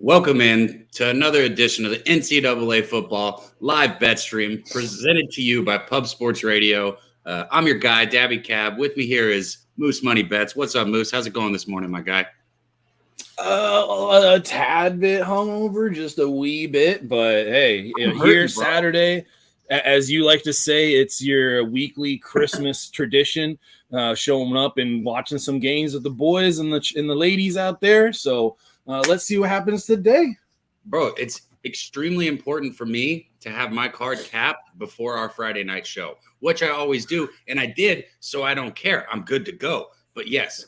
Welcome in to another edition of the NCAA Football live bet stream presented to you by Pub Sports Radio. I'm your guy, Dabby Cab. With me here is Moose Money Bets. What's up, Moose? How's it going this morning, my guy? A tad bit hungover, just a wee bit, but hey, here Saturday, as you like to say, it's your weekly Christmas tradition, showing up and watching some games with the boys and the ladies out there. So let's see what happens today. Bro, it's extremely important for me to have my card capped before our Friday night show, which I always do, and I did, so I don't care. I'm good to go. But yes,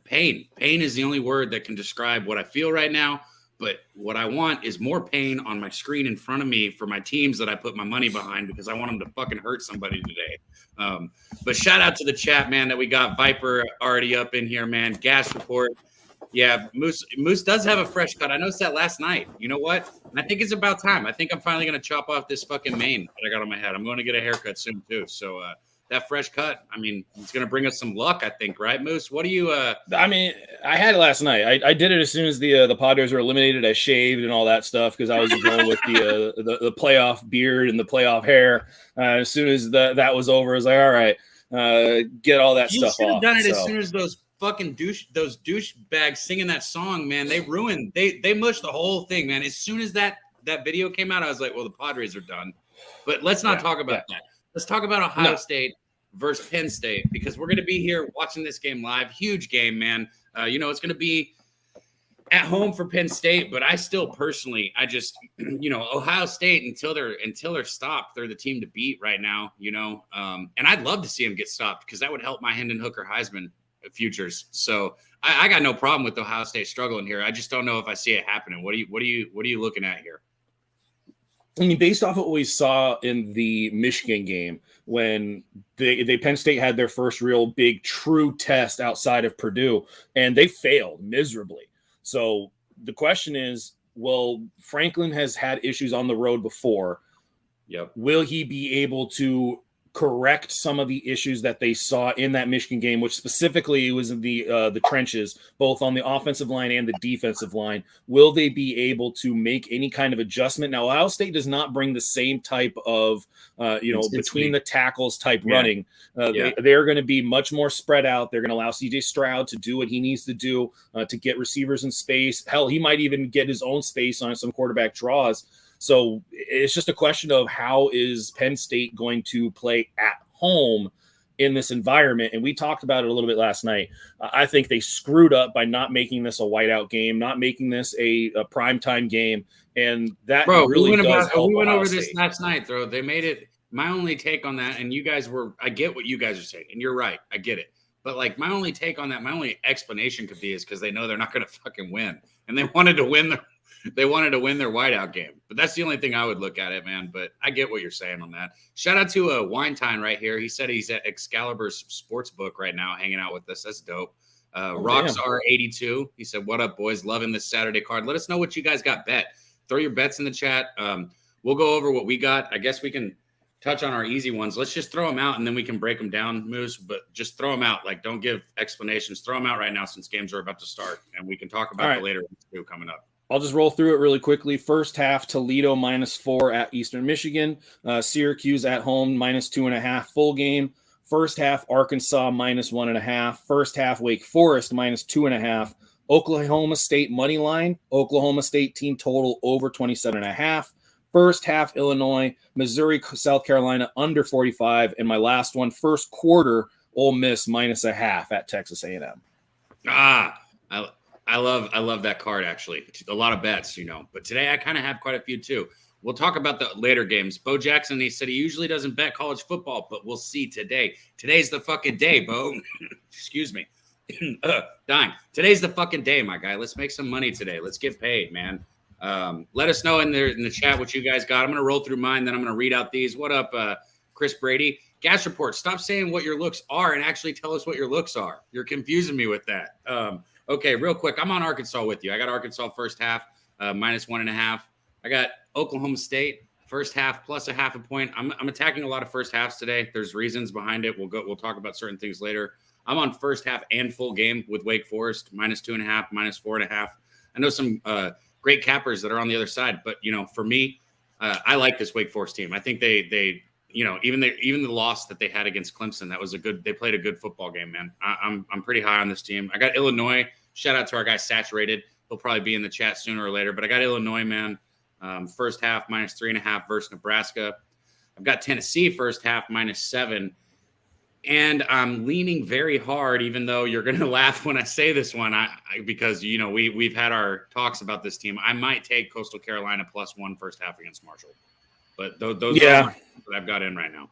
pain is the only word that can describe what I feel right now. But what I want is more pain on my screen in front of me for my teams that I put my money behind, because I want them to fucking hurt somebody today. But shout out to the chat, man, that we got Viper already up in here, man. Gas report. Yeah, Moose does have a fresh cut. I noticed that last night. You know what? I think it's about time. I think I'm finally going to chop off this fucking mane that I got on my head. I'm going to get a haircut soon too. So that fresh cut, I mean, it's going to bring us some luck, I think, right, Moose? What do you I mean, I had it last night. I did it as soon as the Padres were eliminated. I shaved and all that stuff because I was going with the playoff beard and the playoff hair. As soon as that was over, I was like, all right, get all that stuff off. You should have done it as soon as those douchebags singing that song, man. They mushed the whole thing, man. As soon as that video came out, I was like, well, the Padres are done. But let's not talk about that. Let's talk about Ohio State versus Penn State, because we're going to be here watching this game live. Huge game, man. It's going to be at home for Penn State, but I still personally, Ohio State until they're stopped, they're the team to beat right now. And I'd love to see them get stopped because that would help my Hendon Hooker Heisman futures. So I got no problem with Ohio State struggling here. I just don't know if I see it happening. What are you looking at here? I mean, based off of what we saw in the Michigan game, when Penn State had their first real big true test outside of Purdue, and they failed miserably. So the question is, well, Franklin has had issues on the road before. Yep. Will he be able to correct some of the issues that they saw in that Michigan game, which specifically was in the trenches, both on the offensive line and the defensive line? Will they be able to make any kind of adjustment? Now, Ohio State does not bring the same type of, between the tackles type running. They're going to be much more spread out. They're going to allow CJ Stroud to do what he needs to do to get receivers in space. Hell, he might even get his own space on some quarterback draws. So it's just a question of how is Penn State going to play at home in this environment. And we talked about it a little bit last night. I think they screwed up by not making this a whiteout game, not making this a primetime game. And that really does help. We went over this last night, though. They made it. My only take on that, and I get what you guys are saying, and you're right. I get it. But like my only take on that, my only explanation could be is because they know they're not going to fucking win. And they wanted to win their whiteout game. But that's the only thing I would look at it, man. But I get what you're saying on that. Shout out to Winetime right here. He said he's at Excalibur's Sportsbook right now hanging out with us. That's dope. Rocks R82. He said, what up, boys? Loving this Saturday card. Let us know what you guys got bet. Throw your bets in the chat. We'll go over what we got. I guess we can touch on our easy ones. Let's just throw them out and then we can break them down, Moose. But just throw them out. Like, don't give explanations. Throw them out right now since games are about to start. And we can talk about the later ones too coming up. I'll just roll through it really quickly. First half, Toledo -4 at Eastern Michigan. Syracuse at home -2.5 full game. First half, Arkansas -1.5. First half, Wake Forest -2.5. Oklahoma State money line. Oklahoma State team total over 27.5. First half, Illinois, Missouri, South Carolina under 45. And my last one, first quarter, Ole Miss -0.5 at Texas A&M. I love that card, actually. A lot of bets, But today I kind of have quite a few, too. We'll talk about the later games. Bo Jackson, he said he usually doesn't bet college football, but we'll see today. Today's the fucking day, Bo. Excuse me. Dying. Today's the fucking day, my guy. Let's make some money today. Let's get paid, man. Let us know in the chat what you guys got. I'm going to roll through mine, then I'm going to read out these. What up, Chris Brady? Gas report. Stop saying what your looks are and actually tell us what your looks are. You're confusing me with that. Okay, real quick. I'm on Arkansas with you. I got Arkansas first half, -1.5. I got Oklahoma State first half plus a half a point. I'm attacking a lot of first halves today. There's reasons behind it. We'll talk about certain things later. I'm on first half and full game with Wake Forest, -2.5, -4.5. I know some great cappers that are on the other side. But, for me, I like this Wake Forest team. I think they even the loss that they had against Clemson, they played a good football game, man. I'm pretty high on this team. I got Illinois. Shout out to our guy Saturated. He'll probably be in the chat sooner or later, but I got Illinois, man. First half -3.5 versus Nebraska. I've got Tennessee first half -7. And I'm leaning very hard, even though you're going to laugh when I say this one, because we've had our talks about this team. I might take Coastal Carolina +1 first half against Marshall, but those are that I've got in right now.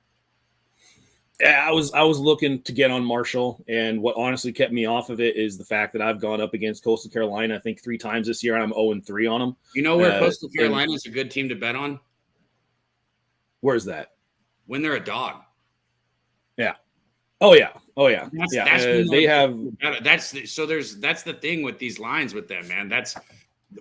Yeah, I was looking to get on Marshall, and what honestly kept me off of it is the fact that I've gone up against Coastal Carolina, I think 3 times this year, and I'm 0-3 on them. You know where Coastal Carolina is a good team to bet on? Where's that? When they're a dog. Yeah. Oh yeah. That's they have. That's the thing with these lines with them, man. That's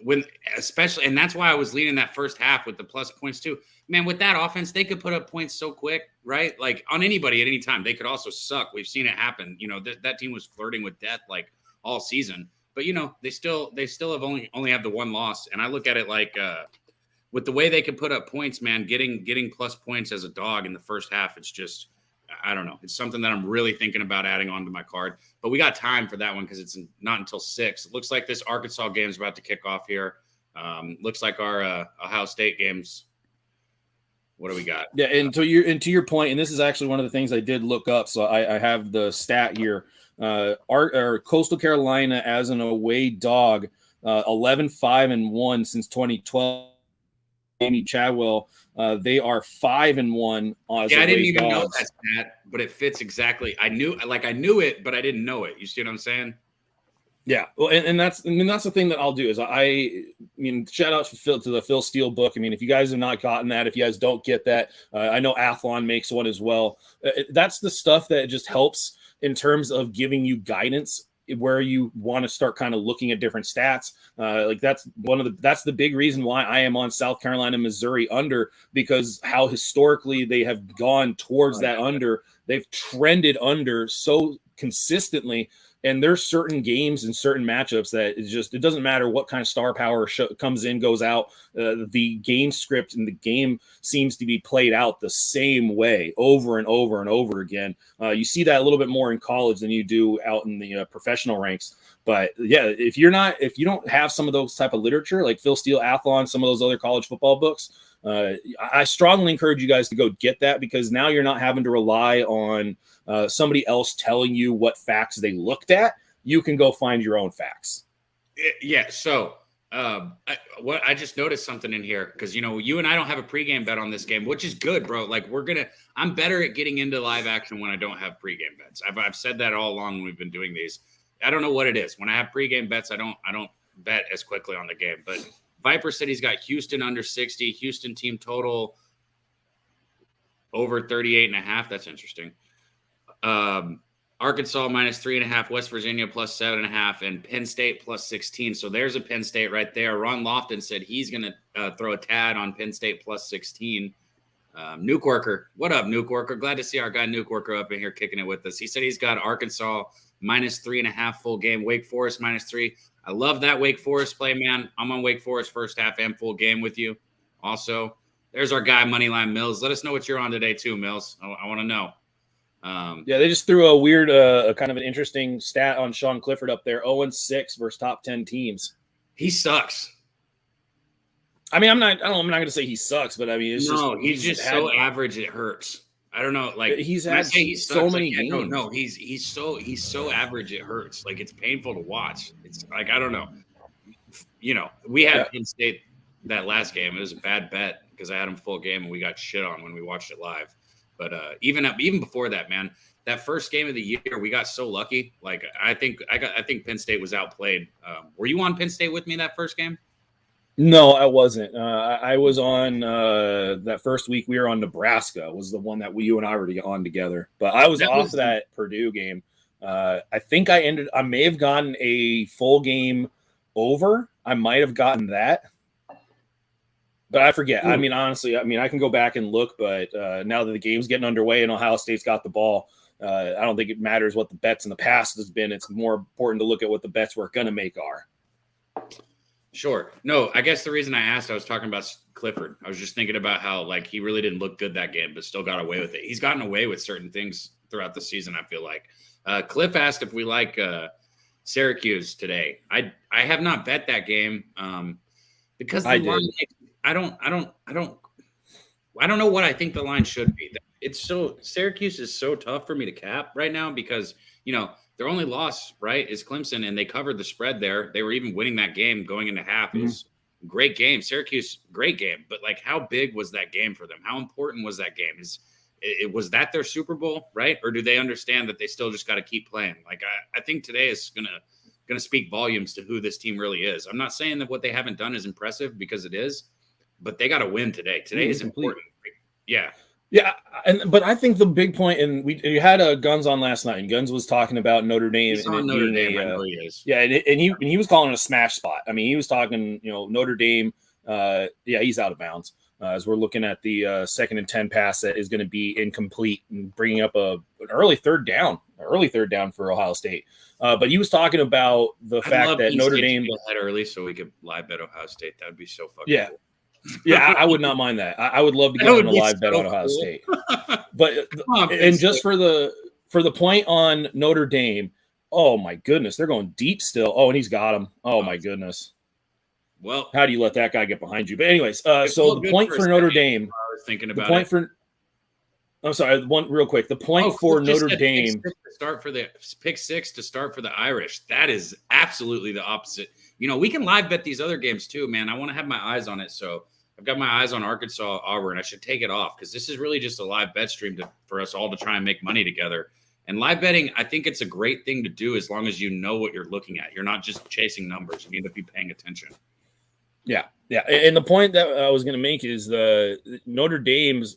when, especially, and that's why I was leading that first half with the plus points too. Man, with that offense, they could put up points so quick, right? Like on anybody at any time. They could also suck. We've seen it happen. That team was flirting with death like all season, but they still have only have the one loss. And I look at it like with the way they could put up points, man, getting plus points as a dog in the first half, it's just, I don't know. It's something that I'm really thinking about adding onto my card. But we got time for that one because it's not until 6. It looks like this Arkansas game is about to kick off here. Looks like our Ohio State games. What do we got? Yeah, and to your point, and this is actually one of the things I did look up. So I have the stat here. Coastal Carolina as an away dog, 11-5-1 since 2012. Amy Chadwell, they are 5-1. I didn't even know that stat, but it fits exactly. I knew it, but I didn't know it. You see what I'm saying? Yeah, well, and that's the thing that I'll do is shout out to the Phil Steele book. If you guys have not gotten that, if you guys don't get that, I know Athlon makes one as well. That's the stuff that just helps in terms of giving you guidance where you want to start kind of looking at different stats. That's the big reason why I am on South Carolina, Missouri under, because how historically they have gone towards that under. They've trended under so consistently. And there's certain games and certain matchups that it doesn't matter what kind of star power comes in, goes out. The game script and the game seems to be played out the same way over and over and over again. You see that a little bit more in college than you do out in the professional ranks. But yeah, if you don't have some of those type of literature, like Phil Steele, Athlon, some of those other college football books, I strongly encourage you guys to go get that, because now you're not having to rely on somebody else telling you what facts they looked at. You can go find your own facts. Yeah. So I just noticed something in here, because you and I don't have a pregame bet on this game, which is good, bro. Like I'm better at getting into live action when I don't have pregame bets. I've said that all along when we've been doing these. I don't know what it is. When I have pregame bets, I don't bet as quickly on the game. But Viper City's got Houston under 60, Houston team total over 38.5. That's interesting. Arkansas -3.5, West Virginia +7.5, and Penn State +16. So there's a Penn State right there. Ron Lofton said he's going to throw a tad on Penn State +16. Nuke Worker. What up, Nuke Worker? Glad to see our guy Nuke Worker up in here kicking it with us. He said he's got Arkansas -3.5 full game, Wake Forest -3. I love that Wake Forest play, man. I'm on Wake Forest first half and full game with you. Also, there's our guy Moneyline Mills. Let us know what you're on today too, Mills. I want to know. Yeah, they just threw a weird, kind of an interesting stat on Sean Clifford up there. 0-6 versus top 10 teams. He sucks. I'm not going to say he sucks, but he's just so average it hurts. I don't know. Like he's had so many games. No, he's so average it hurts. Like it's painful to watch. It's like, I don't know. We had Penn State that last game. It was a bad bet because I had him full game and we got shit on when we watched it live. But even before that, man, that first game of the year, we got so lucky. Like I think Penn State was outplayed. Were you on Penn State with me that first game? No, I wasn't. I was on that first week. We were on Nebraska. Was the one that you and I were on together. But I was off that Purdue game. I think I may have gotten a full game over. I might have gotten that. But I forget. Ooh. Honestly, I can go back and look, but now that the game's getting underway and Ohio State's got the ball, I don't think it matters what the bets in the past has been. It's more important to look at what the bets we're going to make are. Sure. No, I guess the reason I asked, I was talking about Clifford. I was just thinking about how like he really didn't look good that game, but still got away with it. He's gotten away with certain things throughout the season, I feel like. Cliff asked if we like Syracuse today. I have not bet that game because the line, I don't know what I think the line should be. Syracuse is so tough for me to cap right now because their only loss, right, is Clemson, and they covered the spread there. They were even winning that game going into half. Mm-hmm. It was a great game. Syracuse, great game. But, like, how big was that game for them? How important was that game? Was that their Super Bowl, right? Or do they understand that they still just got to keep playing? Like, I think today is gonna speak volumes to who this team really is. I'm not saying that what they haven't done is impressive because it is, but they got to win today. Today is important. Yeah. Yeah, but I think the big point, and we had Guns on last night, and Guns was talking about Notre Dame. He's on Notre Dame, I know he is. Yeah, and he was calling it a smash spot. I mean, he was talking, Notre Dame. He's out of bounds as we're looking at the 2nd and 10 pass that is going to be incomplete and bringing up an early third down for Ohio State. But he was talking about the fact that Notre Dame had early, so we could live bet Ohio State. That would be so fucking cool. Yeah, I would not mind that. I would love to get on a live bet on Ohio State. But and just for the point on Notre Dame, oh my goodness, they're going deep still. Oh, and he's got him. Oh my goodness. Well, how do you let that guy get behind you? But anyways, so the point for Notre Dame. I was thinking about the point for. I'm sorry, one real quick. The point for Notre Dame pick six to start for the Irish. That is absolutely the opposite. We can live bet these other games too, man. I want to have my eyes on it. So I've got my eyes on Arkansas, Auburn. I should take it off because this is really just a live bet stream for us all to try and make money together. And live betting, I think it's a great thing to do as long as you know what you're looking at. You're not just chasing numbers. You need to be paying attention. Yeah. And the point that I was going to make is Notre Dame's,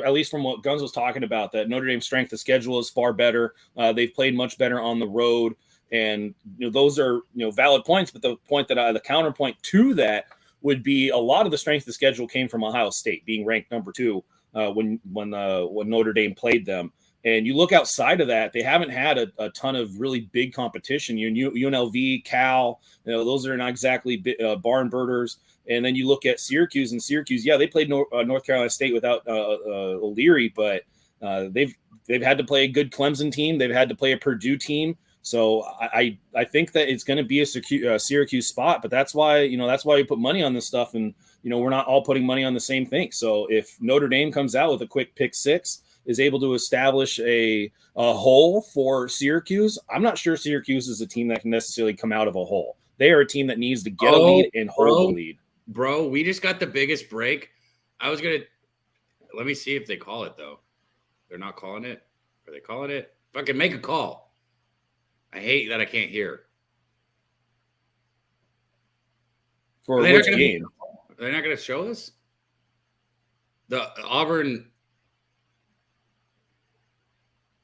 at least from what Guns was talking about, that Notre Dame's strength of schedule is far better. They've played much better on the road. And those are valid points. But the point the counterpoint to that would be a lot of the strength of schedule came from Ohio State being ranked number 2 when Notre Dame played them. And you look outside of that, they haven't had a ton of really big competition. UNLV, Cal, those are not exactly barn burners. And then you look at Syracuse, they played North Carolina State without O'Leary, but they've had to play a good Clemson team. They've had to play a Purdue team. So I think that it's going to be a Syracuse spot, but that's why we put money on this stuff, and we're not all putting money on the same thing. So if Notre Dame comes out with a quick pick six, is able to establish a hole for Syracuse, I'm not sure Syracuse is a team that can necessarily come out of a hole. They are a team that needs to get a lead and hold the lead. Bro, we just got the biggest break. Let me see if they call it though. They're not calling it. Are they calling it? Fucking make a call. I hate that I can't hear. For which game? They're not going to show us? The Auburn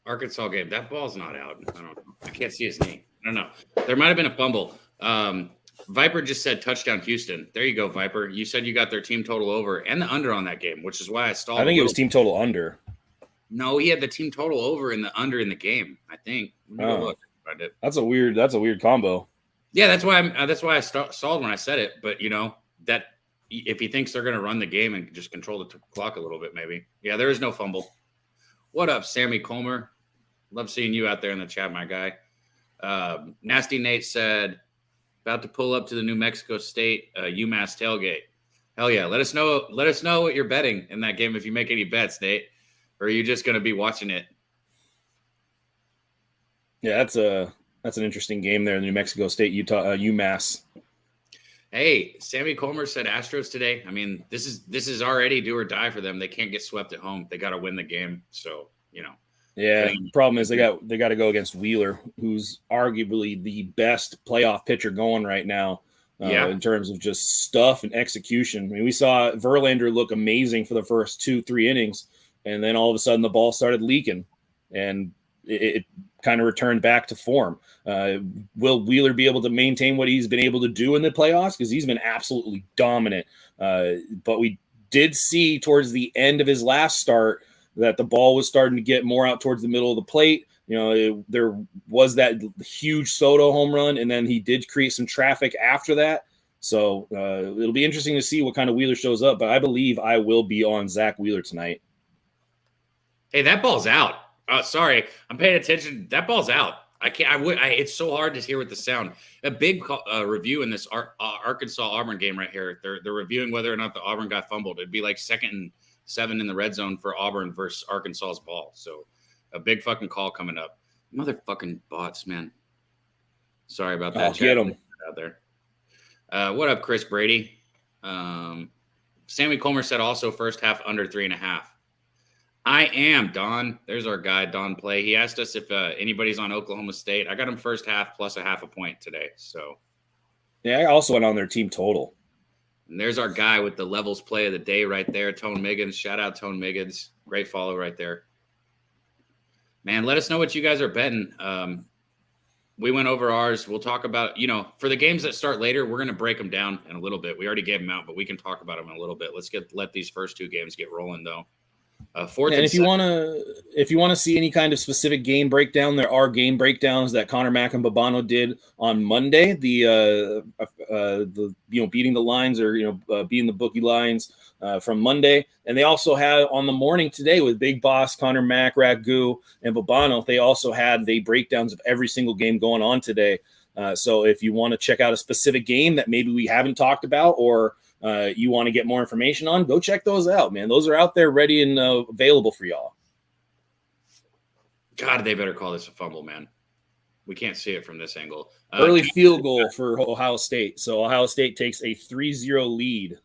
Arkansas game. That ball's not out. I don't know. I can't see his name. I don't know. There might have been a fumble. Viper just said touchdown Houston. There you go, Viper. You said you got their team total over and the under on that game, which is why I stalled. I think it was team total under. No, he had the team total over and the under in the game, I think. Look. That's a weird combo. Yeah, that's why I stalled when I said it. But that if he thinks they're going to run the game and just control the clock a little bit, maybe. Yeah, there is no fumble. What up, Sammy Comer? Love seeing you out there in the chat, my guy. Nasty Nate said, about to pull up to the New Mexico State UMass tailgate. Hell yeah! Let us know what you're betting in that game if you make any bets, Nate. Or are you just going to be watching it? Yeah, that's an interesting game there in New Mexico State, UMass. Hey, Sammy Comer said Astros today. I mean, this is already do or die for them. They can't get swept at home. They got to win the game. So, Yeah, the problem is they got to go against Wheeler, who's arguably the best playoff pitcher going right now in terms of just stuff and execution. I mean, we saw Verlander look amazing for the first 2-3 innings, and then all of a sudden the ball started leaking, and it kind of returned back to form. Will Wheeler be able to maintain what he's been able to do in the playoffs? Because he's been absolutely dominant. But we did see towards the end of his last start that the ball was starting to get more out towards the middle of the plate. There was that huge Soto home run, and then he did create some traffic after that. So it'll be interesting to see what kind of Wheeler shows up. But I believe I will be on Zach Wheeler tonight. Hey, that ball's out. Oh, sorry, I'm paying attention. That ball's out. I can't. It's so hard to hear with the sound. A big review in this Arkansas Auburn game right here. They're reviewing whether or not the Auburn guy fumbled. It'd be like 2nd and 7 in the red zone for Auburn versus Arkansas's ball. So a big fucking call coming up. Motherfucking bots, man. Sorry about that. Get them out there. What up, Chris Brady? Sammy Comer said also first half under 3.5. I am, Don. There's our guy, Don Play. He asked us if anybody's on Oklahoma State. I got him first half plus a half a point today. So, yeah, I also went on their team total. And there's our guy with the levels play of the day right there, Tone Miggins. Shout out Tone Miggins. Great follow right there. Man, let us know what you guys are betting. We went over ours. We'll talk about, for the games that start later, we're going to break them down in a little bit. We already gave them out, but we can talk about them in a little bit. Let these first 2 games get rolling, though. And if you want to see any kind of specific game breakdown, there are game breakdowns that Connor Mack and Babano did on Monday. The beating the lines or beating the bookie lines from Monday, and they also had on the morning today with Big Boss Connor Mack, Ragu, and Babano. They also had the breakdowns of every single game going on today. So if you want to check out a specific game that maybe we haven't talked about or you want to get more information on, go check those out, man. Those are out there ready and available for y'all. God, they better call this a fumble, man. We can't see it from this angle. Early field goal for Ohio State. So Ohio State takes a 3-0 lead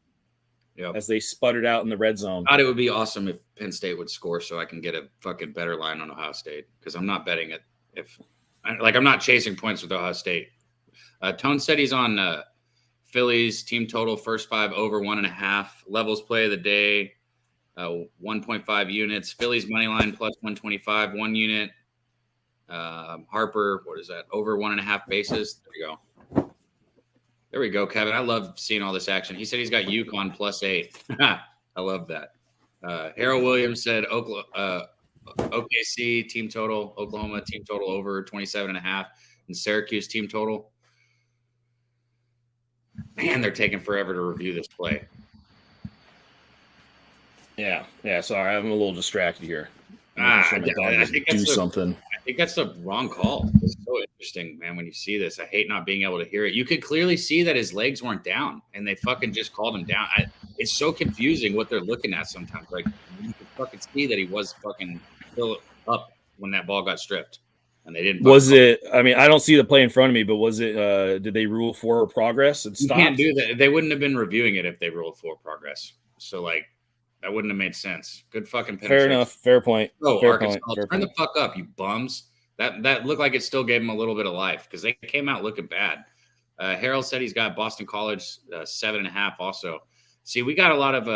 as they sputtered out in the red zone. God, it would be awesome if Penn State would score so I can get a fucking better line on Ohio State because I'm not betting it. I'm not chasing points with Ohio State. Tone said he's on Phillies team total first 5 over 1.5 levels play of the day, 1.5 units. Phillies money line plus 125, 1 unit. Harper, what is that? Over 1.5 bases. There we go, Kevin. I love seeing all this action. He said he's got UConn plus 8. I love that. Harold Williams said OKC team total, Oklahoma team total over 27.5, and Syracuse team total. Man, they're taking forever to review this play. Yeah. Sorry, I'm a little distracted here. I think do something. I think that's the wrong call. It's so interesting, man. When you see this, I hate not being able to hear it. You could clearly see that his legs weren't down, and they fucking just called him down. It's so confusing what they're looking at sometimes. Like you could fucking see that he was fucking still up when that ball got stripped. And they didn't. Was it? I mean, I don't see the play in front of me, but was it? Did they rule for progress and stop? You can't do that. They wouldn't have been reviewing it if they ruled for progress. So that wouldn't have made sense. Good fucking penetration. Fair enough. Fair point. Oh, fair Arkansas, point. turn the fuck up, you bums. That looked like it still gave him a little bit of life because they came out looking bad. Harold said he's got Boston College 7.5. Also, see, we got a lot of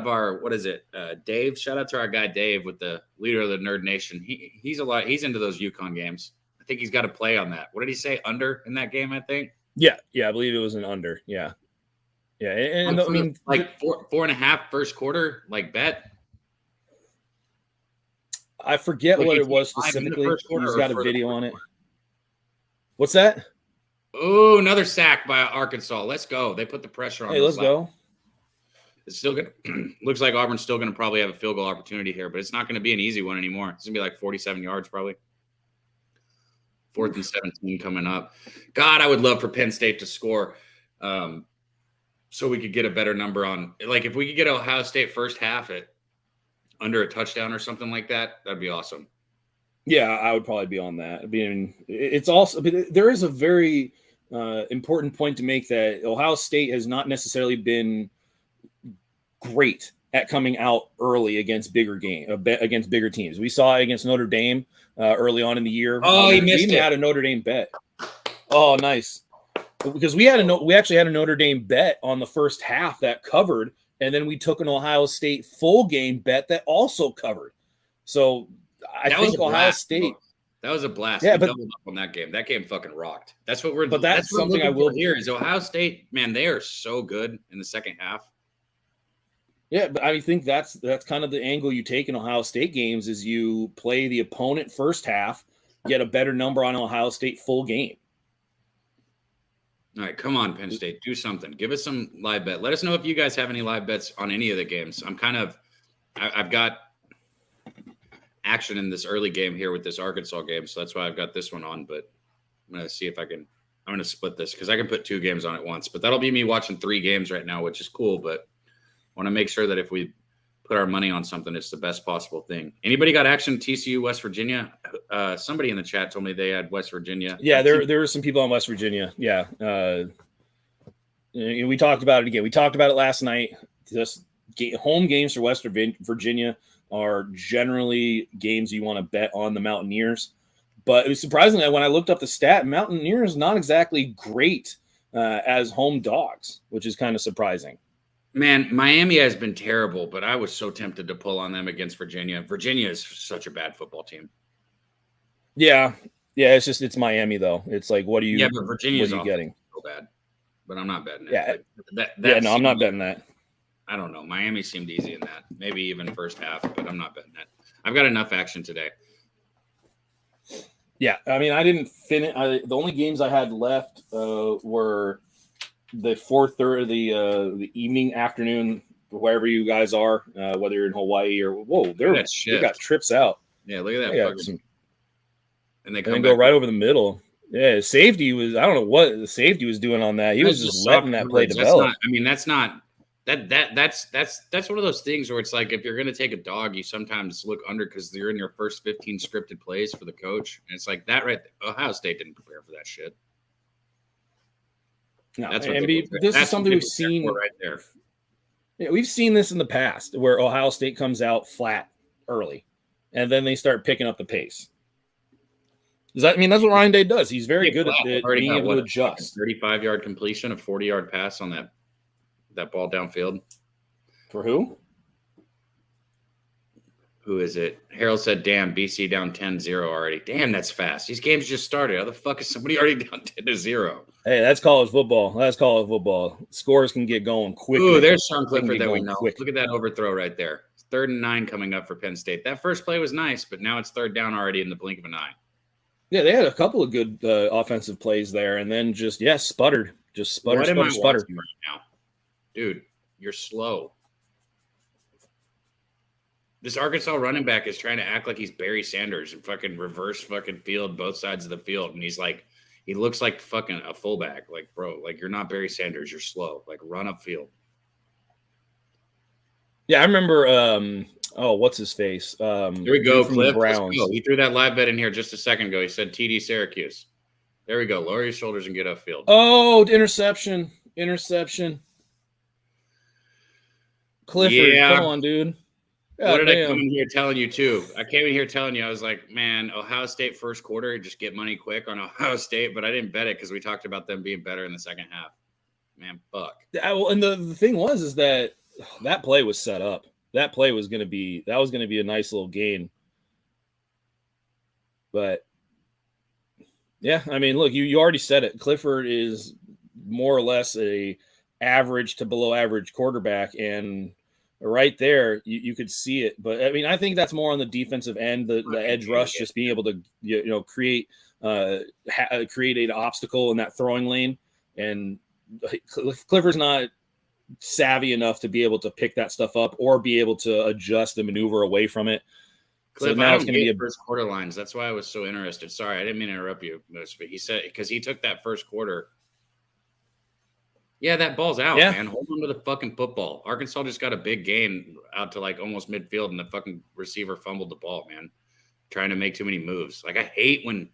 our, what is it? Dave. Shout out to our guy Dave with the leader of the Nerd Nation. He's into those UConn games. I think he's got to play on that. What did he say? Under in that game, I think. Yeah, I believe it was an under. Yeah. And I mean, like 4.5 first quarter, like bet. I forget what it was specifically. He's got a video on it. What's that? Oh, another sack by Arkansas. Let's go. They put the pressure on. Hey, let's go. It's still gonna looks like Auburn's still gonna probably have a field goal opportunity here, but it's not gonna be an easy one anymore. It's gonna be like 47 yards probably. 4th and 17 coming up. God, I would love for Penn State to score, so we could get a better number on. Like if we could get Ohio State first half at under a touchdown or something like that, that'd be awesome. Yeah, I would probably be on that. I mean, it's also there is a very important point to make that Ohio State has not necessarily been great at coming out early against bigger teams. We saw it against Notre Dame early on in the year. Oh, he missed it. We had a Notre Dame bet. Oh, nice. Because we actually had a Notre Dame bet on the first half that covered, and then we took an Ohio State full game bet that also covered. So I think Ohio State. That was a blast. Yeah, but doubled up on that game. That game fucking rocked. That's what we're. But that's something I will hear is Ohio State. Man, they are so good in the second half. Yeah, but I think that's kind of the angle you take in Ohio State games is you play the opponent first half, get a better number on Ohio State full game. All right, come on, Penn State, do something. Give us some live bet. Let us know if you guys have any live bets on any of the games. I've got action in this early game here with this Arkansas game, so that's why I've got this one on. But I'm gonna see if I can. I'm gonna split this because I can put 2 games on at once. But that'll be me watching 3 games right now, which is cool. But I want to make sure that if we put our money on something, it's the best possible thing. Anybody got action? TCU, West Virginia. Somebody in the chat told me they had West Virginia. Yeah, there were some people on West Virginia. Yeah, we talked about it again. We talked about it last night. Just home games for West Virginia are generally games you want to bet on the Mountaineers. But it was surprising that when I looked up the stat, Mountaineers not exactly great as home dogs, which is kind of surprising. Man, Miami has been terrible, but I was so tempted to pull on them against Virginia. Virginia is such a bad football team. Yeah, it's Miami though. It's like, what are you? Yeah, but Virginia's getting so bad. But I'm not betting it. Yeah, I'm not betting that. I don't know. Miami seemed easy in that, maybe even first half, but I'm not betting that. I've got enough action today. Yeah, I mean, I didn't finish. The only games I had left were the 4:30, the evening, afternoon, wherever you guys are, whether you're in Hawaii or they got trips out. Yeah, look at that. And they go right over the middle. Yeah, safety was. I don't know what the safety was doing on that. He was just letting that play develop. That's one of those things where it's like if you're going to take a dog, you sometimes look under because you're in your first 15 scripted plays for the coach, and it's like that right there. Ohio State didn't prepare for that shit. No, this is something we've seen right there. Yeah, we've seen this in the past where Ohio State comes out flat early, and then they start picking up the pace. That's what Ryan Day does. He's very good at being able to adjust. 35-yard completion, a 40-yard pass on that ball downfield. For who? Who is it? Harold said, damn, BC down 10-0 already. Damn, that's fast. These games just started. How the fuck is somebody already down 10-0? Hey, that's college football. Scores can get going quickly. Ooh, there's Sean Clifford that we know. Quick. Look at that overthrow right there. 3rd and 9 coming up for Penn State. That first play was nice, but now it's 3rd down already in the blink of an eye. Yeah, they had a couple of good offensive plays there, and then sputtered. Just sputtered. Right now? Dude, you're slow. This Arkansas running back is trying to act like he's Barry Sanders and fucking reverse fucking field both sides of the field, and he looks like fucking a fullback. Like, bro, like you're not Barry Sanders. You're slow. Like, run upfield. Yeah, I remember. What's his face? Here we go, Cliff. Browns. Go. He threw that live bet in here just a second ago. He said TD Syracuse. There we go. Lower your shoulders and get upfield. Oh, interception. Clifford, come on, dude. What did I come in here telling you, too? I came in here telling you, I was like, man, Ohio State first quarter, just get money quick on Ohio State, but I didn't bet it because we talked about them being better in the second half. Man, fuck. And the thing was that play was set up. That play was going to be a nice little gain. But, yeah, I mean, look, you already said it. Clifford is more or less a average to below average quarterback, and right there, you could see it. But, I mean, I think that's more on the defensive end, the edge rush, just being able to, create an obstacle in that throwing lane. And Clifford's not savvy enough to be able to pick that stuff up or be able to adjust and maneuver away from it. Cliff, so now it's going to be first quarter lines. That's why I was so interested. Sorry, I didn't mean to interrupt you, but he said because he took that first quarter. Yeah, that ball's out, man. Hold on to the fucking football. Arkansas just got a big gain out to like almost midfield, and the fucking receiver fumbled the ball, man. Trying to make too many moves. Like I hate when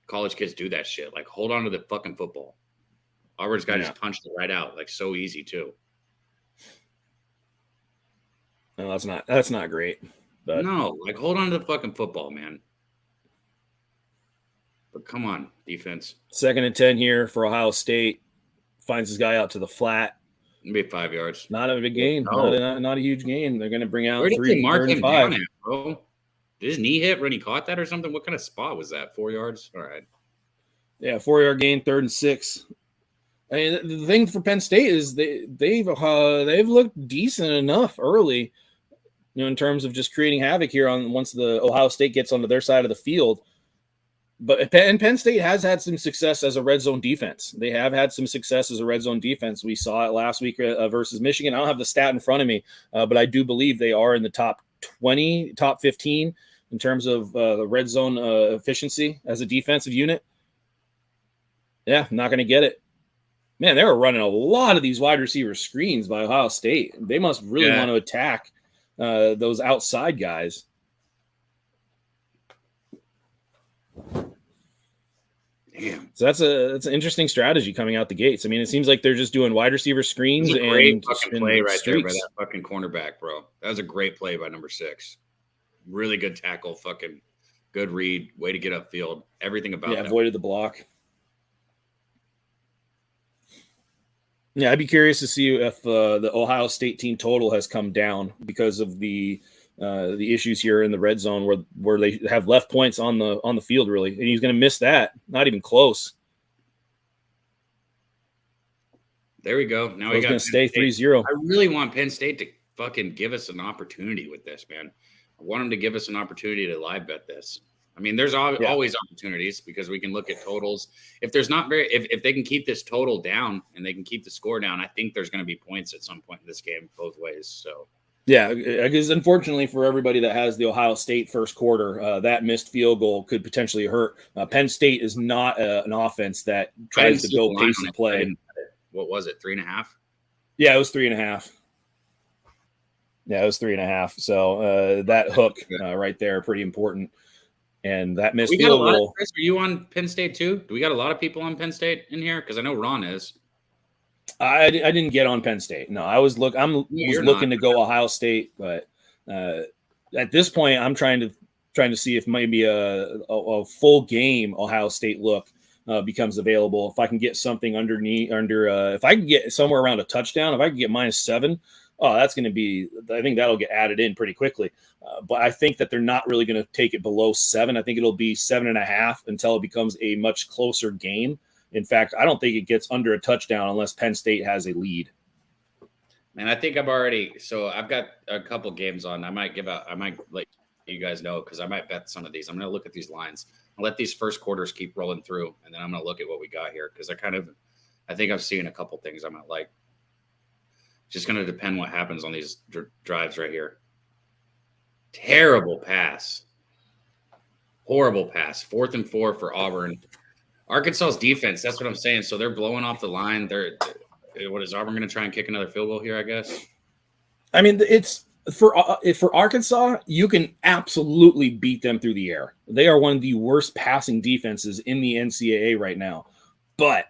college kids do that shit. Like hold on to the fucking football. Auburn's guy just punched it right out, like so easy too. No, that's not great. But no, like hold on to the fucking football, man. But come on, defense. 2nd and 10 here for Ohio State. Finds his guy out to the flat. It'll be 5 yards. Not a big gain. No. Not a huge gain. They're going to bring out Where did 3 they mark him down at, bro? Did his knee hit when he caught that or something? What kind of spot was that? 4 yards? All right. Yeah, 4-yard gain, 3rd and 6. I mean, the thing for Penn State is they've looked decent enough early, in terms of just creating havoc here once the Ohio State gets onto their side of the field. But Penn State has had some success as a red zone defense. They have had some success as a red zone defense. We saw it last week versus Michigan. I don't have the stat in front of me, but I do believe they are in the top 20, top 15 in terms of the red zone efficiency as a defensive unit. Yeah, not going to get it. Man, they were running a lot of these wide receiver screens by Ohio State. They must really want to attack those outside guys. Damn. So that's an interesting strategy coming out the gates. I mean, it seems like they're just doing wide receiver screens and great fucking play right streaks. there by that fucking cornerback, bro. That was a great play by number 6. Really good tackle, fucking good read, way to get upfield. Everything about that. Avoided the block. Yeah, I'd be curious to see if the Ohio State team total has come down because of the issues here in the red zone where they have left points on the field, really. And he's going to miss that. Not even close. There we go. Now we got to stay 3-0. I really want Penn State to fucking give us an opportunity with this, man. I want them to give us an opportunity to live bet this. I mean, there's always opportunities because we can look at totals. If there's not if they can keep this total down and they can keep the score down, I think there's going to be points at some point in this game both ways. So. Yeah, because unfortunately for everybody that has the Ohio State first quarter, that missed field goal could potentially hurt. Penn State is not an offense that tries to go pace and play. What was it, 3.5? Yeah, it was 3.5. Yeah, it was 3.5. So that hook right there, pretty important. And that missed field goal. Chris, are you on Penn State too? Do we got a lot of people on Penn State in here? Because I know Ron is. I didn't get on Penn State. No, I was looking to go Ohio State, but at this point, I'm trying to see if maybe a full game Ohio State look becomes available. If I can get something if I can get somewhere around a touchdown, if I can get -7, that's going to be. I think that'll get added in pretty quickly. But I think that they're not really going to take it below 7. I think it'll be 7.5 until it becomes a much closer game. In fact, I don't think it gets under a touchdown unless Penn State has a lead. Man, I think I've got a couple games on. I might let you guys know because I might bet some of these. I'm going to look at these lines. I'll let these first quarters keep rolling through, and then I'm going to look at what we got here because I think I've seen a couple things I might like. Just going to depend what happens on these drives right here. Terrible pass. Horrible pass. 4th and 4 for Auburn. Arkansas's defense, that's what I'm saying. So they're blowing off the line. What is Auburn going to try and kick another field goal here, I guess? I mean, it's for Arkansas, you can absolutely beat them through the air. They are one of the worst passing defenses in the NCAA right now. But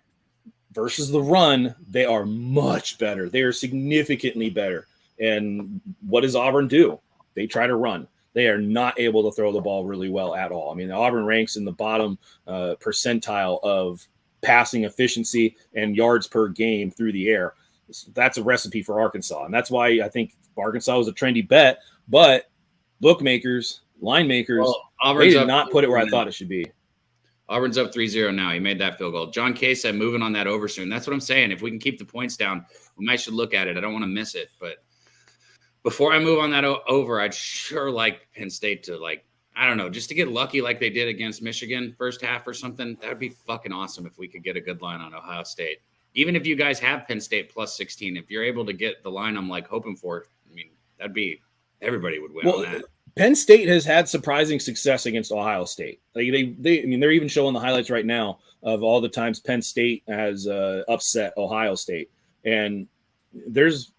versus the run, they are much better. They are significantly better. And what does Auburn do? They try to run. They are not able to throw the ball really well at all. I mean, Auburn ranks in the bottom percentile of passing efficiency and yards per game through the air. That's a recipe for Arkansas. And that's why I think Arkansas was a trendy bet. But bookmakers, line makers, they did not put it where I thought it should be. Auburn's up 3-0 now. He made that field goal. John Kay said moving on that over soon. That's what I'm saying. If we can keep the points down, we might should look at it. I don't want to miss it, but before I move on that over, I'd sure like Penn State to, I don't know, just to get lucky like they did against Michigan first half or something. That would be fucking awesome if we could get a good line on Ohio State. Even if you guys have Penn State plus 16, if you're able to get the line I'm hoping for, I mean, everybody would win on that. Penn State has had surprising success against Ohio State. They're even showing the highlights right now of all the times Penn State has upset Ohio State. And there's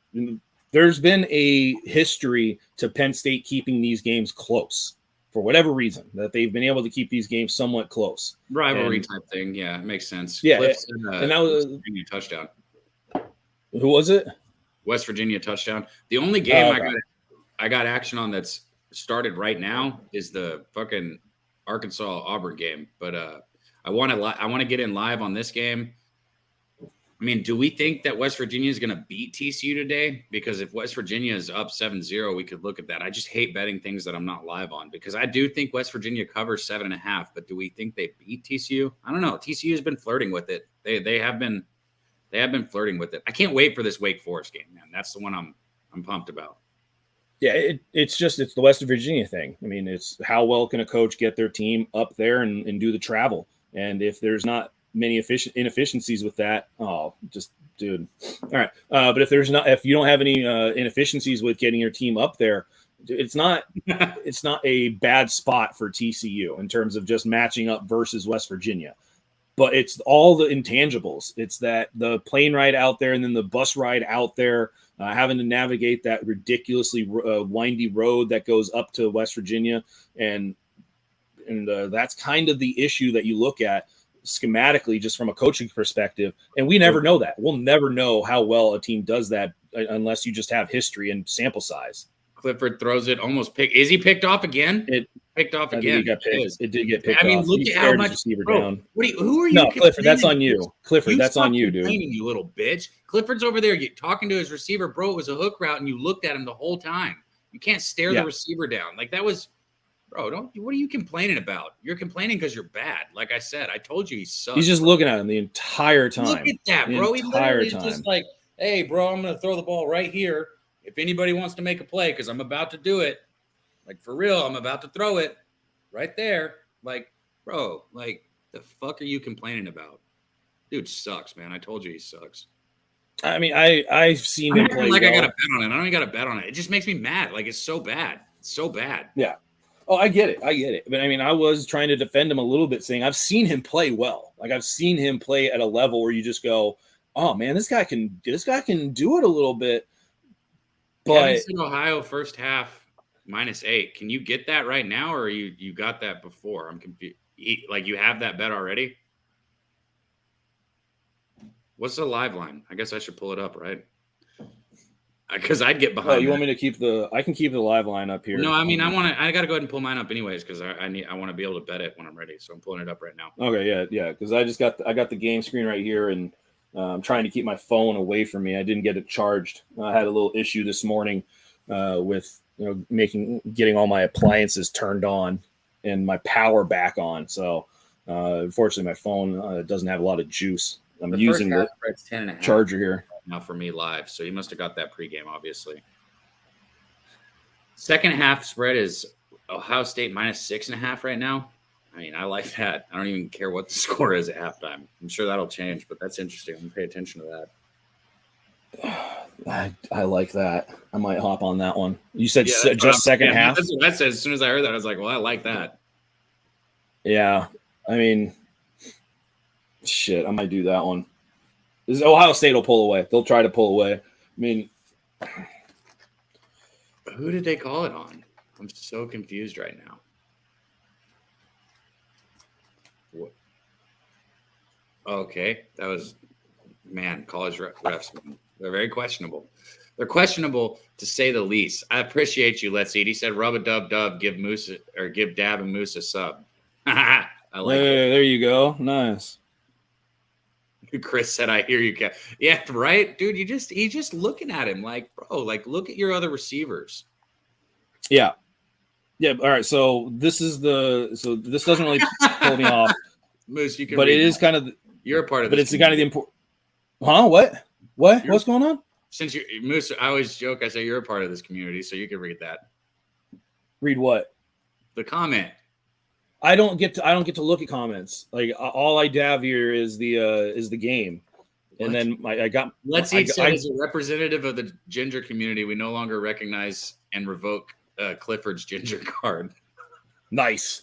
been a history to Penn State keeping these games close for whatever reason, that they've been able to keep these games somewhat close. Rivalry type thing. Yeah, it makes sense. Yeah. And that was Virginia touchdown. Who was it? West Virginia touchdown. The only game I got action on that's started right now is the fucking Arkansas Auburn game. But I want to get in live on this game. I mean, do we think that West Virginia is going to beat TCU today? Because if West Virginia is up 7-0, we could look at that. I just hate betting things that I'm not live on because I do think West Virginia covers 7.5. But do we think they beat TCU? I don't know. TCU has been flirting with it. They have been flirting with it. I can't wait for this Wake Forest game, man. That's the one I'm pumped about. Yeah, it's the West Virginia thing. I mean, it's how well can a coach get their team up there and do the travel? And if there's not many inefficiencies with that, just dude. All right, but if you don't have any inefficiencies with getting your team up there, it's not a bad spot for TCU in terms of just matching up versus West Virginia. But it's all the intangibles. It's that the plane ride out there and then the bus ride out there, having to navigate that ridiculously windy road that goes up to West Virginia. And that's kind of the issue that you look at schematically, just from a coaching perspective. And we never know that. We'll never know how well a team does that unless you just have history and sample size. Clifford throws it almost picked. Is he picked off again? Picked off again. It did get picked off. I mean, look at how much receiver down. Who are you? No, Clifford, that's on you. Clifford, that's on you, dude. You little bitch. Clifford's over there talking to his receiver, bro. It was a hook route, and you looked at him the whole time. You can't stare the receiver down. Like, that was, bro. What are you complaining about? You're complaining because you're bad. Like I said, I told you he sucks. He's just looking at him the entire time. Look at that, bro. He literally is just like, hey, bro, I'm gonna throw the ball right here. If anybody wants to make a play, because I'm about to do it, like, for real, I'm about to throw it right there. Like, bro, like, the fuck are you complaining about? Dude sucks, man. I told you he sucks. I mean, I've seen him play. Like, I got to bet on it. I don't even got to bet on it. It just makes me mad. Like, it's so bad. It's so bad. Yeah. Oh, I get it. But I mean, I was trying to defend him a little bit, saying I've seen him play well. Like, I've seen him play at a level where you just go, oh man, this guy can do it a little bit. But Ohio first half -8. Can you get that right now, or you got that before? I'm confused. Like, you have that bet already? What's the live line? I guess I should pull it up, right? Because I'd get behind. You want me to keep I can keep the live line up here. No, I mean, I got to go ahead and pull mine up anyways, because I want to be able to bet it when I'm ready. So I'm pulling it up right now. Okay, yeah. Because I got the game screen right here, and I'm trying to keep my phone away from me. I didn't get it charged. I had a little issue this morning with getting all my appliances turned on and my power back on. So unfortunately, my phone doesn't have a lot of juice. I'm using the charger here now for me live. So you must have got that pregame, obviously. Second half spread is Ohio State -6.5 right now. I mean, I like that. I don't even care what the score is at halftime. I'm sure that'll change, but that's interesting. I'm going to pay attention to that. I like that. I might hop on that one. You said just second half? That's what I said. As soon as I heard that, I was like, well, I like that. Yeah. I mean, shit, I might do that one. Ohio State will pull away. They'll try to pull away. I mean, who did they call it on? I'm so confused right now. What? Okay, that was, man, college refs. They're very questionable. They're questionable, to say the least. I appreciate you, Let's Eat. He said, rub a dub, give Dab and Moose a sub. I like it. There you go. Nice. Chris said, I hear you, Kev. Yeah, right, dude. He's just looking at him like, bro, like, look at your other receivers. Yeah. Yeah. All right. So this doesn't really pull me off. Moose, you can, but it is kind of, you're a part of but this. It's kind of the important. Huh? What? What's going on? Since you, Moose, I always joke, I say you're a part of this community, so you can read that. Read what? The comment. I don't get to look at comments. Like, all I have here is the game, and then I got. Let's Eat said, as a representative of the ginger community, we no longer recognize and revoke Clifford's ginger card. Nice,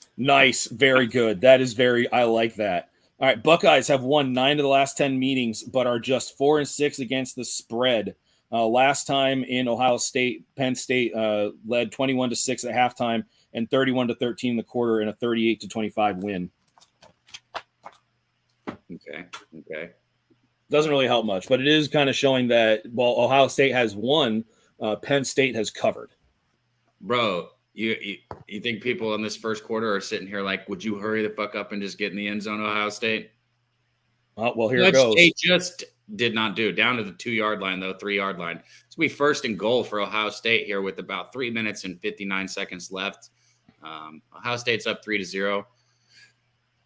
very good. That is I like that. All right, Buckeyes have won 9 of the last 10 meetings, but are just 4-6 against the spread. Last time in Ohio State, Penn State led 21-6 at halftime and 31-13 in the quarter in a 38-25 win. Okay. Doesn't really help much, but it is kind of showing that while Ohio State has won, Penn State has covered. Bro, you think people in this first quarter are sitting here like, would you hurry the fuck up and just get in the end zone, Ohio State? Well, here it goes. They just did not do. Down to the 2-yard line, though, 3-yard line. It's going to be first and goal for Ohio State here with about 3 minutes and 59 seconds left. Ohio State's up 3-0.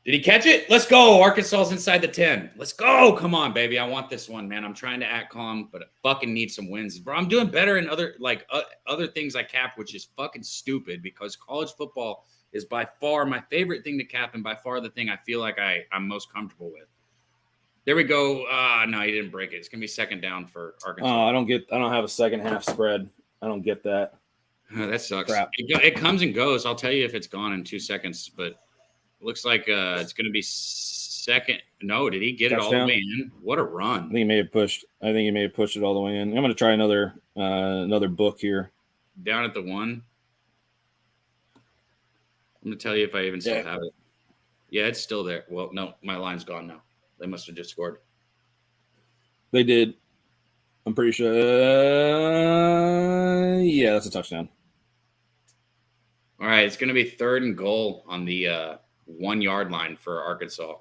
Did he catch it? Let's go. Arkansas's inside the 10. Let's go. Come on, baby. I want this one, man. I'm trying to act calm, but I fucking need some wins. Bro, I'm doing better in other things I cap, which is fucking stupid because college football is by far my favorite thing to cap and by far the thing I feel like I'm most comfortable with. There we go. No, he didn't break it. It's going to be second down for Arkansas. Oh, I don't have a second half spread. I don't get that. That sucks. It comes and goes. I'll tell you if it's gone in 2 seconds, but it looks like it's going to be second. No, did he get it all the way in? What a run. I think he may have pushed it all the way in. I'm going to try another book here. Down at the 1. I'm going to tell you if I even still have it. Yeah, it's still there. Well, no, my line's gone now. They must have just scored. They did. I'm pretty sure. Yeah, that's a touchdown. All right, it's going to be 3rd and goal on the 1 yard line for Arkansas.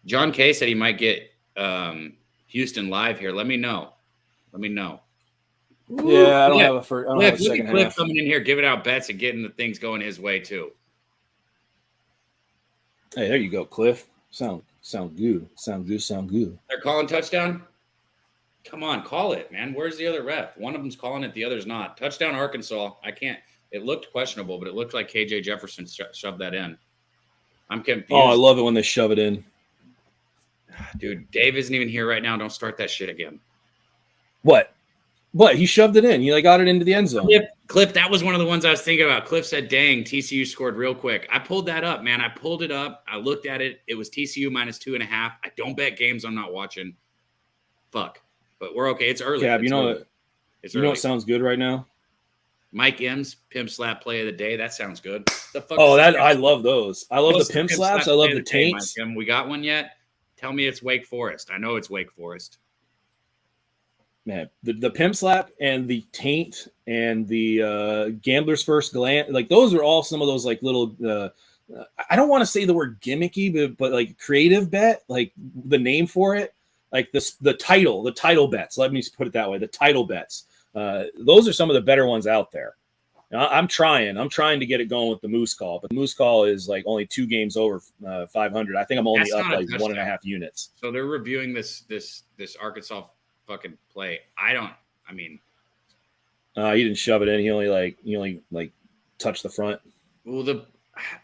John Kay said he might get Houston live here. Let me know. Yeah, I don't have a second Cliff half. coming in here, giving out bets and getting the things going his way too. Hey, there you go, Cliff. Sound good. They're calling touchdown. Come on, call it, man. Where's the other ref? One of them's calling it, the other's not. Touchdown, Arkansas. I can't. It looked questionable, but it looked like KJ Jefferson shoved that in. I'm confused. Oh, I love it when they shove it in. Dude, Dave isn't even here right now. Don't start that shit again. What? He shoved it in. He got it into the end zone. Cliff, that was one of the ones I was thinking about. Cliff said, dang, TCU scored real quick. I pulled that up, man. I pulled it up. I looked at it. It was TCU minus 2.5. I don't bet games I'm not watching. Fuck. But we're okay. It's early. Cab, you know what sounds good right now? Mike M's Pimp Slap Play of the Day. That sounds good. I love those. I love the Pimp Slaps. I love the taints. We got one yet? Tell me it's Wake Forest. I know it's Wake Forest. Man, the Pimp Slap and the taint and the Gambler's First Glance, those are all some of those little I don't want to say the word gimmicky, but creative bet, the name for it, the title bets. Let me put it that way. The title bets. Those are some of the better ones out there. Now, I'm trying to get it going with the Moose Call, but the Moose Call is only 2 games over 500. I think I'm only up 1.5 units. So they're reviewing this Arkansas fucking play. He didn't shove it in. He only touched the front. Well,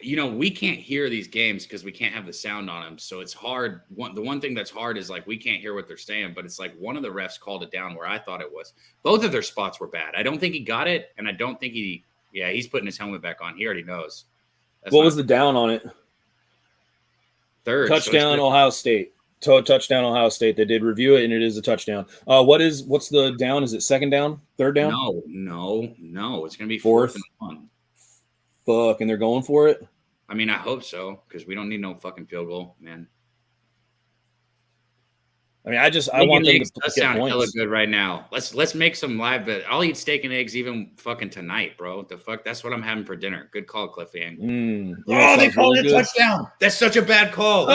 we can't hear these games because we can't have the sound on them. So it's hard. The one thing that's hard is we can't hear what they're saying, but it's one of the refs called it down where I thought it was. Both of their spots were bad. I don't think he got it. And I don't think he's putting his helmet back on. He already knows. What was the down on it? 3rd. Touchdown, Ohio State. Touchdown, Ohio State. They did review it, and it is a touchdown. What's the down? Is it 2nd down? 3rd down? No. It's going to be 4th and 1. Fuck, and they're going for it? I hope so, because we don't need no fucking field goal, man. I want them to get sound hella good right now. Let's make some live bet. I'll eat steak and eggs even fucking tonight, bro. The fuck? That's what I'm having for dinner. Good call, Cliff Yang. They called it a touchdown. That's such a bad call.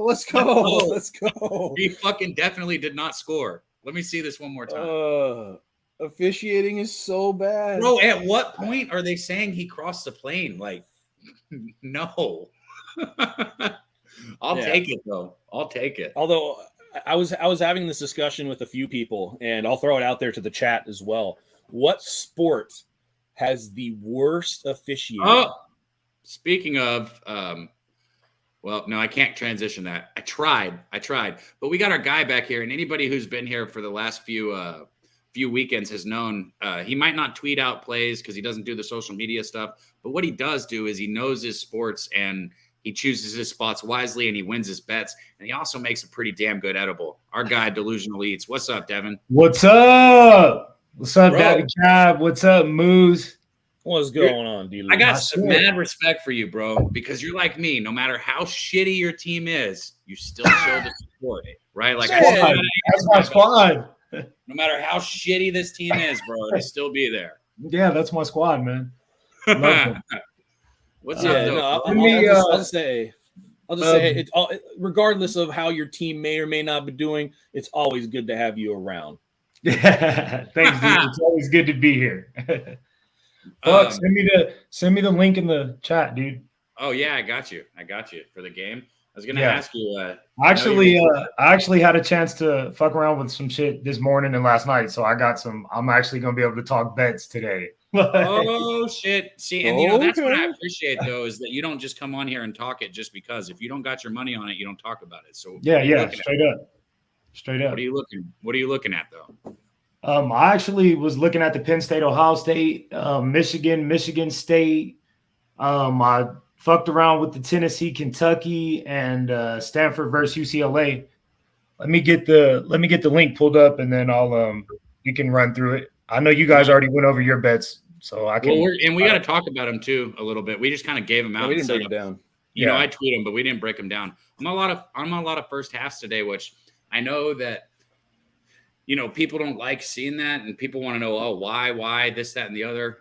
Let's go. He fucking definitely did not score. Let me see this one more time. Officiating is so bad. Bro, at what point are they saying he crossed the plane? No. I'll take it, though. I'll take it. Although I was having this discussion with a few people, and I'll throw it out there to the chat as well. What sport has the worst officiating? Oh, speaking of, well, no, I can't transition that. I tried, but we got our guy back here, and anybody who's been here for the last few weekends has known he might not tweet out plays because he doesn't do the social media stuff, but what he does do is he knows his sports and he chooses his spots wisely and he wins his bets, and he also makes a pretty damn good edible. Our guy, Delusional Eats. What's up, Devin? What's up, Daddy Cab? What's up, Moose? What's going on, D-Lee? I got some mad respect for you, bro, because you're like me. No matter how shitty your team is, you still show the support, right? That's my squad. No matter how shitty this team is, bro, they still be there. Yeah, that's my squad, man. What's up? No, I'll just say, regardless of how your team may or may not be doing, it's always good to have you around. Yeah, thanks, dude. It's always good to be here. Fuck, send me the link in the chat, dude. Oh yeah, I got you for the game. I was gonna Yeah. ask you. I actually had a chance to fuck around with some shit this morning and last night, so I'm actually gonna be able to talk bets today. Oh shit! See, and you know that's what I Okay. appreciate though is that you don't just come on here and talk it just because. If you don't got your money on it, you don't talk about it. So yeah, what are you yeah, looking straight at? up. What are you looking at though? I actually was looking at the Penn State, Ohio State, Michigan State. I fucked around with the Tennessee, Kentucky, and Stanford versus UCLA. Let me get the link pulled up, and then we can run through it. I know you guys already went over your bets, so I can. Well, we got to talk about them too a little bit. We just kind of gave them out. No, we and didn't said, break them down. You know, I tweet them, but we didn't break them down. I'm on a lot of first halves today, which I know that people don't like seeing that, and people want to know, oh, why this, that, and the other.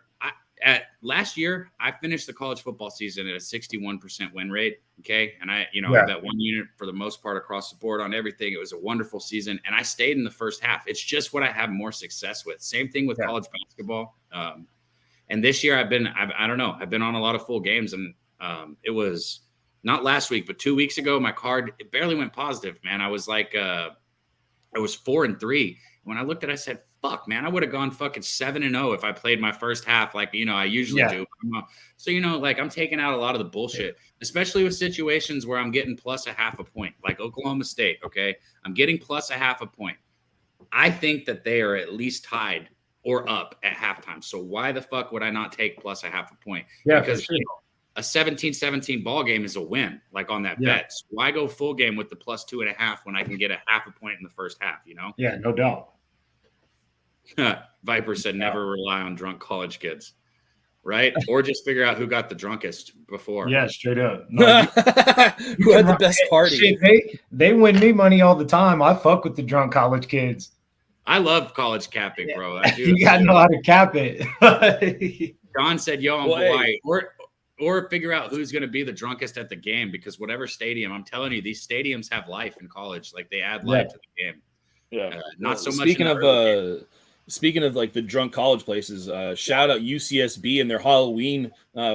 Last year, I finished the college football season at a 61% win rate. Okay. And I bet one unit for the most part across the board on everything. It was a wonderful season. And I stayed in the first half. It's just what I have more success with. Same thing with college basketball. And this year I've been on a lot of full games. And it was not last week, but 2 weeks ago, my card, it barely went positive, man. I was like, I was 4-3. When I looked at it, I said, fuck, man, I would have gone fucking 7-0 if I played my first half like, I usually do. So, I'm taking out a lot of the bullshit, especially with situations where I'm getting plus a half a point, like Oklahoma State, okay? I'm getting plus a half a point. I think that they are at least tied or up at halftime. So why the fuck would I not take plus a half a point? Yeah, because a 17-17 ball game is a win, like on that bet. So why go full game with the plus 2.5 when I can get a half a point in the first half, Yeah, no doubt. Viper said never rely on drunk college kids, right? Or just figure out who got the drunkest before. Yeah, straight up. No, who had the best party? Shit, they win me money all the time. I fuck with the drunk college kids. I love college capping, bro. I do. You gotta know how to cap it. John said, yo, I'm Hawaii. Or figure out who's going to be the drunkest at the game, because whatever stadium, I'm telling you, these stadiums have life in college. Like they add life to the game. Yeah. Not so much. Speaking of like the drunk college places, shout out UCSB and their Halloween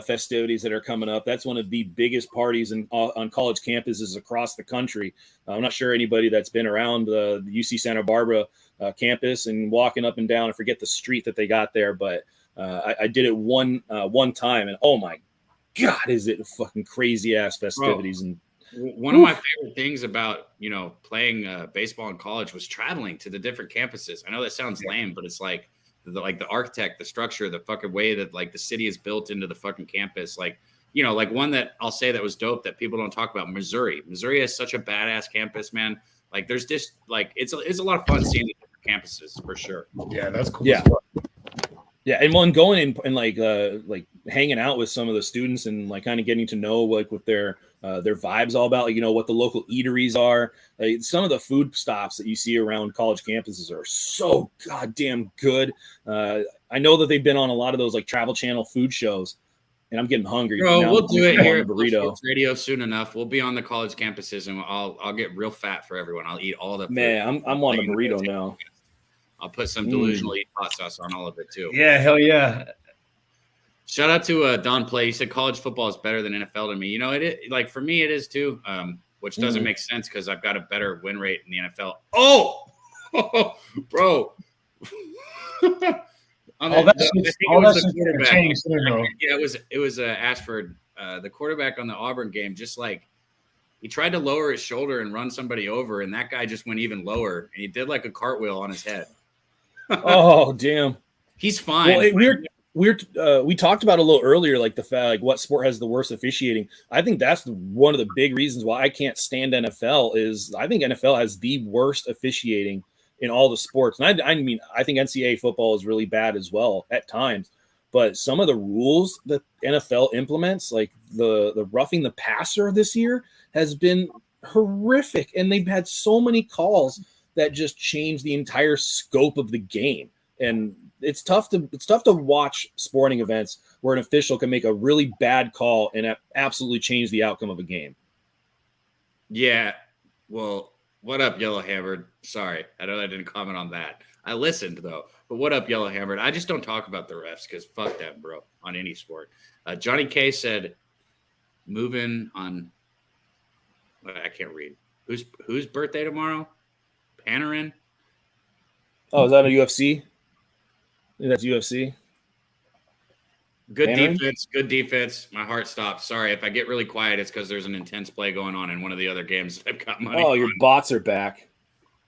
festivities that are coming up. That's one of the biggest parties on college campuses across the country. I'm not sure anybody that's been around the UC Santa Barbara campus and walking up and down. I forget the street that they got there, but I did it one time, and oh my God, is it fucking crazy ass festivities. Bro. And one of my favorite things about, playing baseball in college was traveling to the different campuses. I know that sounds lame, but it's like the architect, the structure, the fucking way that like the city is built into the fucking campus. Like, like one that I'll say that was dope that people don't talk about, Missouri. Missouri has such a badass campus, man. Like there's just like, it's a lot of fun seeing the different campuses for sure. Yeah, that's cool. Yeah. Yeah, and when going and like hanging out with some of the students and like kind of getting to know like what their vibes all about, like, what the local eateries are. Like, some of the food stops that you see around college campuses are so goddamn good. I know that they've been on a lot of those like Travel Channel food shows, and I'm getting hungry. Bro, now we'll do it here at burrito radio soon enough. We'll be on the college campuses, and I'll get real fat for everyone. I'll eat all the food. Man, I'm on a burrito now. I'll put some delusional eat hot sauce on all of it too. Yeah, hell yeah. Shout out to Don Play. He said college football is better than NFL to me. Like for me, it is too, which doesn't make sense because I've got a better win rate in the NFL. Oh, bro. All that shit changed. Yeah, it was Ashford, the quarterback on the Auburn game. Just like he tried to lower his shoulder and run somebody over, and that guy just went even lower, and he did like a cartwheel on his head. Oh, damn. He's fine. Well, we talked about a little earlier, like the fact, like what sport has the worst officiating. I think that's one of the big reasons why I can't stand NFL is I think NFL has the worst officiating in all the sports. And I mean, I think NCAA football is really bad as well at times, but some of the rules that NFL implements, like the roughing the passer this year has been horrific. And they've had so many calls that just change the entire scope of the game. And it's tough to watch sporting events where an official can make a really bad call and absolutely change the outcome of a game. Yeah. Well, what up, Yellowhammered? Sorry, I know I didn't comment on that. I listened though. But what up, Yellowhammered? I just don't talk about the refs because fuck that, bro. On any sport. Johnny K said, "Moving on." I can't read. Whose birthday tomorrow? Panarin. Oh, is that a UFC? I think that's UFC. Good Panarin? defense. Good defense. My heart stopped. Sorry if I get really quiet. It's because there's an intense play going on in one of the other games that I've got money. Oh, your bots are back,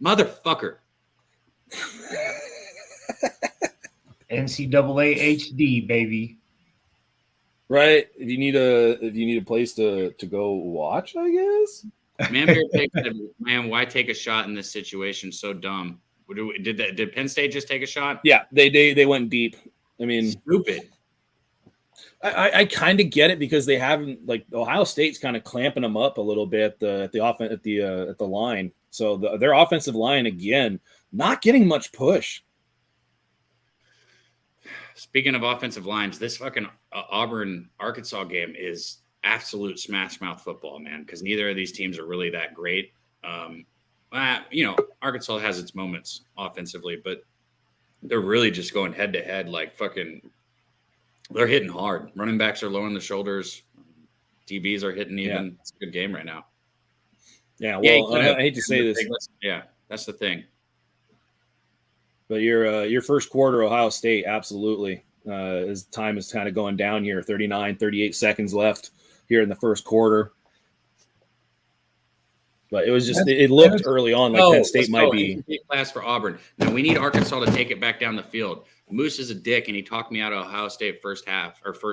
motherfucker. NCAA HD, baby. Right? If you need a place to go watch, I guess. Man, why take a shot in this situation? So dumb. Did Penn State just take a shot? Yeah, they went deep. I mean, stupid. I kind of get it because they haven't, like, Ohio State's kind of clamping them up a little bit at the line. So their offensive line again not getting much push. Speaking of offensive lines, this fucking Auburn Arkansas game is absolute smash mouth football, man. Because neither of these teams are really that great. Arkansas has its moments offensively, but they're really just going head to head like fucking. They're hitting hard. Running backs are lowering the shoulders. DBs are hitting even. Yeah. It's a good game right now. Yeah, well, I hate to say this. Yeah, that's the thing. But your first quarter, Ohio State, absolutely. As time is kind of going down here, 38 seconds left here in the first quarter. But it was just it looked early on like Penn State might be class for Auburn. Now we need Arkansas to take it back down the field. Moose is a dick, and he talked me out of Ohio State first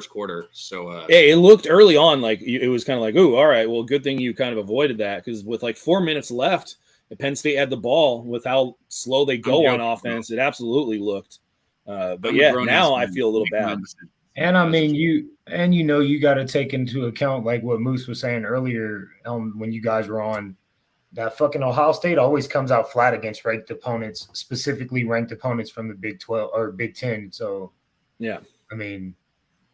quarter. So it looked early on like it was kind of like, oh, all right, well, good thing you kind of avoided that because with like 4 minutes left, Penn State had the ball. With how slow they go on offense, it absolutely looked. But yeah, now I feel a little bad. And I mean, you got to take into account like what Moose was saying earlier when you guys were on. That fucking Ohio State always comes out flat against ranked opponents, specifically ranked opponents from the Big 12 or Big 10. So, yeah, I mean,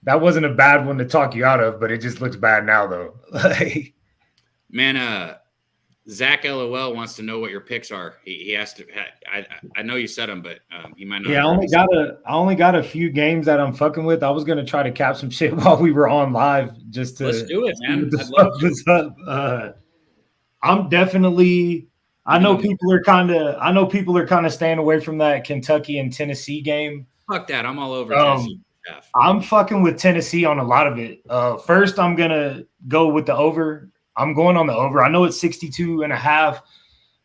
that wasn't a bad one to talk you out of, but it just looks bad now, though. Man, Zach LOL wants to know what your picks are. He has to. I know you said them, but he might not. Yeah, I only got a few games that I'm fucking with. I was gonna try to cap some shit while we were on live, just to let's do it, man. I'd love this up. I'm definitely. I know people are kind of staying away from that Kentucky and Tennessee game. Fuck that! I'm all over Tennessee. I'm fucking with Tennessee on a lot of it. First, I'm gonna go with the over. I'm going on the over. I know it's 62.5,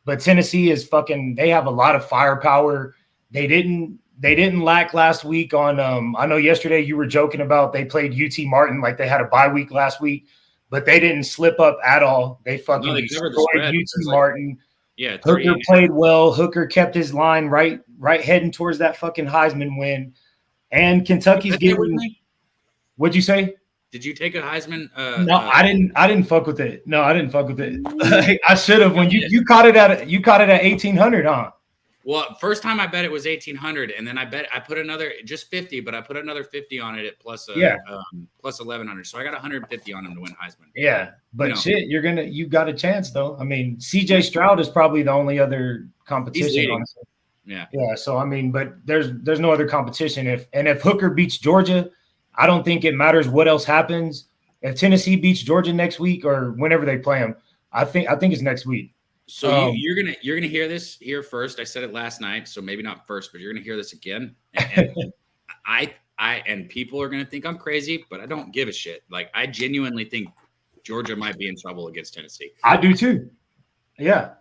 but Tennessee is fucking. They have a lot of firepower. They didn't lack last week on. I know yesterday you were joking about they played UT Martin like they had a bye week last week. But they didn't slip up at all. They fucking destroyed UT Martin. Yeah, Hooker played well. Hooker kept his line right heading towards that fucking Heisman win. And Kentucky's getting. What'd you say? Did you take a Heisman? No, I didn't. I didn't fuck with it. No, I didn't fuck with it. I should have. When you caught it at 1,800, huh? Well, first time I bet it was 1,800, and then I put another just 50, but I put another 50 on it at plus 1,100. So I got 150 on him to win Heisman. Yeah, but shit, you got a chance though. I mean, CJ Stroud is probably the only other competition. Honestly. Yeah. So I mean, but there's no other competition. If Hooker beats Georgia, I don't think it matters what else happens. If Tennessee beats Georgia next week or whenever they play them, I think it's next week. So you're gonna hear this here first. I said it last night, so maybe not first, but you're gonna hear this again. And and people are gonna think I'm crazy, but I don't give a shit. Like I genuinely think Georgia might be in trouble against Tennessee. I do too. Yeah.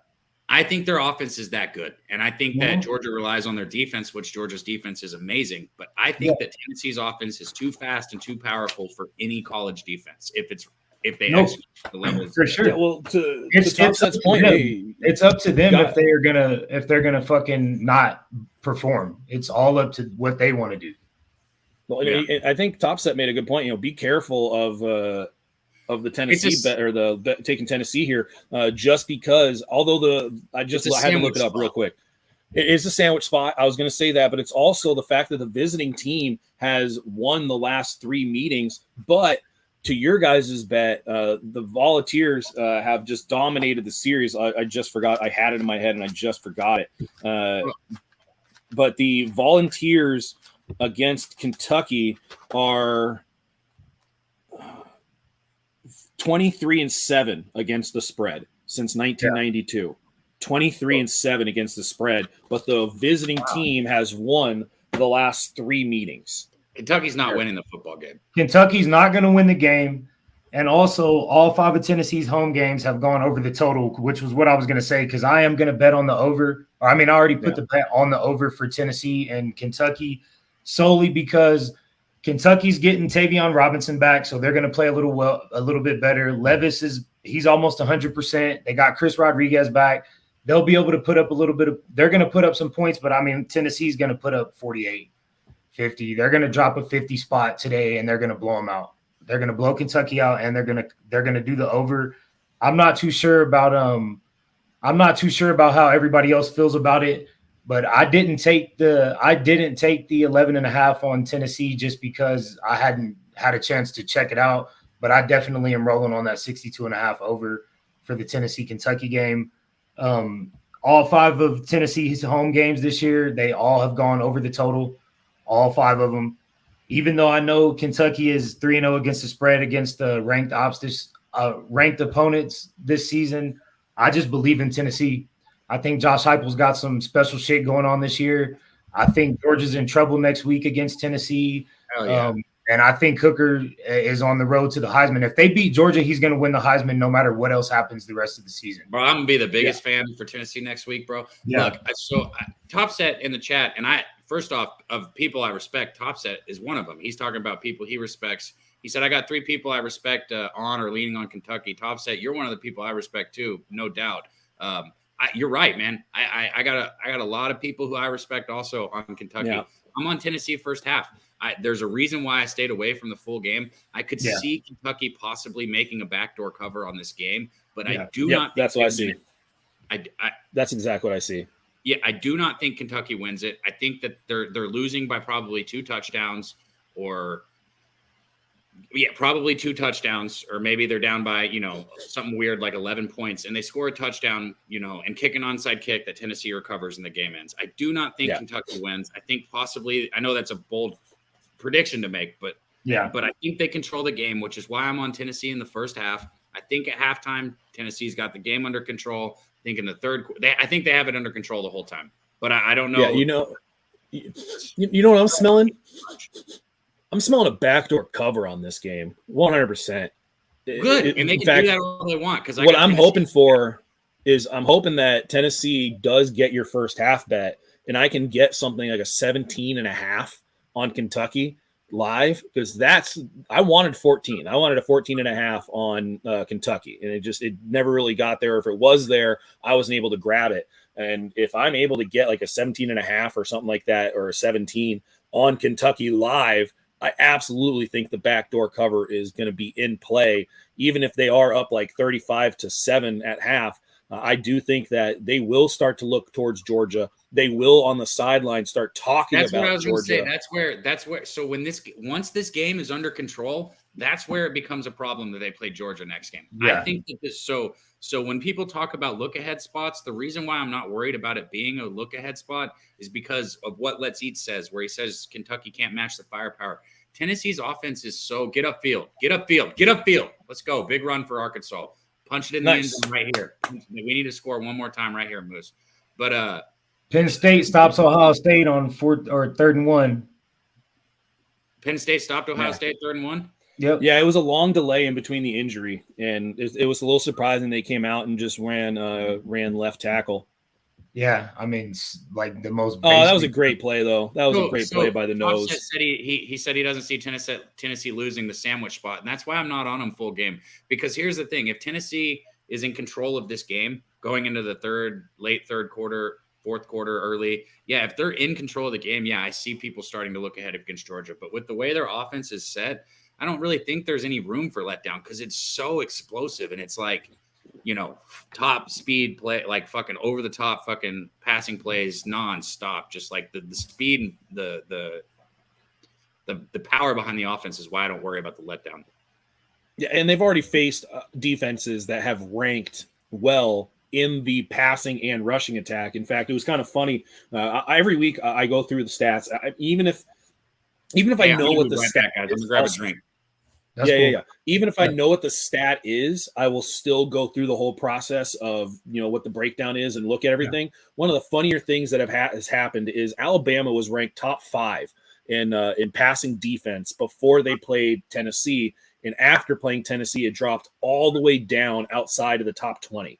I think their offense is that good, and I think that Georgia relies on their defense, which Georgia's defense is amazing. But I think that Tennessee's offense is too fast and too powerful for any college defense. If they execute the level for sure. Yeah, well, to Topset's point, it's up to them if they're gonna fucking not perform. It's all up to what they want to do. Well, I think Topset made a good point. Be careful of the Tennessee bet or the bet taking Tennessee here, just because. Although I had to look it up real quick. It is a sandwich spot. I was going to say that, but it's also the fact that the visiting team has won the last 3 meetings, but. To your guys' bet, the Volunteers have just dominated the series. I just forgot. I had it in my head, and I just forgot it. but the Volunteers against Kentucky are 23-7 against the spread since 1992. 23-7 against the spread, but the visiting team has won the last 3 meetings. Kentucky's not winning the football game. Kentucky's not going to win the game. And also, all 5 of Tennessee's home games have gone over the total, which was what I was going to say, because I am going to bet on the over. I already put the bet on the over for Tennessee and Kentucky solely because Kentucky's getting Tavion Robinson back, so they're going to play a little bit better. Levis he's almost 100%. They got Chris Rodriguez back. They'll be able to put up they're going to put up some points, but Tennessee's going to put up 48, 50. They're going to drop a 50 spot today, and they're going to blow them out. They're going to blow Kentucky out, and they're going to do the over. I'm not too sure about how everybody else feels about it, but I didn't take the 11.5 on Tennessee just because I hadn't had a chance to check it out. But I definitely am rolling on that 62.5 over for the Tennessee-Kentucky game. All 5 of Tennessee's home games this year, they all have gone over the total, all 5 of them. Even though I know Kentucky is 3-0 against the spread against the ranked opponents this season, I just believe in Tennessee. I think Josh Heupel's got some special shit going on this year. I think Georgia's in trouble next week against Tennessee. And I think Hooker is on the road to the Heisman. If they beat Georgia, he's going to win the Heisman no matter what else happens the rest of the season. Bro, I'm going to be the biggest fan for Tennessee next week, bro. Yeah. Look, so Topset in the chat, and first off, of people I respect, Topset is one of them. He's talking about people he respects. He said, I got 3 people I respect on or leaning on Kentucky. Topset, you're one of the people I respect too, no doubt. You're right, man. I got a lot of people who I respect also on Kentucky. Yeah. I'm on Tennessee first half. There's a reason why I stayed away from the full game. I could see Kentucky possibly making a backdoor cover on this game, but I do not. That's what I see. That's exactly what I see. Yeah, I do not think Kentucky wins it. I think that they're losing by probably 2 touchdowns probably 2 touchdowns, or maybe they're down by, something weird like 11 points, and they score a touchdown, and kick an onside kick that Tennessee recovers and the game ends. I do not think Kentucky wins. I think possibly, I know that's a bold prediction to make, but I think they control the game, which is why I'm on Tennessee in the first half. I think at halftime, Tennessee's got the game under control. I think in the third, I think they have it under control the whole time, but I don't know. Yeah, you know what I'm smelling? I'm smelling a backdoor cover on this game, 100%. Good, and they can do that all they want. Because what I'm hoping for is I'm hoping that Tennessee does get your first half bet, and I can get something like a 17.5 on Kentucky live, because I wanted 14. I wanted a 14.5 on Kentucky, and it never really got there. If it was there, I wasn't able to grab it. And if I'm able to get like a 17.5 or something like that, or a 17 on Kentucky live, I absolutely think the backdoor cover is going to be in play, even if they are up like 35-7 at half. I do think that they will start to look towards Georgia. They will on the sideline start talking about Georgia. That's what I was going to say. That's where. So once this game is under control, that's where it becomes a problem that they play Georgia next game. Yeah. I think that this. So when people talk about look ahead spots, the reason why I'm not worried about it being a look ahead spot is because of what Let's Eat says, where he says Kentucky can't match the firepower. Tennessee's offense is so get upfield. Let's go. Big run for Arkansas. Punch it in the end zone right here. We need to score one more time right here, Moose. But Penn State stops Ohio State on 3rd and 1. Penn State stopped Ohio State 3rd and 1? Yep. Yeah, it was a long delay in between the injury, and it was a little surprising they came out and just ran left tackle. Yeah, I mean, like the most. Oh, that was a great play, though. That was a great play by the nose. He said he doesn't see Tennessee losing the sandwich spot, and that's why I'm not on them full game. Because here's the thing: if Tennessee is in control of this game going into the late third quarter, fourth quarter, early, if they're in control of the game, I see people starting to look ahead against Georgia. But with the way their offense is set, I don't really think there's any room for letdown because it's so explosive, and it's like, top speed play, like fucking over the top fucking passing plays nonstop. Just like the speed and the power behind the offense is why I don't worry about the letdown. Yeah, and they've already faced defenses that have ranked well in the passing and rushing attack. In fact, it was kind of funny. Every week I go through the stats, even if I know what the stat is. I'm gonna grab a drink. Yeah. Even if I know what the stat is, I will still go through the whole process of what the breakdown is and look at everything. Yeah. One of the funnier things that has happened is Alabama was ranked top 5 in passing defense before they played Tennessee, and after playing Tennessee, it dropped all the way down outside of the top 20.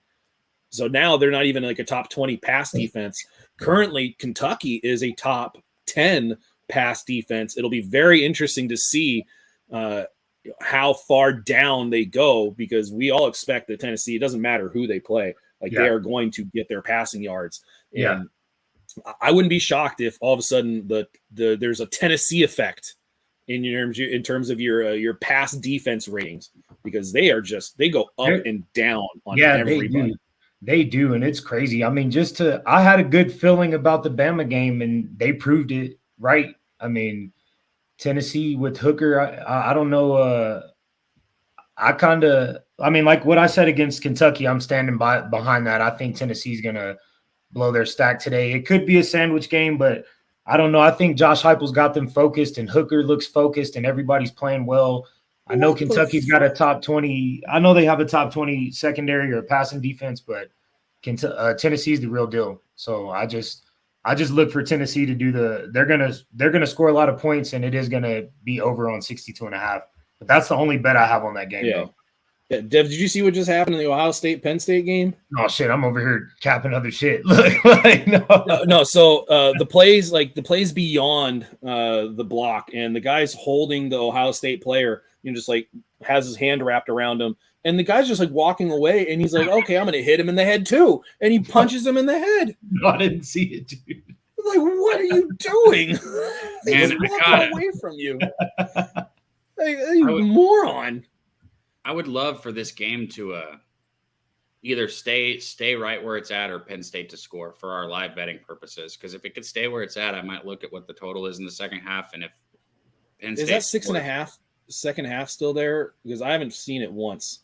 So now they're not even like a top 20 pass defense. Currently, Kentucky is a top 10 pass defense. It'll be very interesting to see how far down they go, because we all expect that Tennessee, it doesn't matter who they play, they are going to get their passing yards. And I wouldn't be shocked if all of a sudden there's a Tennessee effect in terms of your pass defense ratings, because they go up and down on everybody. They do, and it's crazy. I mean, I had a good feeling about the Bama game, and they proved it right. I mean, Tennessee with Hooker, I don't know. Like what I said against Kentucky, I'm standing behind that. I think Tennessee's going to blow their stack today. It could be a sandwich game, but I don't know. I think Josh Heupel's got them focused, and Hooker looks focused, and everybody's playing well. I know Kentucky's got a top 20. I know they have a top 20 secondary or passing defense, but Tennessee's the real deal. So I just look for Tennessee to do they're gonna score a lot of points, and it is gonna be over on 62.5. But that's the only bet I have on that game. Yeah. Though. Yeah, Dev, did you see what just happened in the Ohio State Penn State game? Oh shit, I'm over here capping other shit. No. So the plays beyond the block, and the guy's holding the Ohio State player, just like has his hand wrapped around him, and the guy's just like walking away, and he's like, okay, I'm gonna hit him in the head too, and he punches him in the head. No, I didn't see it, dude. Like, what are you doing? They just walk away from you. You moron. I would love for this game to either stay right where it's at, or Penn State to score for our live betting purposes. Because if it could stay where it's at, I might look at what the total is in the second half. And if Penn State is that 6.5 second half still there? Because I haven't seen it once.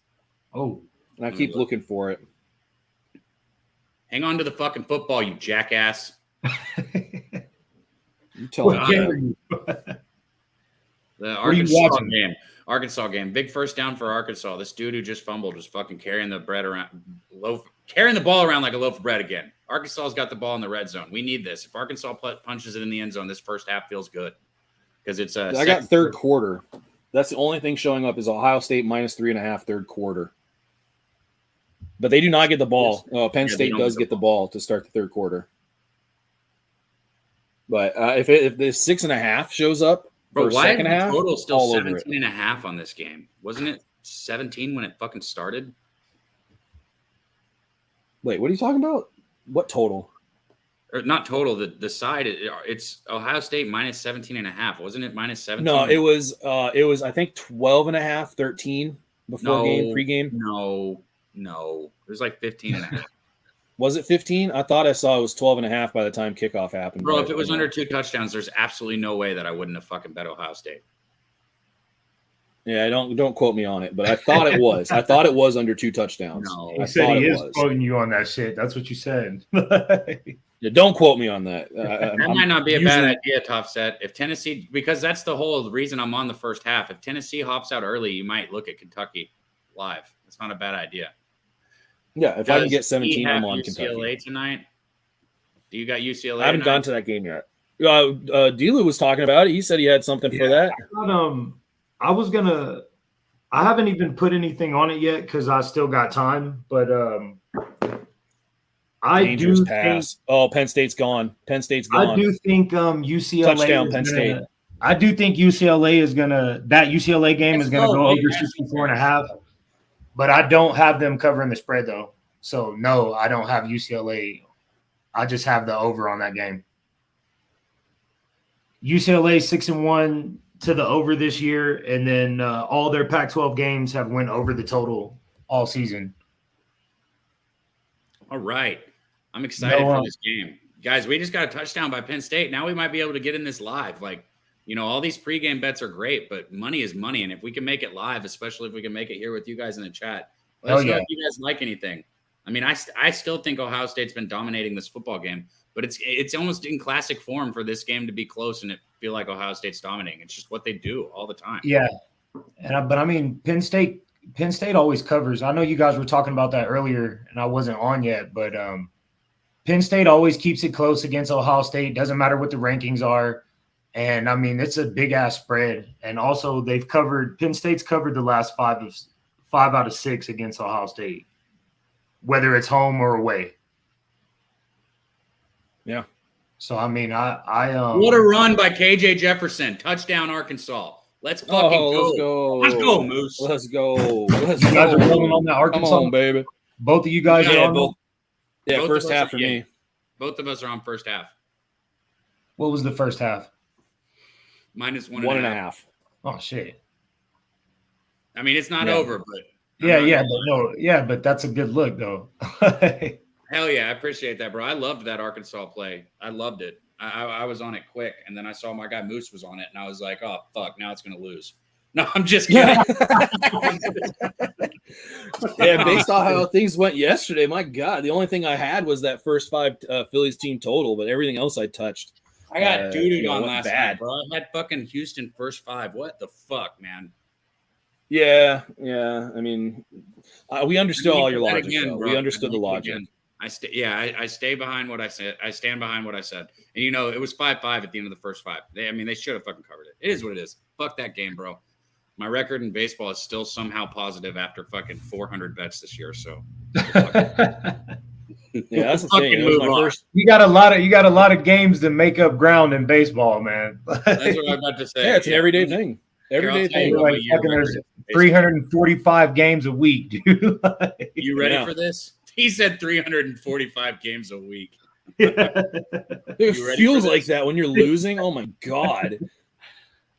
Oh, and I keep looking for it. Hang on to the fucking football, you jackass. You tell me. The Arkansas game. Big first down for Arkansas. This dude who just fumbled was fucking carrying the ball around like a loaf of bread again. Arkansas's got the ball in the red zone. We need this. If Arkansas punches it in the end zone, this first half feels good, because it's I got third quarter. That's the only thing showing up is Ohio State -3.5 third quarter. But they do not get the ball. Penn State does get the ball to start the third quarter. But if the 6.5 shows up, bro, why second half, total still 17.5 on this game? Wasn't it 17 when it fucking started? Wait, what are you talking about? What total? Or not total. The side, it's Ohio State -17.5. Wasn't it -17? No, it was I think 12.5, 13 pregame. No. It was like 15.5. Was it 15? I thought I saw it was 12.5 by the time kickoff happened. Bro, if it was under 2 touchdowns, there's absolutely no way that I wouldn't have fucking bet Ohio State. Yeah, don't quote me on it, but I thought it was. I thought it was under 2 touchdowns. No, I said he is quoting you on that shit. That's what you said. Yeah, don't quote me on that. That might not be a bad idea, Top Set. If Tennessee, because that's the whole reason I'm on the first half. If Tennessee hops out early, you might look at Kentucky live. It's not a bad idea. Yeah, if I can get 17, I'm on UCLA Kentucky tonight. Do you got UCLA? I haven't gone to that game yet. Delu was talking about it. He said he had something for that. I haven't even put anything on it yet because I still got time. But Dangerous pass. Penn State's gone. I do think UCLA touchdown Penn State. I do think UCLA is gonna. That UCLA game is gonna go over 64.5. But I don't have them covering the spread, though. So, no, I don't have UCLA. I just have the over on that game. UCLA 6-1 to the over this year, and then all their Pac-12 games have went over the total all season. All right. I'm excited for this game. Guys, we just got a touchdown by Penn State. Now we might be able to get in this live. All these pregame bets are great, but money is money. And if we can make it live, especially if we can make it here with you guys in the chat, let us know if you guys like anything. I mean, I still think Ohio State's been dominating this football game, but it's almost in classic form for this game to be close and it feel like Ohio State's dominating. It's just what they do all the time. Yeah, but I mean, Penn State always covers. I know you guys were talking about that earlier, and I wasn't on yet, but Penn State always keeps it close against Ohio State. Doesn't matter what the rankings are. And I mean, it's a big ass spread. And also Penn State's covered the last 5 out of 6 against Ohio State, whether it's home or away. Yeah. So I mean, what a run by KJ Jefferson. Touchdown Arkansas. Let's fucking go. Let's go, Moose. Let's go. You guys are rolling on that Arkansas. Come on, baby. Both of you guys are on both. Yeah, both first half for me. Both of us are on first half. What was the first half? Minus 1.5. Oh shit. I mean, it's not over, but but that's a good look though. Hell yeah, I appreciate that, bro. I loved that Arkansas play. I loved it. I was on it quick, and then I saw my guy Moose was on it, and I was like, oh fuck, now it's gonna lose. No, I'm just kidding. Yeah, based on how things went yesterday, my God, the only thing I had was that first 5 Phillies team total, but everything else I touched. I got doo-dooed on last night, bro. I had fucking Houston first 5. What the fuck, man? Yeah. I mean, we understood all your logic. We understood the logic. I stay behind what I said. I stand behind what I said. And it was 5-5 at the end of the first 5. They should have fucking covered it. It is what it is. Fuck that game, bro. My record in baseball is still somehow positive after fucking 400 bets this year. So, yeah, that's the thing. You got a lot of games to make up ground in baseball, man. That's what I'm about to say. Yeah, it's an everyday thing. Everyday thing. Like there's 345 games a week, dude. You ready for this? He said 345 games a week. It feels like that when you're losing. Oh my God.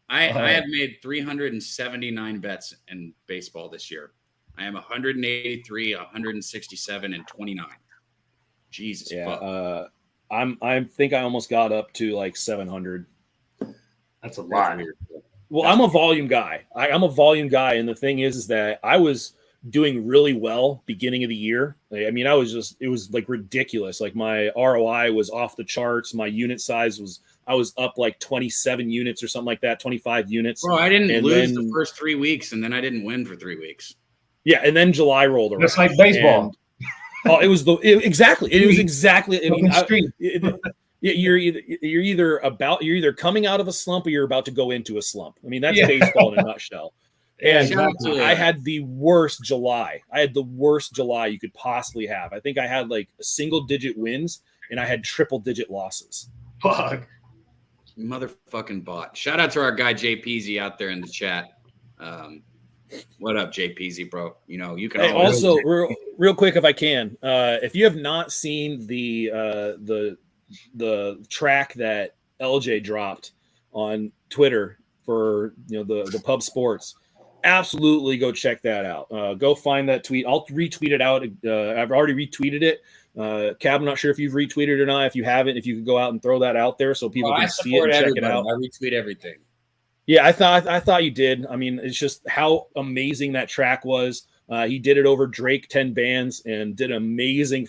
I have made 379 bets in baseball this year. I am 183, 167, and 29. Jesus fuck. I think I almost got up to like 700. That's a lot. Well, I'm a volume guy. I'm a volume guy, and the thing is that I was doing really well beginning of the year. I mean, it was like ridiculous. Like my ROI was off the charts. My unit size I was up like 27 units or something like that, 25 units. Bro, I didn't lose the first 3 weeks, and then I didn't win for 3 weeks. Yeah, and then July rolled around. Just like baseball. It was exactly. It was exactly. I mean, you're either coming out of a slump or you're about to go into a slump. I mean, that's baseball in a nutshell. And I had the worst July. I had the worst July you could possibly have. I think I had like single-digit wins, and I had triple-digit losses. Fuck. Motherfucking bot. Shout out to our guy Jay Peasy out there in the chat. What up, Jay Peasy, bro? You can also real quick if I can. If you have not seen the track that LJ dropped on Twitter for the Pub Sports, absolutely go check that out. Go find that tweet. I'll retweet it out. I've already retweeted it. Cab, I'm not sure if you've retweeted it or not. If you haven't, if you could go out and throw that out there so people can see it and check it out. I retweet everything. Yeah, I thought you did. I mean, it's just how amazing that track was. He did it over Drake 10 bands and did an amazing,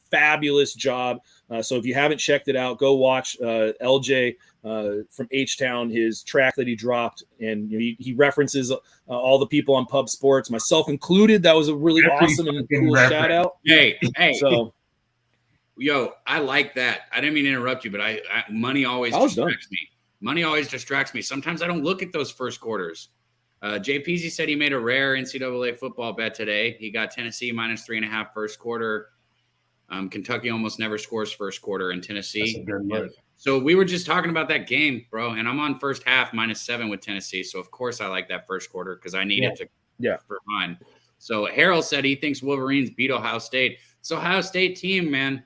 fabulous job. So if you haven't checked it out, go watch LJ from H-Town, his track that he dropped. And he references all the people on Pub Sports, myself included. That was a really awesome and cool shout out. Hey. So, I like that. I didn't mean to interrupt you, but money always distracts me. Money always distracts me. Sometimes I don't look at those first quarters. JPZ said he made a rare NCAA football bet today. He got Tennessee minus 3.5 first quarter. Kentucky almost never scores first quarter in Tennessee. That's a good look. So we were just talking about that game, bro, and I'm on first half -7 with Tennessee. So of course I like that first quarter because I need it for mine. So Harold said he thinks Wolverines beat Ohio State. It's Ohio State team, man.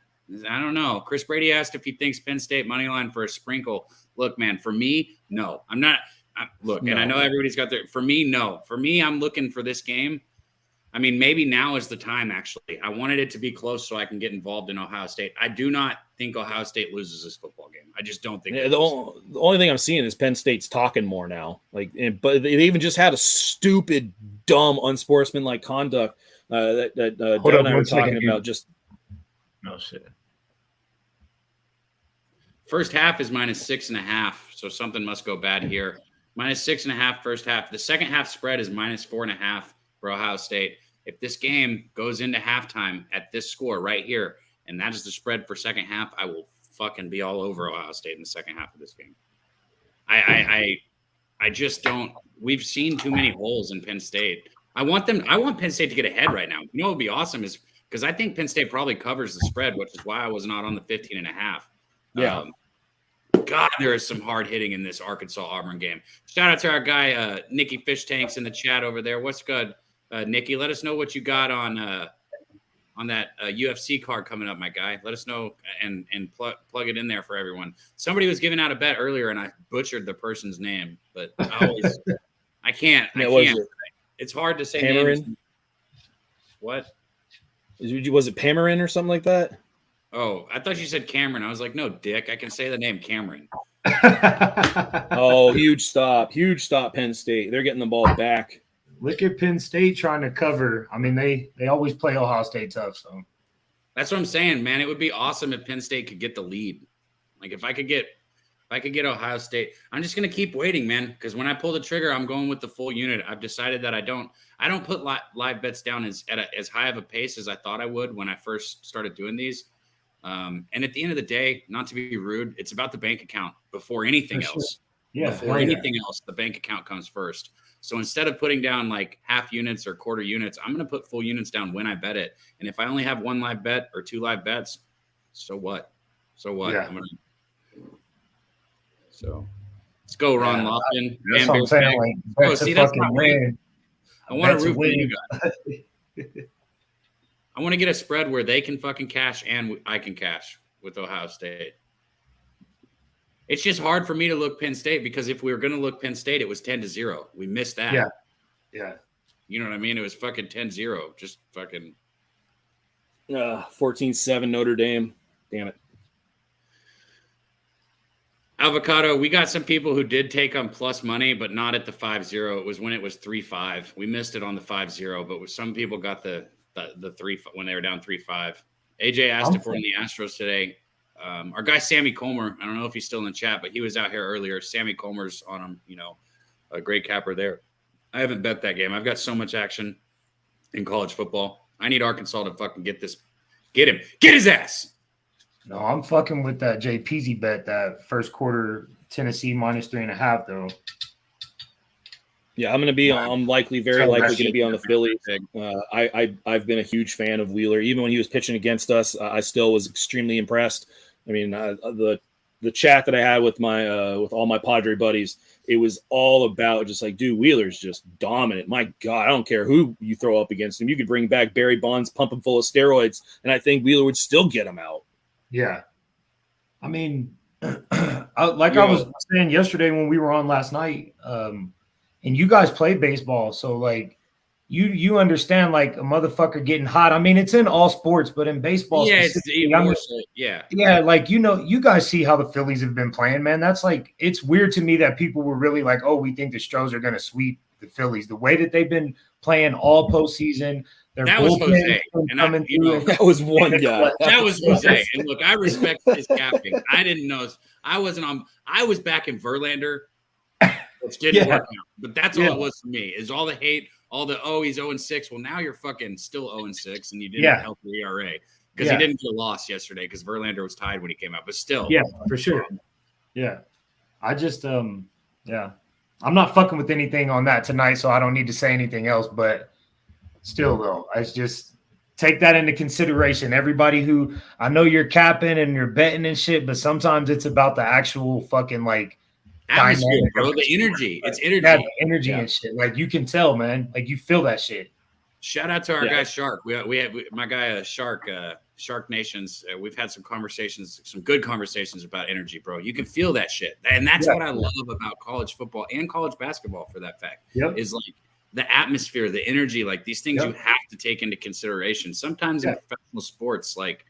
I don't know. Chris Brady asked if he thinks Penn State money line for a sprinkle. Look, man, for me, no. I'm not. And I know everybody's got their. For me, no. For me, I'm looking for this game. I mean, maybe now is the time, actually. I wanted it to be close so I can get involved in Ohio State. I do not think Ohio State loses this football game. I just don't think the only thing I'm seeing is Penn State's talking more now. But they even just had a stupid, dumb, unsportsmanlike conduct that Hold Dale up and I were one second talking here. about just No shit. First half is -6.5, so something must go bad here. -6.5 first half. The second half spread is -4.5 for Ohio State. If this game goes into halftime at this score right here, and that is the spread for second half, I will fucking be all over Ohio State in the second half of this game. I just don't. We've seen too many holes in Penn State. I want Penn State to get ahead right now. You know what would be awesome is because I think Penn State probably covers the spread, which is why I was not on the 15.5. Yeah. God, there is some hard hitting in this Arkansas-Auburn game. Shout out to our guy, Nikki Fish Tanks in the chat over there. What's good, Nikki? Let us know what you got on that UFC card coming up, my guy. Let us know and plug it in there for everyone. Somebody was giving out a bet earlier, and I butchered the person's name, but I can't. It's hard to say names. What? Was it Pamarin or something like that? Oh, I thought you said Cameron. I was like, no, dick. I can say the name Cameron. Oh, huge stop, Penn State. They're getting the ball back. Look at Penn State trying to cover. I mean, they always play Ohio State tough. So that's what I'm saying, man. It would be awesome if Penn State could get the lead. Like if I could get Ohio State, I'm just gonna keep waiting, man. Because when I pull the trigger, I'm going with the full unit. I've decided that I don't put live bets down as high of a pace as I thought I would when I first started doing these. And at the end of the day, not to be rude, it's about the bank account before anything else. Yeah, before anything else, the bank account comes first. So instead of putting down like half units or quarter units, I'm going to put full units down when I bet it. And if I only have one live bet or two live bets, so what? Yeah. So let's go, Ron Lofton. That's what I'm saying. Like, see, that's not win. I want to root for you guys. I want to get a spread where they can fucking cash and I can cash with Ohio State. It's just hard for me to look Penn State because if we were going to look Penn State, it was 10-0. We missed that. Yeah. You know what I mean? It was fucking 10-0. Just fucking 14-7 Notre Dame. Damn it. Avocado, we got some people who did take on plus money, but not at the 5-0. It was when it was 3-5. We missed it on the 5-0, but some people got the 3 when they were down 3-5. AJ asked if we're in the Astros today. Our guy Sammy Comer, I don't know if he's still in the chat, but he was out here earlier. Sammy Comer's on him, a great capper there. I haven't bet that game. I've got so much action in college football. I need Arkansas to fucking get him, get his ass. No, I'm fucking with that Jay Peasy bet, that first quarter Tennessee -3.5 though. Yeah, I'm likely, very likely going to be on the Phillies. I've been a huge fan of Wheeler. Even when he was pitching against us, I still was extremely impressed. I mean, the chat that I had with with all my Padre buddies, it was all about just like, dude, Wheeler's just dominant. My God, I don't care who you throw up against him. You could bring back Barry Bonds, pump him full of steroids, and I think Wheeler would still get him out. Yeah. I mean, I was saying yesterday when we were on last night, and you guys play baseball, so like you understand like a motherfucker getting hot. I mean, it's in all sports, but in baseball, yeah, like you guys see how the Phillies have been playing, man. That's like it's weird to me that people were really like, oh, we think the Stros are going to sweep the Phillies. The way that they've been playing all postseason, that was Jose, and that was one guy. That was Jose. And look, I respect his capping. I didn't know. I wasn't on. I was back in Verlander. Which didn't work out. But that's all it was for me. Is all the hate, all the he's 0-6. Well, now you're fucking still 0-6, and you didn't help the ERA because he didn't get a loss yesterday because Verlander was tied when he came out. But still, yeah, for sure. Yeah, I just I'm not fucking with anything on that tonight, so I don't need to say anything else. But still, though, I just take that into consideration. Everybody who I know you're capping and you're betting and shit, but sometimes it's about the actual fucking like. Atmosphere, bro. The energy. It's energy. Yeah, the energy and shit. Like you can tell, man. Like you feel that shit. Shout out to our guy Shark. We have my guy Shark. Shark Nations. We've had some good conversations about energy, bro. You can feel that shit, and that's what I love about college football and college basketball. For that fact, is like the atmosphere, the energy. Like these things you have to take into consideration. Sometimes in professional sports, like.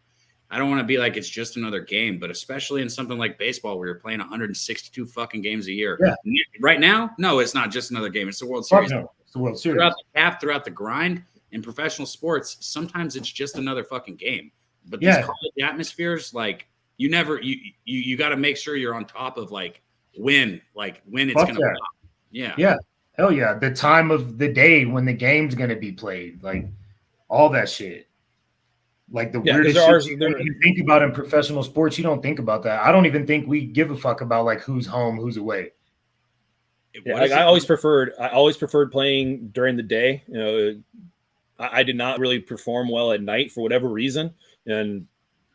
I don't want to be like it's just another game, but especially in something like baseball where you're playing 162 fucking games a year. Yeah. Right now, no, it's not just another game. It's the World Series. No, it's the World Series. Throughout the grind, in professional sports, sometimes it's just another fucking game. But these Yeah. college atmospheres, like you got to make sure you're on top of when it's Fuck gonna yeah. pop. Yeah. Yeah. Hell yeah. The time of the day when the game's gonna be played, like all that shit. Like the weirdest shit you don't even think about in professional sports, you don't think about that. I don't even think we give a fuck about like who's home, who's away. Yeah, I always preferred playing during the day. You know, I did not really perform well at night for whatever reason, and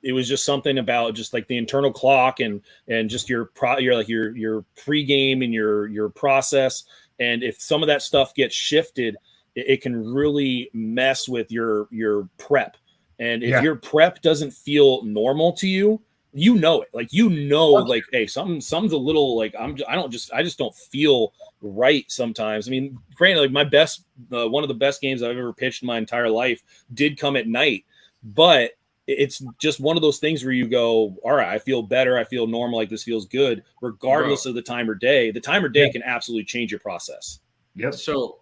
it was just something about just like the internal clock and just your pregame and your process. And if some of that stuff gets shifted, it can really mess with your prep. And if your prep doesn't feel normal to you, you know it. Like like, hey, something's a little like I just don't feel right sometimes. I mean, granted, like my best one of the best games I've ever pitched in my entire life did come at night, but it's just one of those things where you go, all right, I feel better, I feel normal, like this feels good, regardless of the time or day. The time or day can absolutely change your process. Yep. So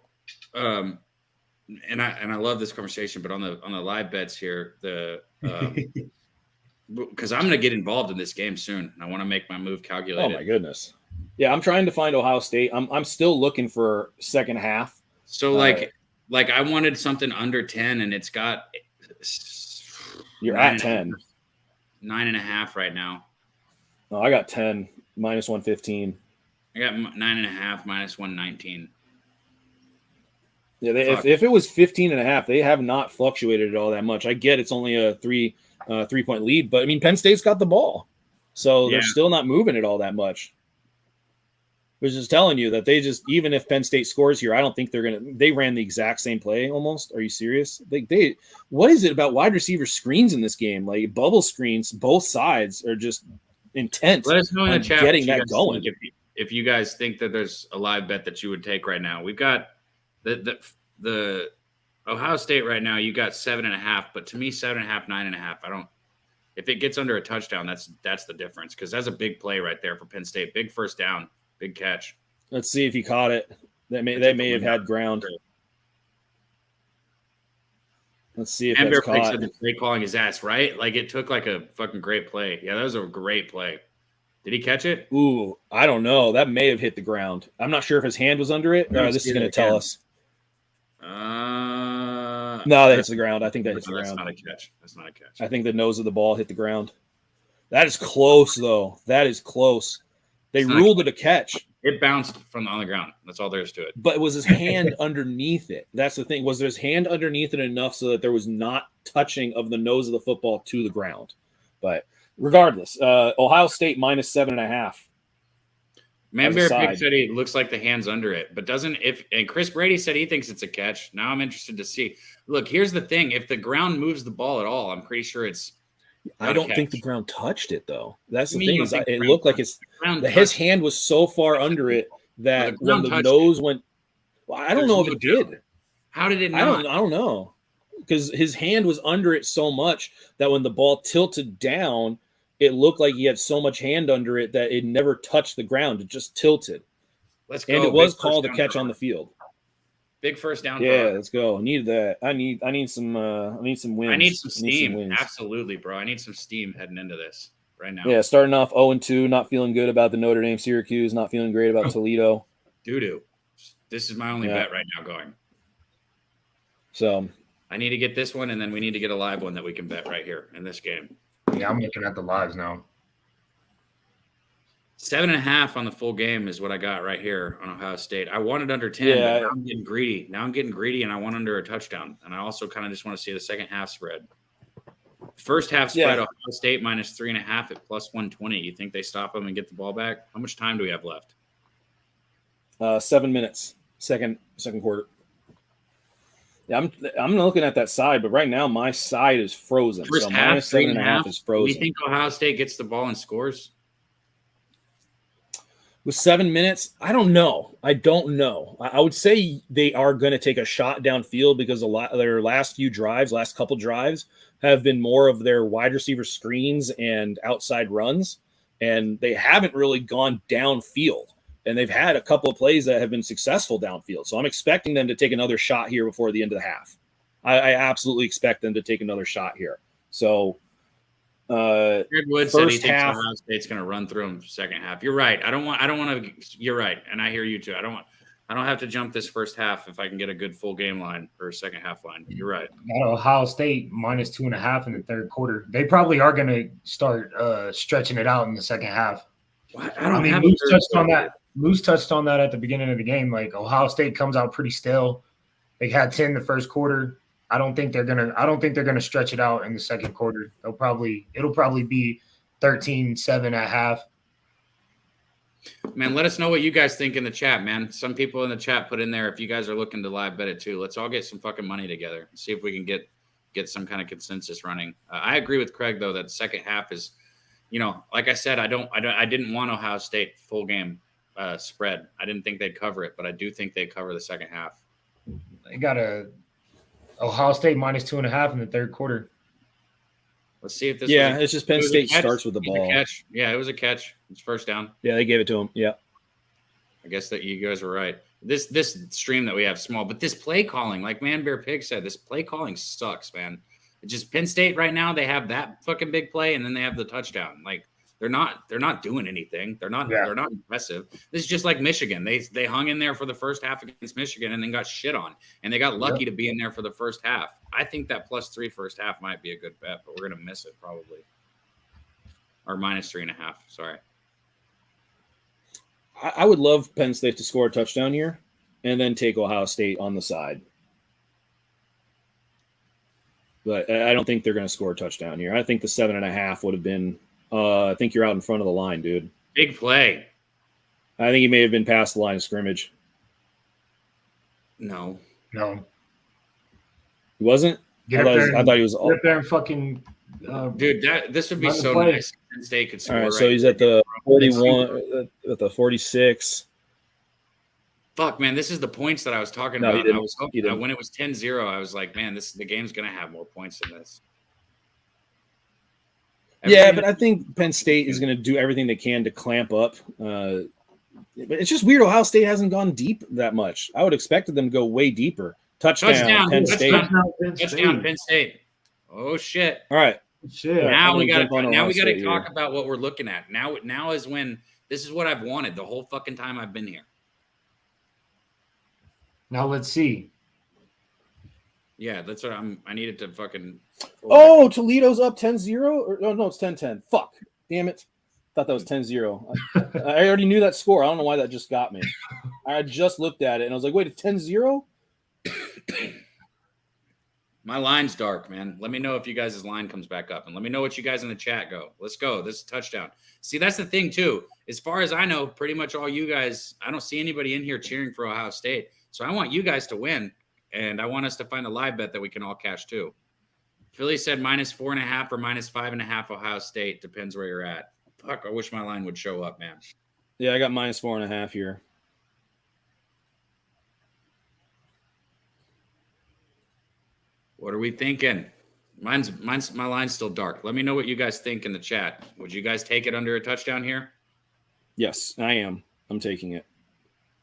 and I love this conversation, but on the live bets here, because I'm going to get involved in this game soon, and I want to make my move calculated. Oh my goodness! Yeah, I'm trying to find Ohio State. I'm still looking for second half. So like I wanted something under 10, and it's got. You're at 10. 9.5 right now. No, I got 10 minus 115. I got 9.5 minus 119. Yeah, if it was 15.5, they have not fluctuated at all that much. I get it's only a 3-point lead, but I mean, Penn State's got the ball, so they're still not moving it all that much. Which is telling you that they just, even if Penn State scores here, I don't think they ran the exact same play almost. Are you serious? What is it about wide receiver screens in this game? Like bubble screens, both sides are just intense. Let us know in the chat getting that going. If you guys think that there's a live bet that you would take right now. We've got the Ohio State right now, you got 7.5, but to me, 7.5, 9.5. If it gets under a touchdown, that's the difference, because that's a big play right there for Penn State. Big first down. Big catch. Let's see if he caught it. That may have had ground. Let's see if that's caught. They calling his ass, right? Like it took like a fucking great play. Yeah, that was a great play. Did he catch it? Ooh, I don't know. That may have hit the ground. I'm not sure if his hand was under it. This is going to tell us. No, that hits the ground. I think that hits the ground. That's not a catch. That's not a catch. I think the nose of the ball hit the ground. That is close, though. That is close. They ruled it a catch. It bounced on the ground. That's all there is to it. But was his hand underneath it? That's the thing. Was his hand underneath it enough so that there was not touching of the nose of the football to the ground? But regardless, Ohio State minus 7.5. Manbear Pig said he looks like the hand's under it, but doesn't. And Chris Brady said he thinks it's a catch. Now I'm interested to see. Look, here's the thing: if the ground moves the ball at all, I'm pretty sure it's. I don't think the ground touched it, though. That's the thing. It looked like his hand was so far under it that when the nose went. Well, I don't know if it did. How did it not? I don't know, because his hand was under it so much that when the ball tilted down, it looked like he had so much hand under it that it never touched the ground. It just tilted. Let's go. And it was called a catch on the field. Big first down. Yeah, let's go. I need that. I need some wins. I need some steam. Absolutely, bro. I need some steam heading into this right now. Yeah, starting off 0-2, not feeling good about the Notre Dame Syracuse, not feeling great about Toledo. Doo-doo. This is my only bet right now going. So I need to get this one, and then we need to get a live one that we can bet right here in this game. Yeah, I'm looking at the lives now. 7.5 on the full game is what I got right here on Ohio State. I wanted under 10, but now I'm getting greedy. And I want under a touchdown. And I also kind of just want to see the second half spread. First half spread, Ohio State minus 3.5 at plus 120. You think they stop them and get the ball back? How much time do we have left? 7 minutes. Second quarter. Yeah, I'm looking at that side, but right now my side is frozen. First half, minus 7.5 is frozen. Do you think Ohio State gets the ball and scores? With 7 minutes, I don't know. I would say they are going to take a shot downfield because their last couple drives have been more of their wide receiver screens and outside runs, and they haven't really gone downfield. And they've had a couple of plays that have been successful downfield. So I'm expecting them to take another shot here before the end of the half. I absolutely expect them to take another shot here. So, Greg Wood said he first thinks half, Ohio State's going to run through them second half. You're right. I don't want to. You're right, and I hear you too. I don't have to jump this first half if I can get a good full game line or second half line. You're right. Got Ohio State minus 2.5 in the third quarter. They probably are going to start stretching it out in the second half. I mean, Moose touched on that. Moose touched on that at the beginning of the game. Like Ohio State comes out pretty stale. They had 10 in the first quarter. I don't think they're gonna stretch it out in the second quarter. It'll probably be 13-7 at half. Man, let us know what you guys think in the chat, man. Some people in the chat put in there if you guys are looking to live bet it too. Let's all get some fucking money together and see if we can get some kind of consensus running. I agree with Craig though that the second half is, like I said, I didn't want Ohio State full game spread. I didn't think they'd cover it, but I do think they'd cover the second half. They got Ohio State minus 2.5 in the third quarter. Let's see if this. Yeah, it's just Penn State starts with the ball. Catch. Yeah, it was a catch. It's first down. Yeah, they gave it to him. Yeah, I guess that you guys were right. This stream that we have small, but this play calling, like Man Bear Pig said, this play calling sucks, man. It's just Penn State right now. They have that fucking big play, and then they have the touchdown. Like they're not doing anything. They're not impressive. This is just like Michigan. They hung in there for the first half against Michigan and then got shit on. And they got lucky to be in there for the first half. I think that +3 first half might be a good bet, but we're gonna miss it probably. Or -3.5. Sorry. I would love Penn State to score a touchdown here and then take Ohio State on the side. But I don't think they're going to score a touchdown here. I think the 7.5 would have been. I think you're out in front of the line, dude. Big play. I think he may have been past the line of scrimmage. No. He wasn't? I thought he was all up there and fucking. Dude, this would be so nice. Penn State could score. All right, so he's at the 41, at the 46. Fuck, man, this is the points that I was talking about. I was hoping when it was 10-0, I was like, man, the game's going to have more points than this. Yeah, but I think Penn State is going to do everything they can to clamp up. But it's just weird. Ohio State hasn't gone deep that much. I would expect them to go way deeper. Touchdown Penn State. Touchdown, Penn State. Oh, shit. All right. Shit. Now we got to talk about what we're looking at. Now is when this is what I've wanted the whole fucking time I've been here. Now let's see. Yeah, that's what I needed to fucking. Oh, Toledo's up 10-0? No, it's 10-10. Fuck. Damn it. Thought that was 10-0. I already knew that score. I don't know why that just got me. I just looked at it and I was like, wait, it's 10-0? My line's dark, man. Let me know if you guys' line comes back up. And let me know what you guys in the chat go. Let's go. This is a touchdown. See, that's the thing, too. As far as I know, pretty much all you guys, I don't see anybody in here cheering for Ohio State. So I want you guys to win. And I want us to find a live bet that we can all cash too. Philly said -4.5 or -5.5 Ohio State. Depends where you're at. Fuck, I wish my line would show up, man. Yeah, I got -4.5 here. What are we thinking? My line's still dark. Let me know what you guys think in the chat. Would you guys take it under a touchdown here? Yes, I am. I'm taking it.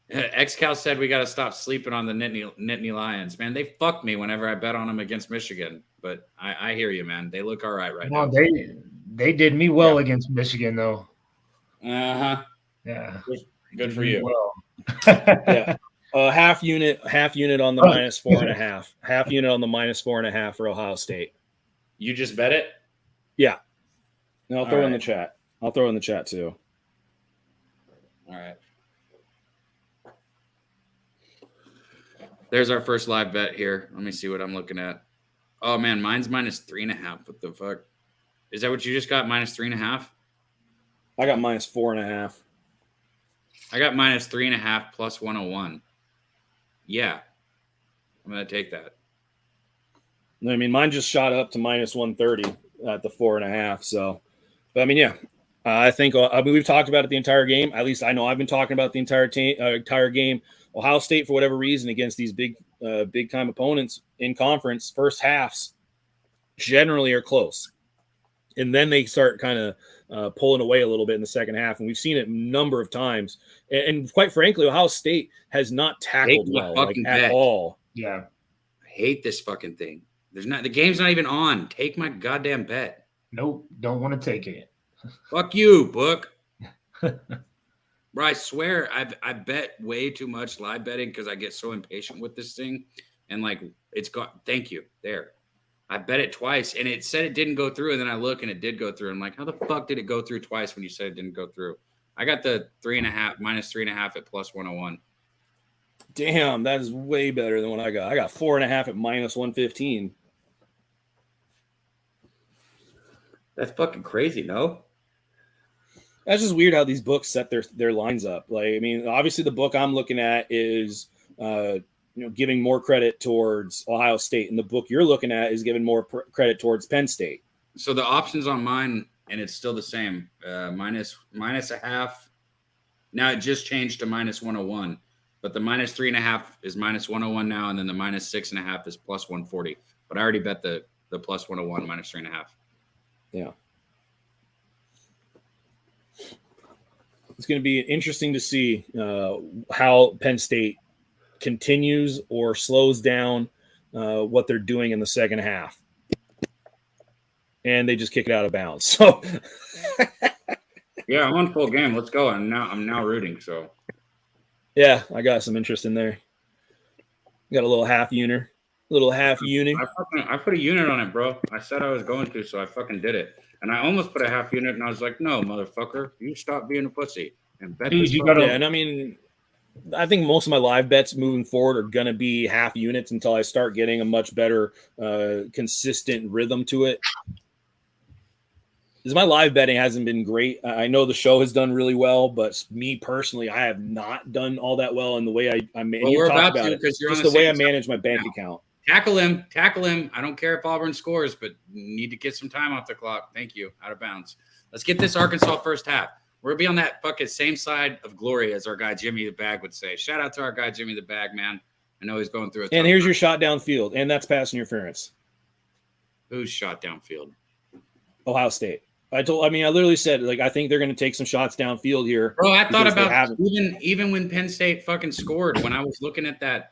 XCal said we got to stop sleeping on the Nittany Lions. Man, they fucked me whenever I bet on them against Michigan. But I hear you, man. They look all right now. They did me well against Michigan, though. Uh-huh. Yeah. Good for you. Well. Yeah. Half unit on the -4.5. Half unit on the -4.5 for Ohio State. You just bet it? Yeah. And I'll throw it in the chat. I'll throw it in the chat, too. All right. There's our first live bet here. Let me see what I'm looking at. Oh, man, mine's -3.5. What the fuck? Is that what you just got, -3.5? I got -4.5. I got -3.5 plus 101. Yeah. I'm going to take that. I mean, mine just shot up to -130 at the 4.5. So, but I mean, yeah. I think we've talked about it the entire game. At least I know I've been talking about the entire game. Ohio State, for whatever reason, against these big time opponents in conference, first halves generally are close, and then they start kind of pulling away a little bit in the second half. And we've seen it a number of times. And quite frankly, Ohio State has not tackled well at all. Yeah, I hate this fucking thing. The game's not even on. Take my goddamn bet. Nope, don't want to take it. Fuck you, book. Bro, I swear I bet way too much live betting because I get so impatient with this thing. And like it's got thank you. There. I bet it twice and it said it didn't go through. And then I look and it did go through. I'm like, how the fuck did it go through twice when you said it didn't go through? I got the -3.5 at plus 101. Damn, that is way better than what I got. I got 4.5 at -115. That's fucking crazy, no? That's just weird how these books set their lines up. Like, I mean, obviously the book I'm looking at is, giving more credit towards Ohio State, and the book you're looking at is giving more credit towards Penn State. So the options on mine, and it's still the same, minus a half. Now it just changed to -101, but the -3.5 is -101 now, and then the -6.5 is plus 140. But I already bet the plus 101 -3.5. Yeah. It's going to be interesting to see how Penn State continues or slows down what they're doing in the second half. And they just kick it out of bounds. So, yeah, I'm on full game. Let's go. I'm now rooting. So, yeah, I got some interest in there. Got a little half unit. I put a unit on it, bro. I said I was going to, so I fucking did it. And I almost put a half unit, and I was like, no, motherfucker, you stop being a pussy and bet this. And I mean, I think most of my live bets moving forward are going to be half units until I start getting a much better consistent rhythm to it. Because my live betting hasn't been great. I know the show has done really well, but me personally, I have not done all that well in the way I manage. Well, we're about to, because just the way I manage my bank account. Tackle him. I don't care if Auburn scores, but need to get some time off the clock. Thank you. Out of bounds. Let's get this Arkansas first half. We're going to be on that fucking same side of glory, as our guy Jimmy the Bag would say. Shout out to our guy Jimmy the Bag, man. I know he's going through it. And here's your shot downfield, and that's pass interference. Who's shot downfield? Ohio State. I literally said, like, I think they're going to take some shots downfield here. Bro, I thought about even when Penn State fucking scored, when I was looking at that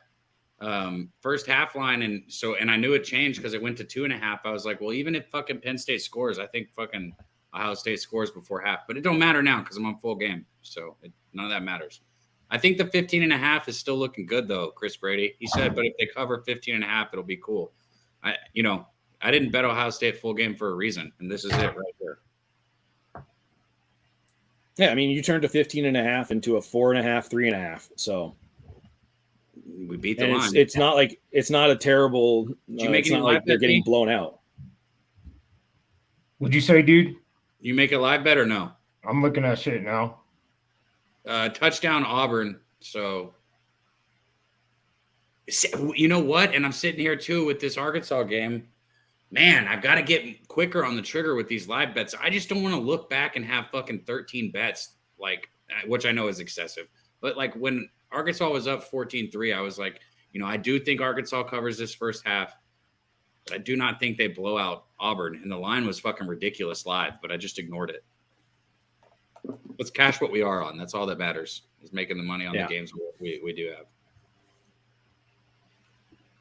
first half line, and I knew it changed because it went to 2.5. I was like, well, even if fucking Penn State scores, I think fucking Ohio State scores before half. But it don't matter now because I'm on full game, so none of that matters. I think the 15.5 is still looking good though, Chris Brady. He said, but if they cover 15.5, it'll be cool. I didn't bet Ohio State full game for a reason, and this is it right there. Yeah, I mean, you turned a 15.5 into a 4.5, 3.5. So we beat the line. It's not like it's not a terrible. Did you make it's not like they're getting blown out. What'd you say, dude? You make a live bet or no? I'm looking at shit now. Touchdown Auburn. So you know what? And I'm sitting here too with this Arkansas game. Man, I've got to get quicker on the trigger with these live bets. I just don't want to look back and have fucking 13 bets, like, which I know is excessive. But like when Arkansas was up 14-3, I was like, I do think Arkansas covers this first half. But I do not think they blow out Auburn. And the line was fucking ridiculous live, but I just ignored it. Let's cash what we are on. That's all that matters, is making the money on the games we do have.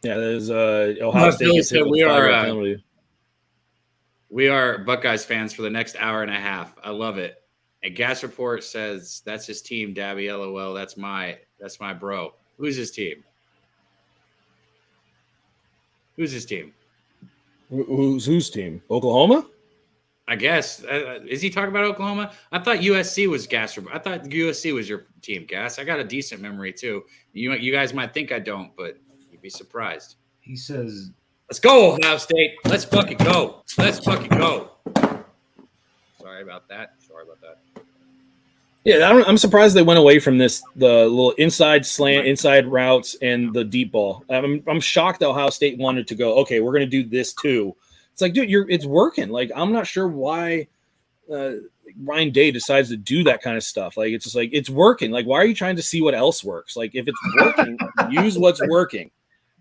Yeah, there's Ohio State. We are Buckeyes fans for the next hour and a half. I love it. And Gas Report says that's his team, Dabby. LOL. That's my bro. Who's his team? Who's his team? Whose team? Oklahoma? I guess. Is he talking about Oklahoma? I thought USC was Gas. I thought USC was your team, Gas. I got a decent memory too. You guys might think I don't, but you'd be surprised. He says, "Let's go, Ohio State. Let's fucking go. Let's fucking go." Sorry about that. Yeah, I'm surprised they went away from the little inside slant, inside routes, and the deep ball. I'm shocked that Ohio State wanted to go, okay, we're going to do this too. It's like, dude, it's working. Like, I'm not sure why Ryan Day decides to do that kind of stuff. Like, it's just like, it's working. Like, why are you trying to see what else works? Like, if it's working, use what's working.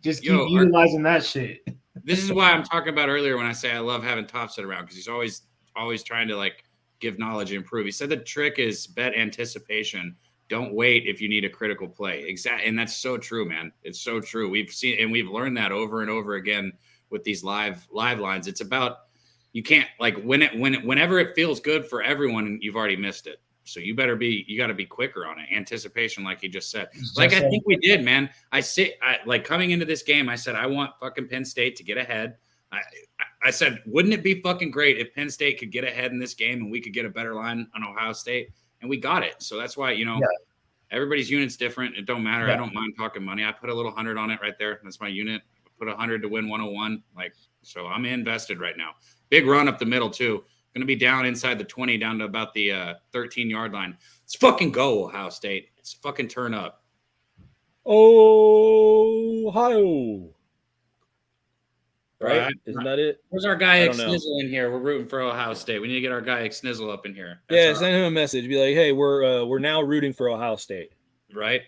Just keep utilizing that shit. This is why I'm talking about earlier when I say I love having Topset around, because he's always trying to, like, give knowledge and improve. He said the trick is bet anticipation, Don't wait if you need a critical play. Exactly. And that's so true, man. It's so true. We've seen and we've learned that over and over again with these live lines. It's about you can't like whenever it feels good for everyone, you've already missed it. So you got to be quicker on it. Anticipation, like you just said. Like I think we did, man. Like coming into this game, I said I want fucking Penn State to get ahead. I said, wouldn't it be fucking great if Penn State could get ahead in this game and we could get a better line on Ohio State? And we got it. So that's why, everybody's unit's different. It don't matter. I don't mind talking money. I put a little 100 on it right there. That's my unit. I put 100 to win 101. So I'm invested right now. Big run up the middle too. Going to be down inside the 20, down to about the 13-yard line. Let's fucking go, Ohio State. Let's fucking turn up. Ohio. Right? Isn't that it? Where's our guy Snizzle in here? We're rooting for Ohio State. We need to get our guy Snizzle up in here. Send him a message. Be like, hey, we're now rooting for Ohio State. Right?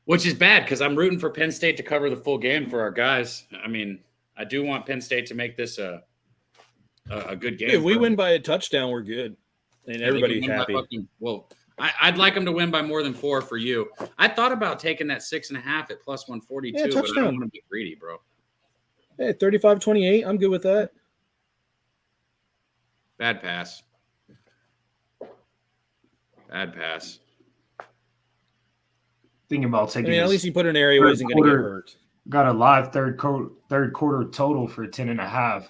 Which is bad because I'm rooting for Penn State to cover the full game for our guys. I mean, I do want Penn State to make this a good game. If we win by a touchdown, we're good. And everybody's happy. I'd like them to win by more than 4 for you. I thought about taking that 6.5 at plus 142, but I don't want to be greedy, bro. Hey, 35-28. I'm good with that. Bad pass. Thinking about taking. At least you put an area where he isn't going to get hurt. Got a live third quarter total for 10.5.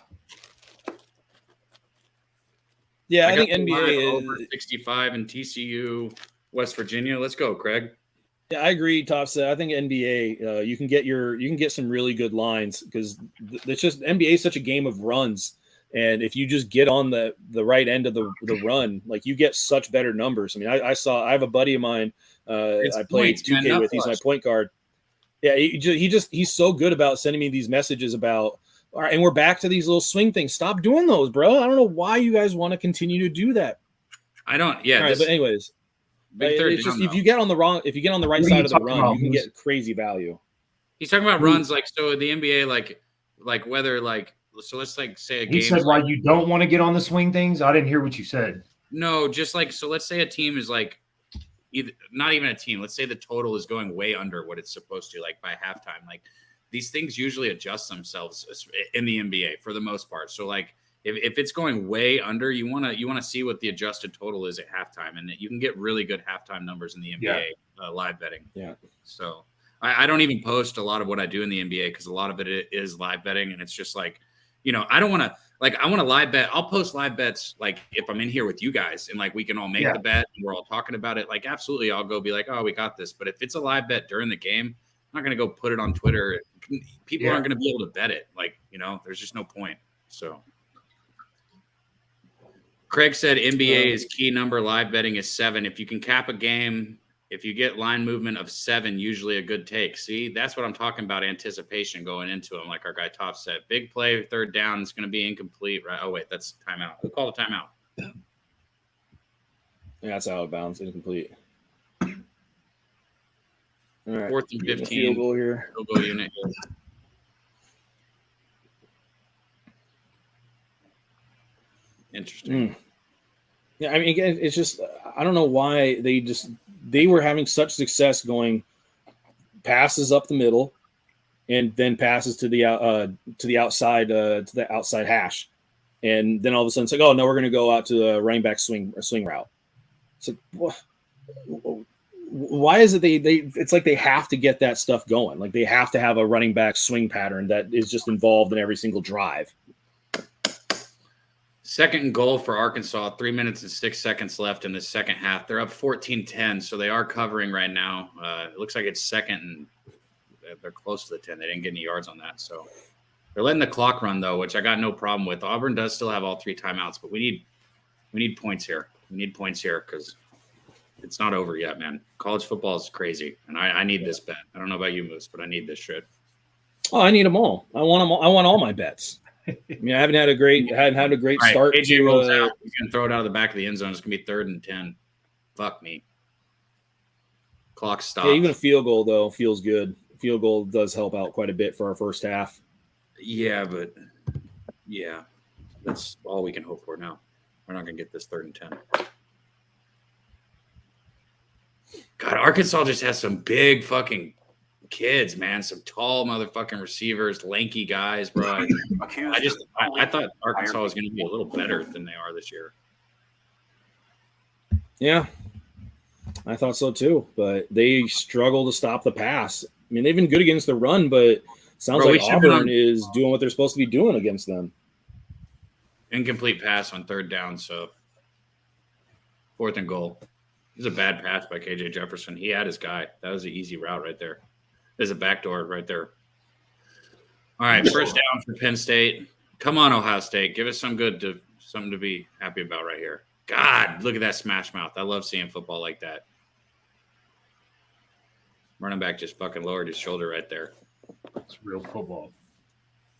Yeah, I think NBA is over 65 in TCU, West Virginia. Let's go, Craig. Yeah, I agree, Topset. I think NBA, you can get some really good lines because it's just NBA is such a game of runs, and if you just get on the right end of the run, like you get such better numbers. I mean, I have a buddy of mine. I played 2K with. He's my point guard. Yeah, he's so good about sending me these messages about. All right, and we're back to these little swing things. Stop doing those, bro. I don't know why you guys want to continue to do that. I don't. Yeah. All right, but anyways. It's just if you get on the right side of the run, you can get crazy value. He's talking about runs, like so the NBA, like whether so let's say a game. He said why you don't want to get on the swing things. I didn't hear what you said. No, just so let's say a team is not even a team. Let's say the total is going way under what it's supposed to, by halftime. These things usually adjust themselves in the NBA for the most part. So if it's going way under, you want to see what the adjusted total is at halftime, and you can get really good halftime numbers in the NBA live betting. Yeah. So I don't even post a lot of what I do in the NBA because a lot of it is live betting, and it's just I don't want to I want to live bet. I'll post live bets if I'm in here with you guys and we can all make the bet and we're all talking about it. Absolutely, I'll go be oh, we got this. But if it's a live bet during the game, I'm not going to go put it on Twitter. People aren't going to be able to bet it. There's just no point. So. Craig said NBA is key number. Live betting is 7. If you can cap a game, if you get line movement of 7, usually a good take. See, that's what I'm talking about. Anticipation going into them, like our guy Top said. Big play, third down is going to be incomplete, right? Oh wait, that's timeout. Who called a timeout? Yeah, that's out of bounds, incomplete. All right, 4th and 15. Field goal here. Field goal unit here. Interesting. Yeah, I mean, again, it's just I don't know why they were having such success going passes up the middle, and then passes to the outside hash, and then all of a sudden it's oh no, we're going to go out to the running back swing route. It's why is it they it's they have to get that stuff going? They have to have a running back swing pattern that is just involved in every single drive. 2nd and goal for Arkansas, 3 minutes and 6 seconds left in the second half. They're up 14-10, so they are covering right now. It looks like it's 2nd, and they're close to the 10. They didn't get any yards on that, so they're letting the clock run though, which I got no problem with. Auburn does still have all 3 timeouts, but we need points here. We need points here because it's not over yet, man. College football is crazy, and I need this bet. I don't know about you, Moose, but I need this shit. Oh, I need them all. I want them all. I want all my bets. I mean, I haven't had a great start. AJ rolls out. He's gonna throw it out of the back of the end zone. It's gonna be 3rd and 10. Fuck me. Clock stops. Yeah, even a field goal though feels good. Field goal does help out quite a bit for our first half. Yeah, but that's all we can hope for now. We're not gonna get this 3rd and 10. God, Arkansas just has some big fucking kids, man. Some tall motherfucking receivers, lanky guys, bro. I thought Arkansas was going to be a little better than they are this year. Yeah, I thought so too, but they struggle to stop the pass. I mean, they've been good against the run, but sounds like Auburn is doing what they're supposed to be doing against them. Incomplete pass on third down, so 4th and goal. It was a bad pass by KJ Jefferson. He had his guy. That was an easy route right there. There's a backdoor right there. All right, first down for Penn State. Come on, Ohio State. Give us something to be happy about right here. God, look at that smash mouth. I love seeing football like that. Running back just fucking lowered his shoulder right there. It's real football.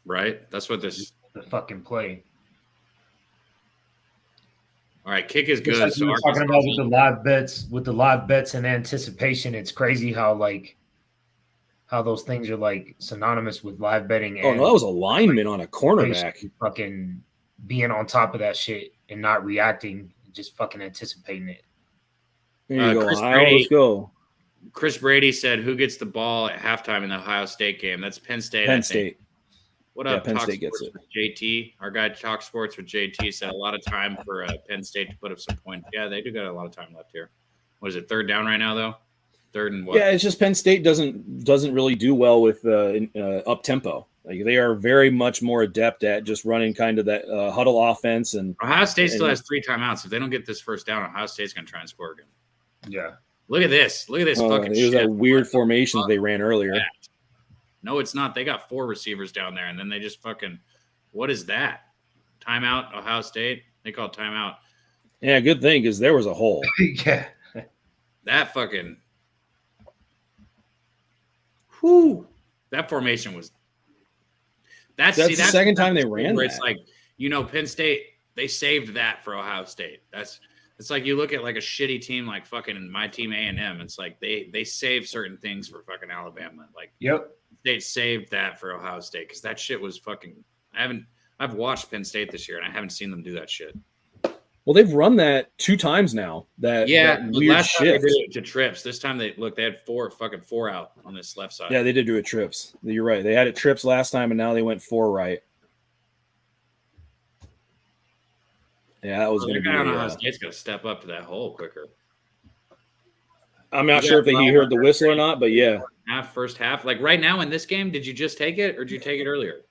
Right? That's what this – the fucking play. All right, kick is good. Like we were talking about with the live bets and anticipation. It's crazy how those things are like synonymous with live betting. Oh no, that was a lineman on a cornerback. Fucking being on top of that shit and not reacting, just fucking anticipating it. There you go. Let's go. Chris Brady said, "Who gets the ball at halftime in the Ohio State game?" That's Penn State. Penn State. What up, Penn Talk State gets Sports with JT? Our guy Talk Sports with JT said a lot of time for Penn State to put up some points. Yeah, they do got a lot of time left here. What is it, third down right now, though? Third and what? Yeah, it's just Penn State doesn't really do well with up tempo. Like they are very much more adept at just running kind of that huddle offense. And Ohio State still has 3 timeouts. If they don't get this first down, Ohio State's going to try and score again. Yeah. Look at this. Look at this fucking shit. It was that weird formation they ran earlier. No, it's not. They got 4 receivers down there, and then they just fucking – what is that? Timeout, Ohio State? They call it timeout. Yeah, good thing because there was a hole. Yeah. That fucking – whoo. That formation was – That's the second time they ran where that. It's like, Penn State, they saved that for Ohio State. It's like you look at like a shitty team like fucking my team A&M. It's like they save certain things for fucking Alabama. Like, yep. They saved that for Ohio State because that shit was fucking. I've watched Penn State this year and I haven't seen them do that shit. Well, they've run that 2 times now. That weird last time shift. they did it to trips. This time they had 4 out on this left side. Yeah, they did do it trips. You're right. They had it trips last time and now they went 4 right. Yeah, that was going to be. Ohio State's got to step up to that hole quicker. I'm not sure if he heard the whistle or not, but yeah. First half. Like right now in this game, did you just take it or did you take it earlier?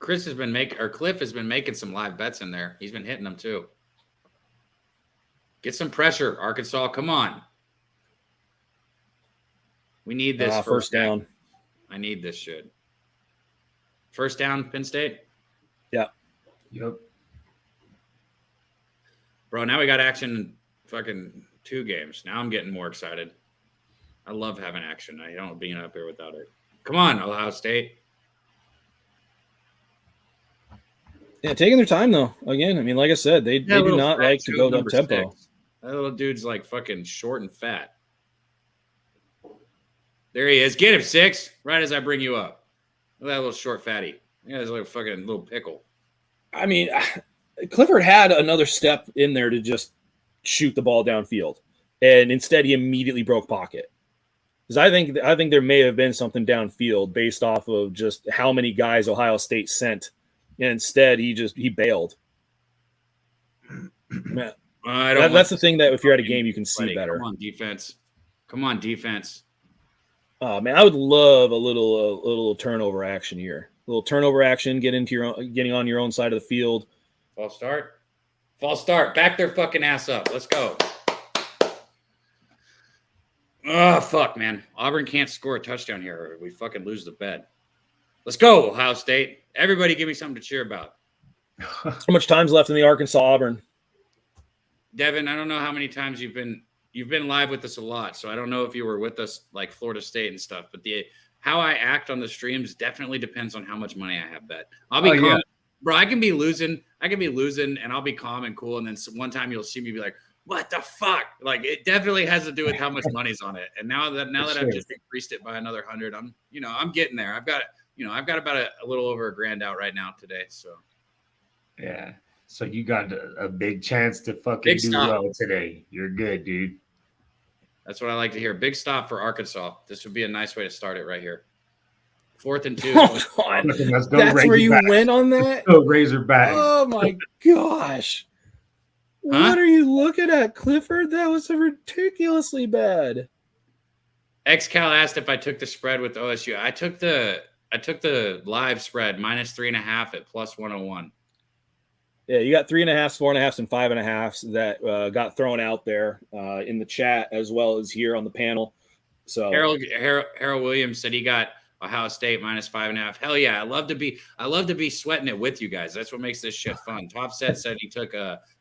Cliff has been making some live bets in there. He's been hitting them too. Get some pressure, Arkansas. Come on. We need this first down. I need this shit. First down, Penn State? Yeah. Yep. Bro, now we got action in fucking 2 games. Now I'm getting more excited. I love having action. I don't being up here without it. Come on, Ohio State. Yeah, taking their time though. Again, I mean, like I said, they do not like to go up tempo. That little dude's like fucking short and fat. There he is. Get him, 6. Right as I bring you up. Look at that little short fatty. Yeah, he's like a fucking little pickle. I mean, Clifford had another step in there to just shoot the ball downfield, and instead he immediately broke pocket. Because I think there may have been something downfield based off of just how many guys Ohio State sent, and instead he bailed. Man, that's the thing that if you're at a game you can see better. Come on, defense. Come on, defense. Man, I would love a little turnover action here. A little turnover action, getting on your own side of the field. False start. Back their fucking ass up. Let's go. Oh, fuck, man. Auburn can't score a touchdown here or we fucking lose the bet. Let's go, Ohio State. Everybody give me something to cheer about. How much time's left in the Arkansas-Auburn? Devin, I don't know how many times you've been live with us a lot, so I don't know if you were with us like Florida State and stuff, but how I act on the streams definitely depends on how much money I have bet. I'll be calm. Yeah. Bro, I can be losing and I'll be calm and cool. And then one time you'll see me be like, what the fuck? Like it definitely has to do with how much money's on it. And now that I've just increased it by another 100, I'm getting there. I've got about a little over $1,000 out right now today. So yeah. So you got a big chance to fucking Big do stop. well today. You're good, dude. That's what I like to hear. Big stop for Arkansas. This would be a nice way to start it right here. 4th and 2. Oh, God. Let's go That's where you Razorbacks. went on that? Let's go Razorbacks. Oh, my gosh. Huh? What are you looking at, Clifford? That was ridiculously bad. XCal asked if I took the spread with OSU. I took the live spread -3.5 at +101. Yeah, you got 3.5s, 4.5s, and 5.5s that got thrown out there in the chat as well as here on the panel. So Harold Williams said he got Ohio State -5.5. Hell yeah, I love to be sweating it with you guys. That's what makes this shit fun. Top said he took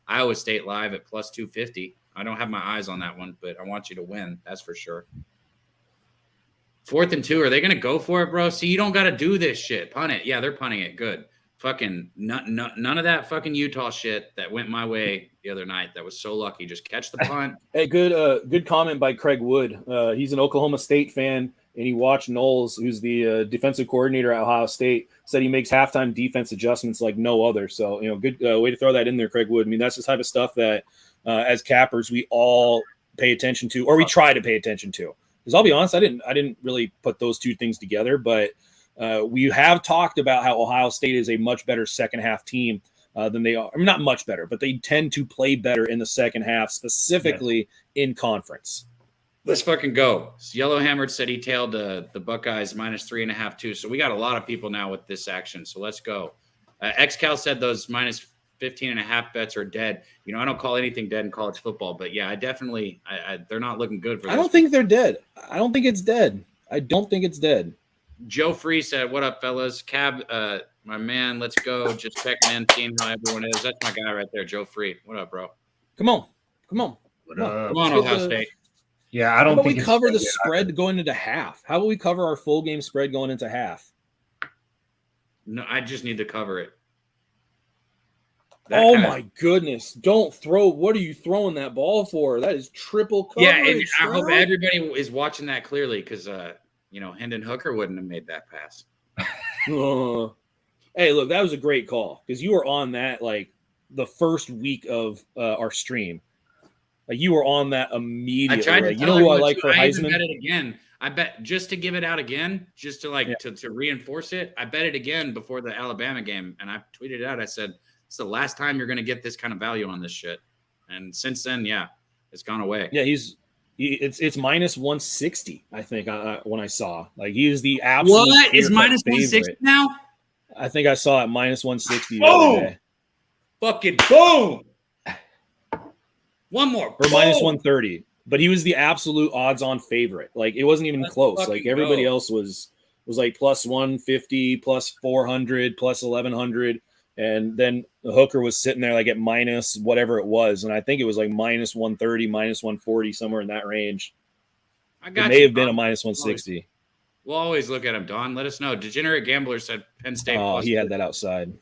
Iowa State live at +250. I don't have my eyes on that one, but I want you to win. That's for sure. 4th and 2. Are they going to go for it, bro? See, you don't got to do this shit. Punt it. Yeah, they're punting it. Good. Fucking none of that fucking Utah shit that went my way the other night. That was so lucky. Just catch the punt. Hey, good comment by Craig Wood. He's an Oklahoma State fan, and he watched Knowles, who's the defensive coordinator at Ohio State, said he makes halftime defense adjustments like no other. So, good way to throw that in there, Craig Wood. I mean, that's the type of stuff that as cappers we all pay attention to, or we try to pay attention to. Because I'll be honest, I didn't really put those two things together, but we have talked about how Ohio State is a much better second half team than they are. I mean, not much better, but they tend to play better in the second half, specifically in conference. Let's fucking go. Yellowhammered said he tailed the Buckeyes -3.5 too. So we got a lot of people now with this action. So let's go. XCal said those -15.5 bets are dead. I don't call anything dead in college football, but yeah, I definitely they're not looking good for this. I don't think they're dead. I don't think it's dead. I don't think it's dead. Joe Free said, "What up, fellas? Cab, my man, let's go. Just checking in, seeing how everyone is. That's my guy right there, Joe Free. What up, bro? Come on. Come on, Ohio State. Yeah, I don't think think we cover the spread going into half. How about we cover our full game spread going into half? No, I just need to cover it. My goodness. Don't throw. What are you throwing that ball for? That is triple coverage. Yeah, and I hope everybody is watching that clearly because, Hendon Hooker wouldn't have made that pass. Hey, look, that was a great call because you were on that like the first week of our stream. Like you were on that immediately. I tried to who I like for Heisman? I bet it again. I bet just to give it out again, just to to reinforce it. I bet it again before the Alabama game, and I tweeted it out. I said, "It's the last time you're going to get this kind of value on this shit." And since then, yeah, it's gone away. Yeah, it's -160. I think when I saw he is the absolute. What is -160 now? I think I saw it -160 the other day. Fucking boom! One more. Or -130. But he was the absolute odds-on favorite. It wasn't even close. Everybody else was like +150, +400, +1100. And then the Hooker was sitting there at minus whatever it was. And I think it was -130, -140, somewhere in that range. It may have been a -160. We'll always look at him, Don. Let us know. Degenerate Gambler said Penn State. Oh, he had that outside.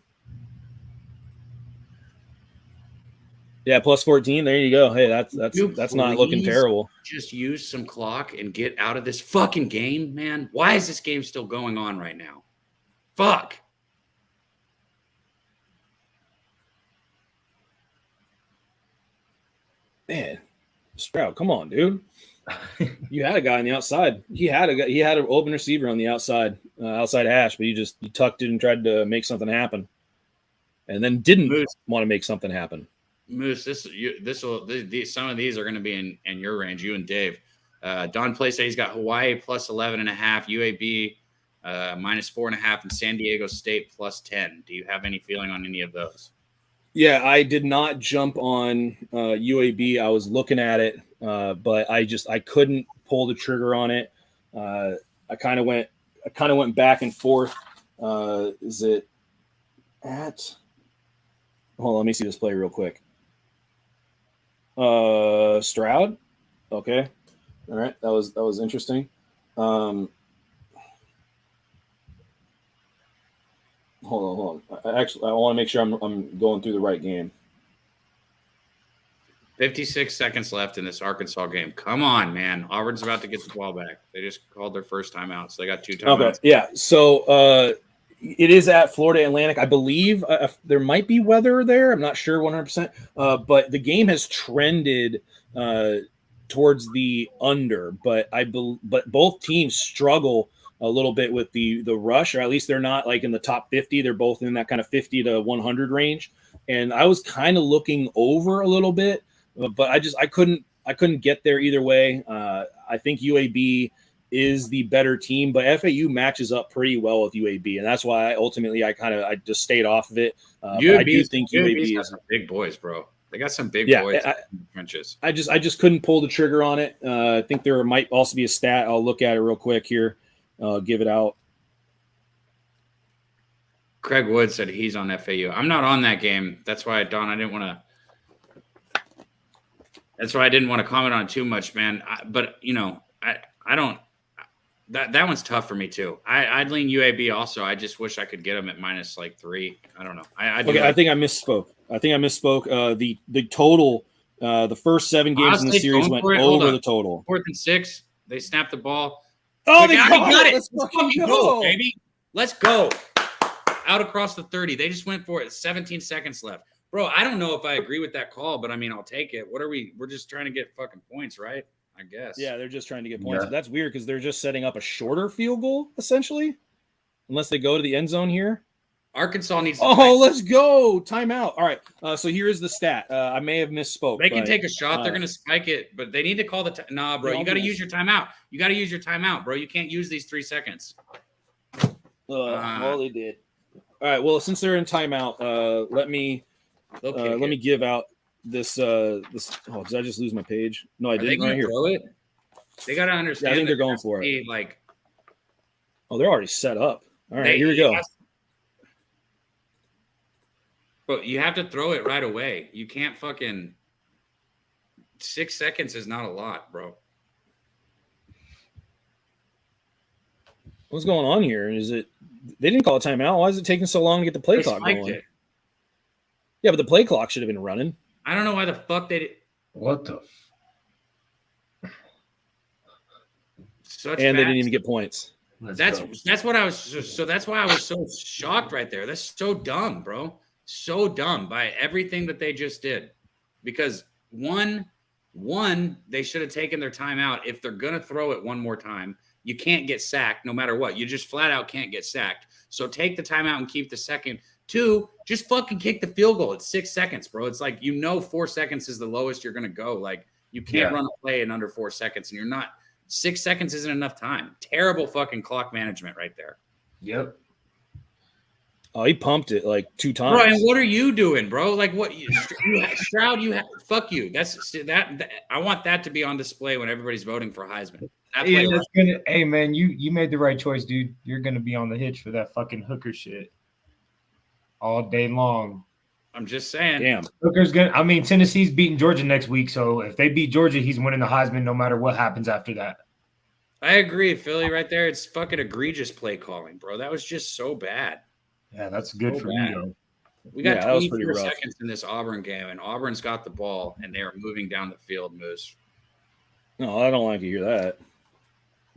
Yeah, +14. There you go. Hey, that's not looking terrible. Just use some clock and get out of this fucking game, man. Why is this game still going on right now? Fuck. Man, Stroud, come on, dude. You had a guy on the outside. He had an open receiver on the outside hash, but you tucked it and tried to make something happen, and then didn't want to make something happen. Moose, some of these are going to be in your range, you and Dave. Don Play said he's got Hawaii +11.5, UAB -4.5, and San Diego State +10. Do you have any feeling on any of those? Yeah, I did not jump on UAB. I was looking at it, but I couldn't pull the trigger on it. I kind of went back and forth. Is it at? Hold on, let me see this play real quick. Stroud. Okay. All right. That was interesting. Hold on. I want to make sure I'm going through the right game. 56 seconds left in this Arkansas game. Come on, man. Auburn's about to get the ball back. They just called their first timeout, so they got 2 timeouts. Okay. Yeah. So It is at Florida Atlantic. I believe there might be weather there. I'm not sure 100%. But the game has trended towards the under. But but both teams struggle a little bit with the rush, or at least they're not like in the top 50. They're both in that kind of 50 to 100 range. And I was kind of looking over a little bit, but I couldn't get there either way. I think UAB is the better team, but FAU matches up pretty well with UAB, and that's why I just stayed off of it. But I do think UAB is some big boys, bro. They got some big boys in the trenches. I just couldn't pull the trigger on it. I think there might also be a stat. I'll look at it real quick here. Give it out. Craig Wood said he's on FAU. I'm not on that game. That's why, Don, I didn't want to comment on it too much, man. But I don't. That one's tough for me too. I'd lean UAB also. I just wish I could get them at minus like 3. I don't know. I think I misspoke. The total, the first 7 games in the series went over the total. 4th and 6. They snapped the ball. Oh, they got it. Let's fucking go, baby. Let's go. Out across the 30. They just went for it. 17 seconds left. Bro, I don't know if I agree with that call, but I mean, I'll take it. What are we? We're just trying to get fucking points, right? I guess. Yeah, they're just trying to get points. Yeah. That's weird because they're just setting up a shorter field goal, essentially, unless they go to the end zone here. Arkansas needs. Let's go! Timeout. All right. So here is the stat. I may have misspoke. They can take a shot. They're going to spike it, but they need to call the. Nah, bro. You got to use your timeout. You got to use your timeout, bro. You can't use these 3 seconds. Well, they did. All right. Well, since they're in timeout, let me give out this. Did I just lose my page? No, I didn't. Right here. Throw it? They got to understand. Yeah, I think they're going for it. They're already set up. All right, here we go. But you have to throw it right away. You can't fucking 6 seconds is not a lot, bro. What's going on here? Is it they didn't call a timeout? Why is it taking so long to get the play clock going? Yeah, but the play clock should have been running. I don't know why the fuck they did. What the? They didn't even get points. That's what I was. So that's why I was so shocked right there. That's so dumb, bro. So dumb by everything that they just did. Because one, they should have taken their timeout. If they're gonna throw it one more time, you can't get sacked no matter what. You just flat out can't get sacked. So take the timeout and keep the second. 2, just fucking kick the field goal. It's 6 seconds, bro. It's like 4 seconds is the lowest you're gonna go. Like you can't run a play in under 4 seconds, and you're not. 6 seconds isn't enough time. Terrible fucking clock management right there. Yep. Oh, he pumped it like 2 times. Bro, and what are you doing, bro? Like what? Stroud, fuck you. That's that. I want that to be on display when everybody's voting for Heisman. Hey man, you made the right choice, dude. You're gonna be on the hitch for that fucking hooker shit all day long. I'm just saying. Damn. Hooker's gonna. I mean, Tennessee's beating Georgia next week, so if they beat Georgia, he's winning the Heisman no matter what happens after that. I agree, Philly. Right there, it's fucking egregious play calling, bro. That was just so bad. Yeah, that's good for you. We got 24 seconds in this Auburn game, and Auburn's got the ball, and they are moving down the field, Moose. No, I don't like to hear that.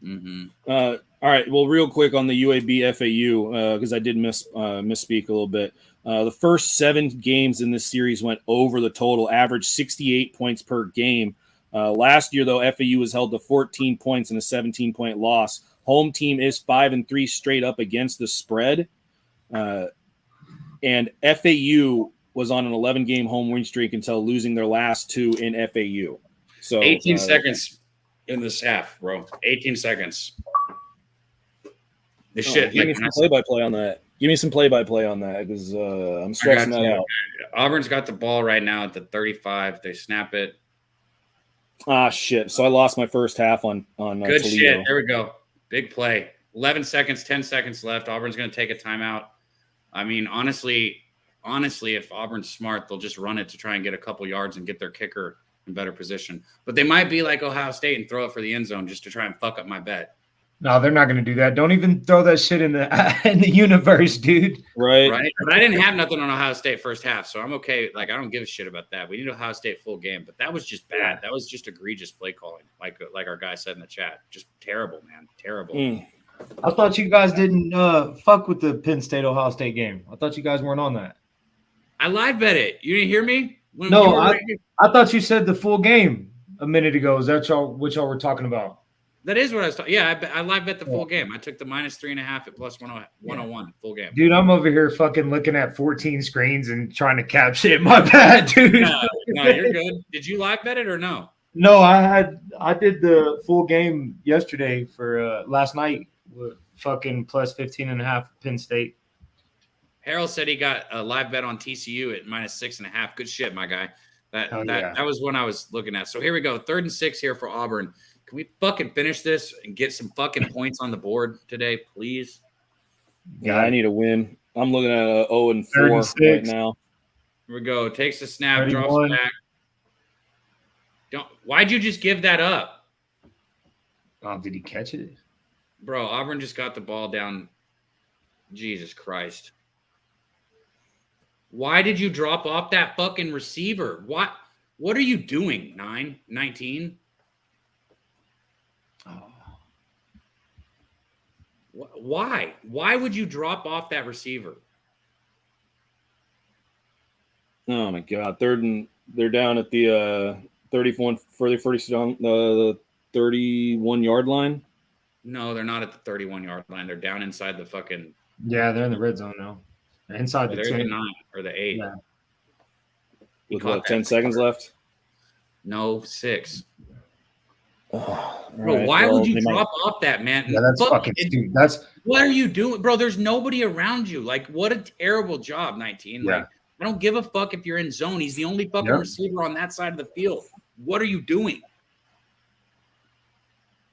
Mm-hmm. All right. Well, real quick on the UAB FAU, because I did misspeak a little bit. The first 7 games in this series went over the total, average 68 points per game. Last year, though, FAU was held to 14 points in a 17-point loss. Home team is 5-3 straight up against the spread. And FAU was on an 11-game home win streak until losing their last 2 in FAU. So 18 seconds in this half, bro. 18 seconds. Give me some play-by-play on that. Give me some play-by-play on that because I'm stressing that out. Auburn's got the ball right now at the 35. They snap it. Ah, shit. So I lost my first half on Good Toledo. shit. There we go. Big play. 11 seconds, 10 seconds left. Auburn's going to take a timeout. I mean, honestly, if Auburn's smart, they'll just run it to try and get a couple yards and get their kicker in better position. But they might be like Ohio State and throw it for the end zone just to try and fuck up my bet. No, they're not going to do that. Don't even throw that shit in the universe, dude. Right. But I didn't have nothing on Ohio State first half, so I'm okay. Like, I don't give a shit about that. We need Ohio State full game, but that was just bad. That was just egregious play calling, like our guy said in the chat. Just terrible, man. Terrible. I thought you guys didn't fuck with the Penn State Ohio State game. I thought you guys weren't on that. I live bet it. You didn't hear me? No, I thought you said the full game a minute ago. Is that what y'all were talking about? That is what I was talking. Yeah, I live bet the full game. I took the -3.5 at plus 101 full game. Dude, I'm over here fucking looking at 14 screens and trying to capture it. My bad, dude. No, you're good. Did you live bet it or no? No, I did the full game yesterday for last night with fucking plus 15.5 Penn State. Harold said he got a live bet on TCU at -6.5. Good shit, my guy. That was one I was looking at. So here we go. 3rd and 6 here for Auburn. Can we fucking finish this and get some fucking points on the board today, please? Yeah, I need a win. I'm looking at a 0-4 right now. Here we go. Takes the snap, drops back. Why'd you just give that up? Oh, did he catch it? Bro, Auburn just got the ball down. Jesus Christ. Why did you drop off that fucking receiver? What are you doing, 19? Why? Why would you drop off that receiver? Oh my God! They're down at the 31 the 31-yard line. No, they're not at the 31-yard line. They're down inside the fucking. Yeah, they're in the red zone now. Inside the 9 or the 8. Yeah. With what, 10 seconds left? No, 6. Oh, bro, right. why would you drop off that, man? Yeah, that's fucking stupid. What are you doing? Bro, there's nobody around you. Like, what a terrible job, 19. Yeah. Like, I don't give a fuck if you're in zone. He's the only fucking receiver on that side of the field. What are you doing?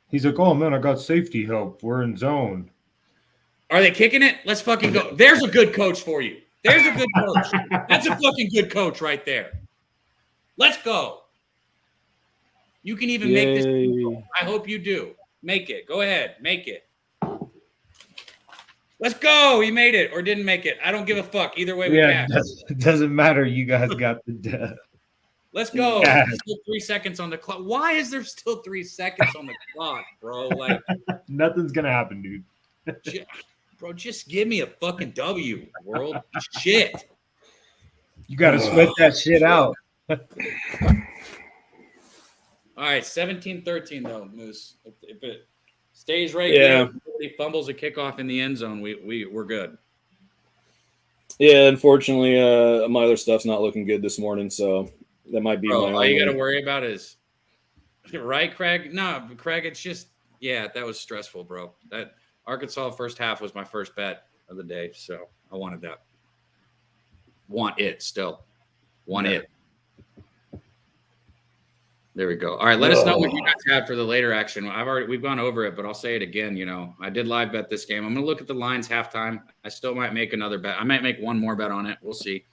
He's like, oh, man, I got safety help. We're in zone. Are they kicking it? Let's fucking go. There's a good coach for you. There's a good coach. That's a fucking good coach right there. Let's go. You can even make this. I hope you do. Make it. Go ahead. Make it. Let's go. He made it or didn't make it. I don't give a fuck. Either way, we it doesn't matter. You guys got the death. Let's go. Still 3 seconds on the clock. Why is there still 3 seconds on the clock, bro? Like nothing's gonna happen, dude. Bro, just give me a fucking W, world. Shit. You got to sweat that shit out. All right, 17-13 though, Moose. If it stays right there, he fumbles a kickoff in the end zone, we're good. Yeah, unfortunately, my other stuff's not looking good this morning, so that might be all you got to worry about is right, Craig? No, Craig, it's just that was stressful, bro. That Arkansas first half was my first bet of the day, so I wanted that. Want it still. Want it. There we go. All right, let us know what you guys have for the later action. We've gone over it, but I'll say it again. You know, I did live bet this game. I'm going to look at the lines halftime. I still might make another bet. I might make one more bet on it. We'll see.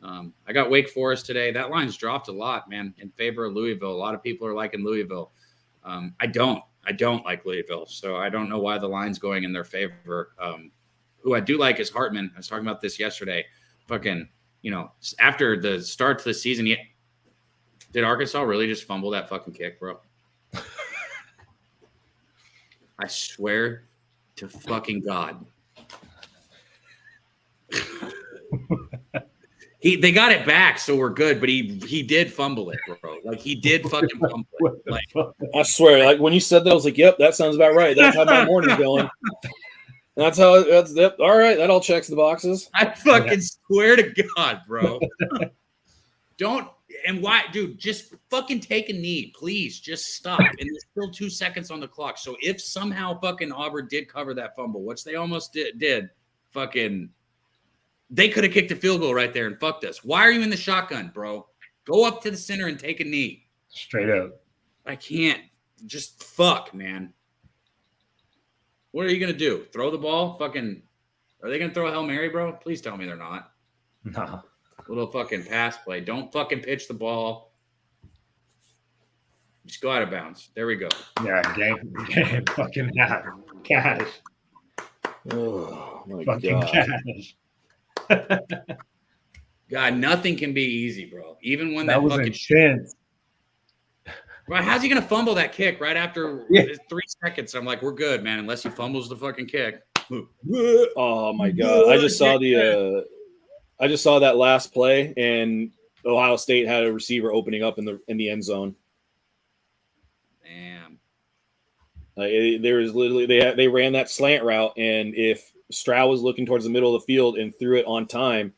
I got Wake Forest today. That line's dropped a lot, man, in favor of Louisville. A lot of people are liking Louisville. I don't like Louisville, so I don't know why the line's going in their favor. Who I do like is Hartman. I was talking about this yesterday. Fucking, after the start to the season, did Arkansas really just fumble that fucking kick, bro? I swear to fucking God. They got it back, so we're good, but he did fumble it, bro. Like, he did fucking fumble it. Like, I swear, like, when you said that, I was like, yep, that sounds about right. That's how my morning's going. That's all right. That all checks the boxes. I fucking swear to God, bro. And why, dude, just fucking take a knee. Please, just stop. And there's still 2 seconds on the clock. So if somehow fucking Auburn did cover that fumble, which they almost did, fucking, they could have kicked a field goal right there and fucked us. Why are you in the shotgun, bro? Go up to the center and take a knee. Straight up. I can't. Just fuck, man. What are you going to do? Throw the ball? Fucking, are they going to throw a Hail Mary, bro? Please tell me they're not. No. Little fucking pass play. Don't fucking pitch the ball. Just go out of bounds. There we go. Yeah, game fucking cash. Oh, my fucking God. Cash. God, nothing can be easy, bro. Even when that was fucking intense. Well, how's he going to fumble that kick right after 3 seconds? I'm like, we're good, man, unless he fumbles the fucking kick. Oh my god! I just saw that last play, and Ohio State had a receiver opening up in the end zone. Damn. There was literally they ran that slant route, and if Stroud was looking towards the middle of the field and threw it on time,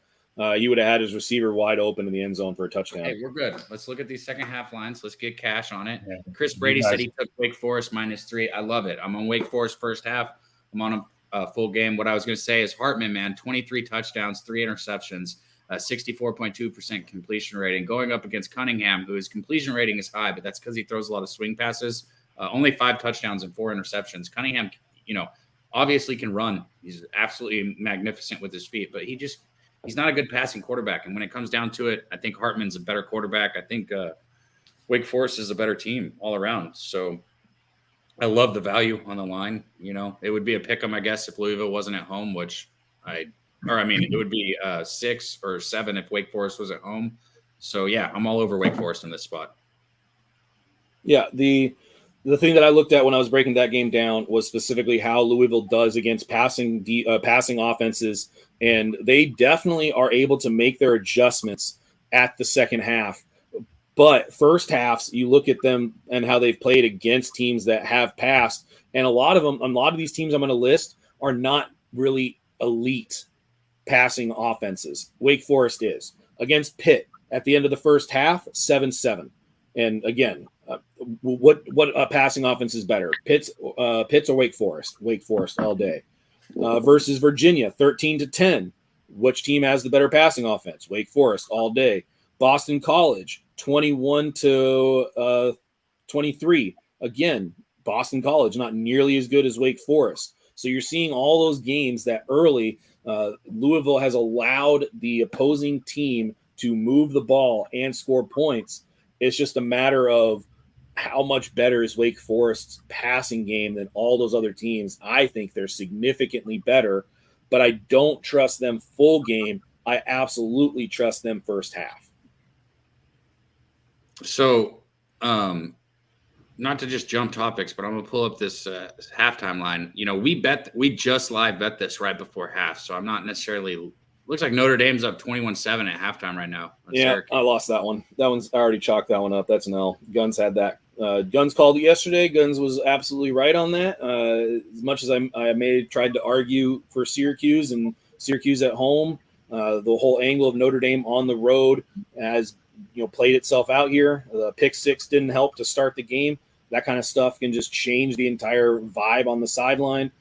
he would have had his receiver wide open in the end zone for a touchdown. Hey, we're good. Let's look at these second half lines. Let's get cash on it. Yeah. Chris Brady said he took Wake Forest -3. I love it. I'm on Wake Forest first half. I'm on a full game. What I was going to say is Hartman, man, 23 touchdowns, 3 interceptions, 64.2% completion rating, going up against Cunningham, whose completion rating is high, but that's because he throws a lot of swing passes. Only 5 touchdowns and 4 interceptions. Cunningham, obviously can run. He's absolutely magnificent with his feet, but he's not a good passing quarterback. And when it comes down to it, I think Hartman's a better quarterback. I think Wake Forest is a better team all around. So I love the value on the line. It would be a pick 'em, I guess, if Louisville wasn't at home, it would be 6 or 7 if Wake Forest was at home. So yeah, I'm all over Wake Forest in this spot. Yeah, the thing that I looked at when I was breaking that game down was specifically how Louisville does against passing offenses, and they definitely are able to make their adjustments at the second half. But first halves, you look at them and how they've played against teams that have passed, and a lot of these teams I'm going to list are not really elite passing offenses. Wake Forest is. Against Pitt at the end of the first half, 7-7. And again, what passing offense is better, Pitt's or Wake Forest? Wake Forest all day. Versus Virginia, 13-10. Which team has the better passing offense? Wake Forest all day. Boston College, 21-23. Again, Boston College not nearly as good as Wake Forest. So you're seeing all those games that early Louisville has allowed the opposing team to move the ball and score points. It's just a matter of how much better is Wake Forest's passing game than all those other teams. I think they're significantly better, but I don't trust them full game. I absolutely trust them first half. So, not to just jump topics, but I'm going to pull up this halftime line. We just live bet this right before half, so I'm not necessarily – looks like Notre Dame's up 21-7 at halftime right now. Yeah, Syracuse. I lost that one. I already chalked that one up. That's an L. Guns had that. Guns called it yesterday. Guns was absolutely right on that. As much as I tried to argue for Syracuse and Syracuse at home, the whole angle of Notre Dame on the road has played itself out here. The pick 6 didn't help to start the game. That kind of stuff can just change the entire vibe on the sideline.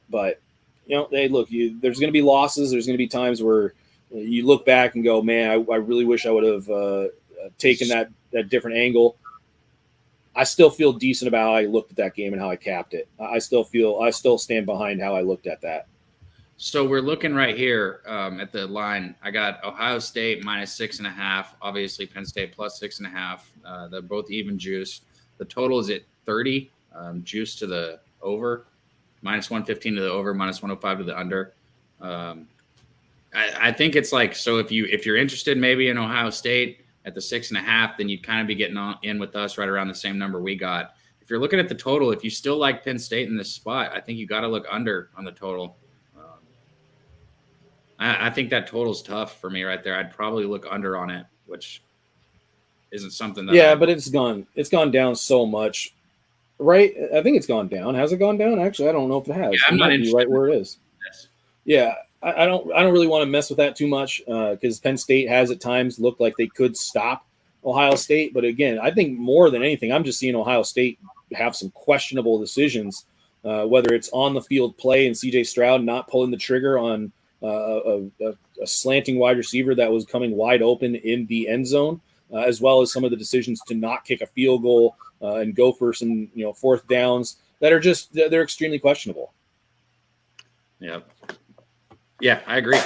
But hey, look, there's going to be losses. There's going to be times where you look back and go, man, I really wish I would have taken that different angle. I still feel decent about how I looked at that game and how I capped it. I still stand behind how I looked at that. So we're looking right here at the line. I got Ohio State -6.5. Obviously, Penn State +6.5. They're both even juice. The total is at 30. Juice to the over. -115 to the over. -105 to the under. I think it's like, so if you're interested maybe in Ohio State at the 6.5, then you'd kind of be getting in with us right around the same number we got. If you're looking at the total, if you still like Penn State in this spot, I think you got to look under on the total. I think that total's tough for me right there. I'd probably look under on it, which isn't something that. But it's gone down so much, right? I think it's gone down. Has it gone down? Actually, I don't know if it has. Yeah, it might be right where it is. Yes. Yeah, I don't really want to mess with that too much because Penn State has at times looked like they could stop Ohio State. But again, I think more than anything, I'm just seeing Ohio State have some questionable decisions, whether it's on the field play and C.J. Stroud not pulling the trigger on a slanting wide receiver that was coming wide open in the end zone, as well as some of the decisions to not kick a field goal and go for some fourth downs that are they're extremely questionable. Yeah, I agree.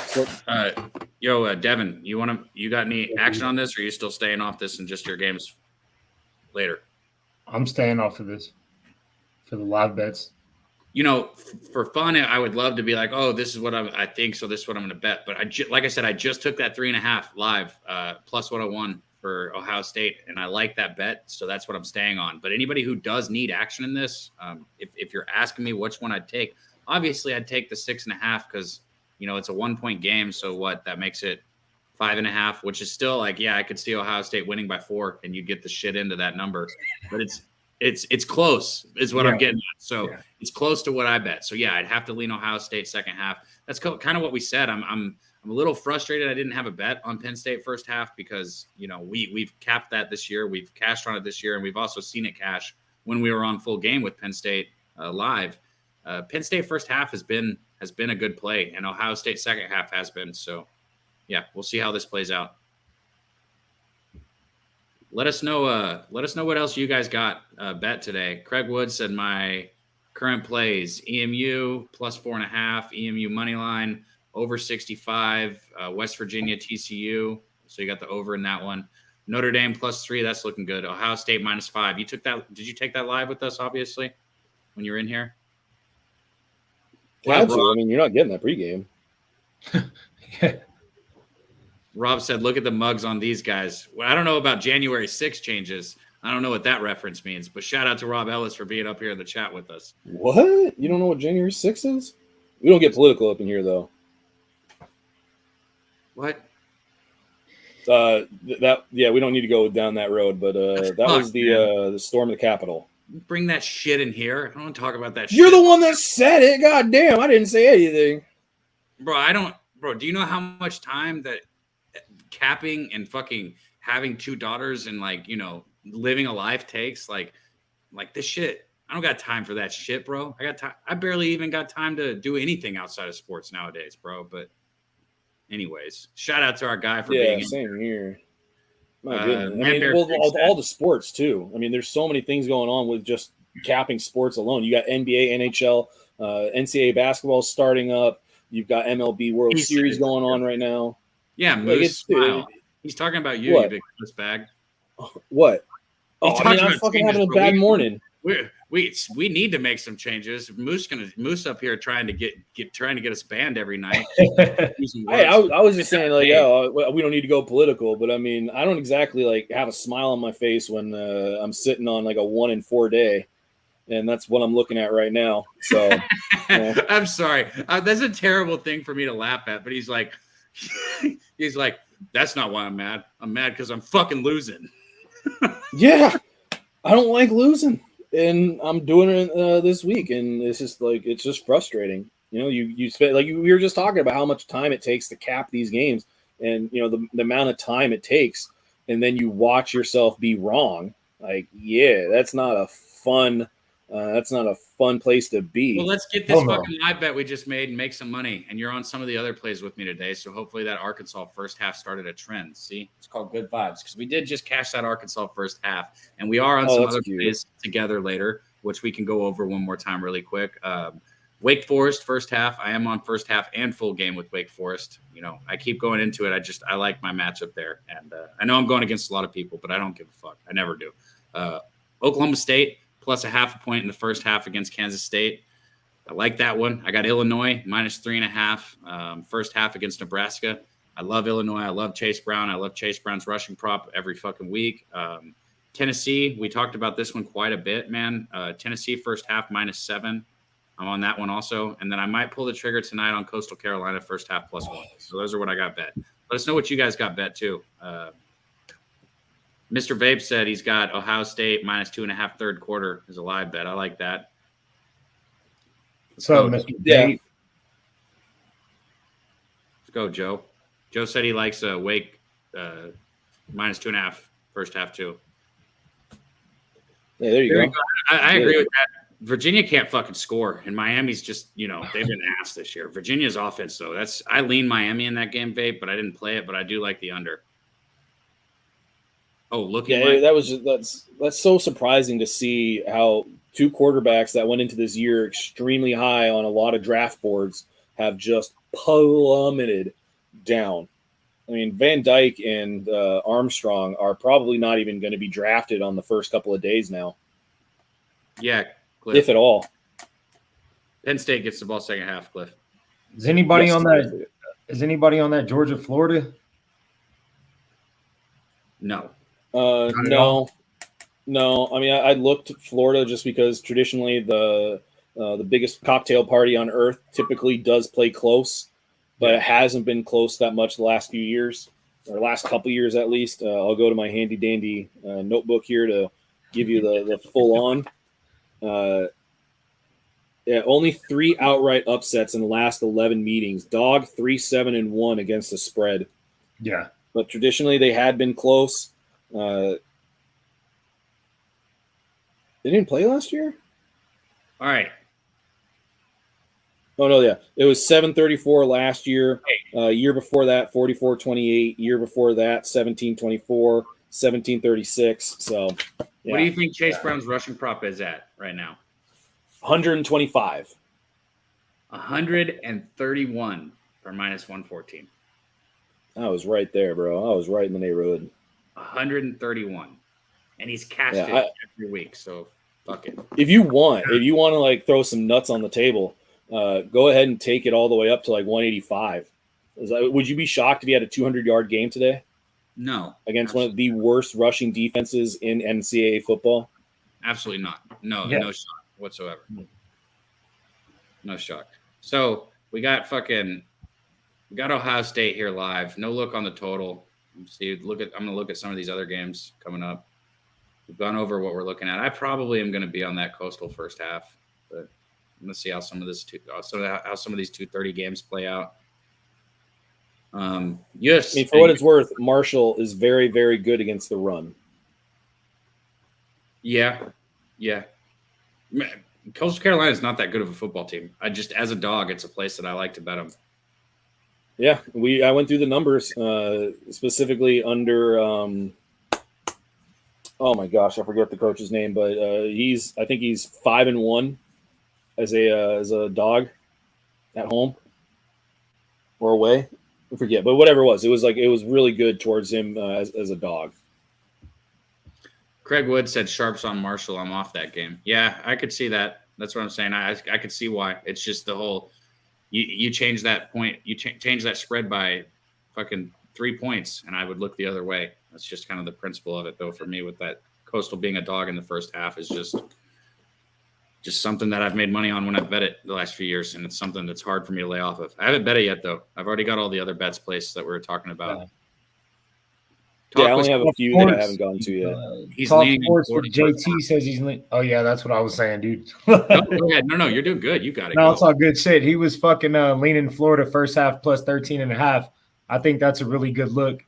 Devin, you got any action on this, or are you still staying off this and just your games later? I'm staying off of this for the live bets. For fun, I would love to be like, oh, this is what I think, so this is what I'm going to bet. But like I said, I just took that 3.5 live, +101 for Ohio State, and I like that bet, so that's what I'm staying on. But anybody who does need action in this, if you're asking me which one I'd take, obviously I'd take the 6.5 because it's a 1-point game. So what? That makes it 5.5, which is still like, yeah, I could see Ohio State winning by 4, and you'd get the shit into that number. But it's close, is what I'm getting at. So it's close to what I bet. So yeah, I'd have to lean Ohio State second half. That's kind of what we said. I'm a little frustrated I didn't have a bet on Penn State first half because, we've capped that this year. We've cashed on it this year, and we've also seen it cash when we were on full game with Penn State live. Penn State first half has been a good play, and Ohio State second half has been. So, yeah, we'll see how this plays out. Let us know what else you guys got bet today. Craig Wood said my current plays: EMU plus 4.5, EMU money line, over 65, West Virginia, TCU. So you got the over in that one. Notre Dame plus 3. That's looking good. Ohio State minus 5. You took that. Did you take that live with us, obviously, when you're in here? Yeah, I mean, you're not getting that pregame. Yeah. Rob said, look at the mugs on these guys. Well, I don't know about January 6 changes. I don't know what that reference means, but shout out to Rob Ellis for being up here in the chat with us. What? You don't know what January 6 is? We don't get political up in here, though. What? We don't need to go down that road, but that was the storm of the Capitol. Bring that shit in here. I don't want to talk about that shit. You're the one that said it. God damn, I didn't say anything. Bro, do you know how much time that capping and fucking having 2 daughters and living a life takes? Like this shit. I don't got time for that shit, bro. I barely even got time to do anything outside of sports nowadays, bro. But anyways, shout out to our guy for being in. Same here. My goodness. All the sports too. I mean, there's so many things going on with just capping sports alone. You got NBA, NHL, NCAA basketball starting up. You've got MLB World Series going on right now. Yeah, Moose. Smile. He's talking about you, you big puss bag. What? I'm fucking having a bad morning. We need to make some changes. Moose up here trying to get us banned every night. Hey, I was just saying we don't need to go political, but I mean, I don't exactly have a smile on my face when I'm sitting on a 1-4 day, and that's what I'm looking at right now. So I'm sorry, that's a terrible thing for me to laugh at, but he's like, that's not why I'm mad. I'm mad because I'm fucking losing. Yeah, I don't like losing. And I'm doing it this week, and it's just frustrating. You spend we were just talking about how much time it takes to cap these games, and the amount of time it takes, and then you watch yourself be wrong. That's not a fun place to be. Well, let's get this fucking live bet we just made and make some money. And you're on some of the other plays with me today, so hopefully that Arkansas first half started a trend. See, it's called good vibes because we did just cash that Arkansas first half, and we are on some other plays together later, which we can go over one more time really quick. Wake Forest first half. I am on first half and full game with Wake Forest. I keep going into it. I like my matchup there, and I know I'm going against a lot of people, but I don't give a fuck. I never do. Oklahoma State plus a half a point in the first half against Kansas State. I like that one. I got Illinois minus 3.5 first half against Nebraska. I love Illinois. I love Chase Brown. I love Chase Brown's rushing prop every fucking week. Tennessee, we talked about this one quite a bit, man. Tennessee first half minus 7. I'm on that one also. And then I might pull the trigger tonight on Coastal Carolina first half plus 1. So those are what I got bet. Let us know what you guys got bet too. Mr. Vape said he's got Ohio State minus 2.5 third quarter is a live bet. I like that. So, Mr. Vape. Let's go, Joe. Joe said he likes Wake minus 2.5 first half too. Yeah, there you go. I agree with that. Virginia can't fucking score, and Miami's just, they've been ass this year. Virginia's offense, though, I lean Miami in that game, Vape, but I didn't play it, but I do like the under. Oh, look at that's so surprising to see how 2 quarterbacks that went into this year extremely high on a lot of draft boards have just plummeted down. I mean, Van Dyke and Armstrong are probably not even going to be drafted on the first couple of days now. Yeah, Cliff. If at all. Penn State gets the ball second half, Cliff. Is anybody on that Georgia, Florida? No. No. I mean, I looked at Florida just because traditionally the biggest cocktail party on earth typically does play close, but it hasn't been close that much the last few years, or last couple years at least. I'll go to my handy dandy notebook here to give you the full on. Only 3 outright upsets in the last 11 meetings. Dog 3-7-1 against the spread. Yeah, but traditionally they had been close. They didn't play last year. All right. Oh no, yeah, it was 7-34 last year. Year before that, 44-28. Year before that, 17-24, 17-36. So, yeah. What do you think Chase Brown's rushing prop is at right now? 125. 131 for -114. I was right there, bro. I was right in the neighborhood. 131, and he's cashed it every week. So fuck it. If you want to like throw some nuts on the table, go ahead and take it all the way up to like 185. Would you be shocked if he had a 200-yard game today? No. Against one of the worst rushing defenses in NCAA football? Absolutely not. No shock whatsoever. No shock. So we got Ohio State here live. No look on the total. See, I'm gonna look at some of these other games coming up. We've gone over what we're looking at. I probably am gonna be on that Coastal first half, but let's see how some of these 230 games play out. Yes. I mean, for what it's worth, Marshall is very, very good against the run. Yeah. Coastal Carolina is not that good of a football team. As a dog, it's a place that I like to bet them. Yeah, I went through the numbers specifically under. Oh my gosh, I forget the coach's name, but I think he's 5-1 as a dog at home or away. I forget, but whatever it was really good towards him as a dog. Craig Wood said sharps on Marshall. I'm off that game. Yeah, I could see that. That's what I'm saying. I could see why. It's just the whole you change that point. You change that spread by fucking 3 points, and I would look the other way. That's just kind of the principle of it, though. For me, with that Coastal being a dog in the first half is just something that I've made money on when I've bet it the last few years, and it's something that's hard for me to lay off of. I haven't bet it yet, though. I've already got all the other bets placed that we were talking about. I only have a few that I haven't gone to yet. He's Talk leaning sports with JT says he's leaning. Oh yeah, that's what I was saying, dude. No, go ahead. No, you're doing good. You got it. No, it's all good shit. He was fucking leaning Florida first half plus 13.5. I think that's a really good look.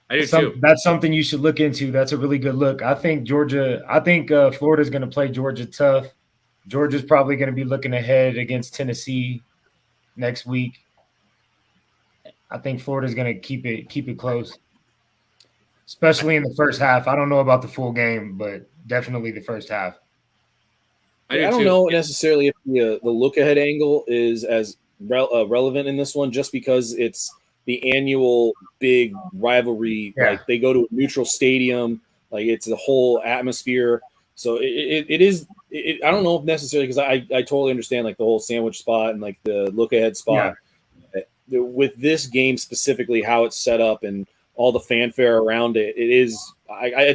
I do too. That's something you should look into. That's a really good look. I think Florida's going to play Georgia tough. Georgia's probably going to be looking ahead against Tennessee next week. I think Florida's going to keep it close, especially in the first half. I don't know about the full game, but definitely the first half. I don't know necessarily if the look ahead angle is as relevant in this one, just because it's the annual big rivalry. Yeah. Like they go to a neutral stadium, like it's the whole atmosphere. So it is. I don't know if necessarily, because I totally understand like the whole sandwich spot and like the look ahead spot. Yeah. With this game specifically, how it's set up and all the fanfare around it, it's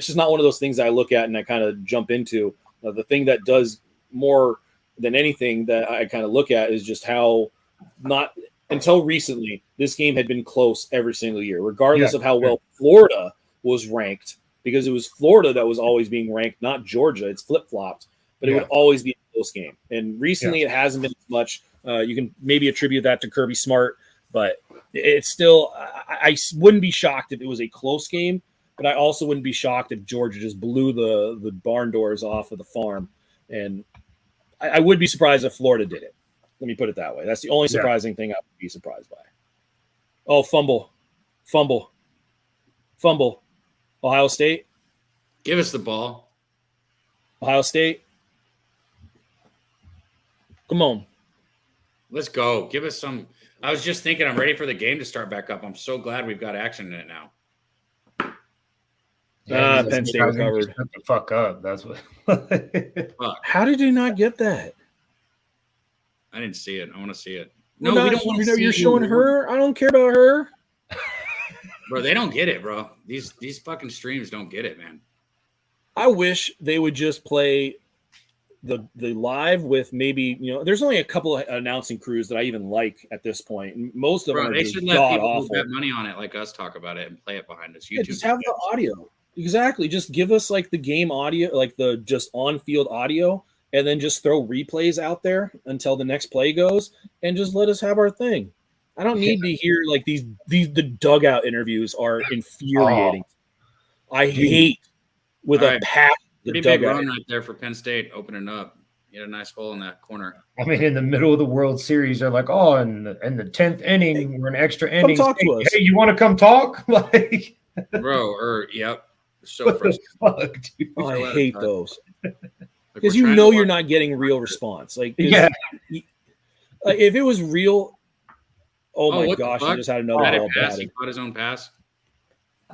just not one of those things I look at and I kind of jump into. The thing that does more than anything that I kind of look at is just how not until recently this game had been close every single year, regardless of how well Florida was ranked, because it was Florida that was always being ranked, not Georgia. It's flip-flopped, but it would always be a close game. And recently it hasn't been as much. You can maybe attribute that to Kirby Smart, but it's still I wouldn't be shocked if it was a close game, but I also wouldn't be shocked if Georgia just blew the barn doors off of the farm. And I would be surprised if Florida did it. Let me put it that way. That's the only surprising thing I would be surprised by. Oh, fumble. Ohio State. Give us the ball. Ohio State. Come on. Let's go. Give us some. I was just thinking I'm ready for the game to start back up. I'm so glad we've got action in it now. Penn State recovered. Shut the fuck up. That's what. How did you not get that? I didn't see it. I want to see it. No, we don't want to see. You're showing her. I don't care about her. Bro, they don't get it, bro. These fucking streams don't get it, man. I wish they would just play the live with maybe, there's only a couple of announcing crews that I even like at this point. Most of them are they just should let god people awful. who bet money on it like us talk about it and play it behind us. Yeah, just have the audio. Exactly. Just give us like the game audio, like the just on-field audio, and then just throw replays out there until the next play goes, and just let us have our thing. I don't need to hear like the dugout interviews are infuriating. I hate with a passion the pretty big dugout. run right there for Penn State opening up. You had a nice hole in that corner. I mean, in the middle of the World Series, they're like, "Oh, in the 10th inning, we're in extra innings. Talk to us. Hey, you want to come talk?" Like, bro, yep. So what the fuck, dude? Oh, I hate those because you're not getting real response. Like, yeah, like if it was real. Oh my gosh! I just had another ball pass. He caught his own pass.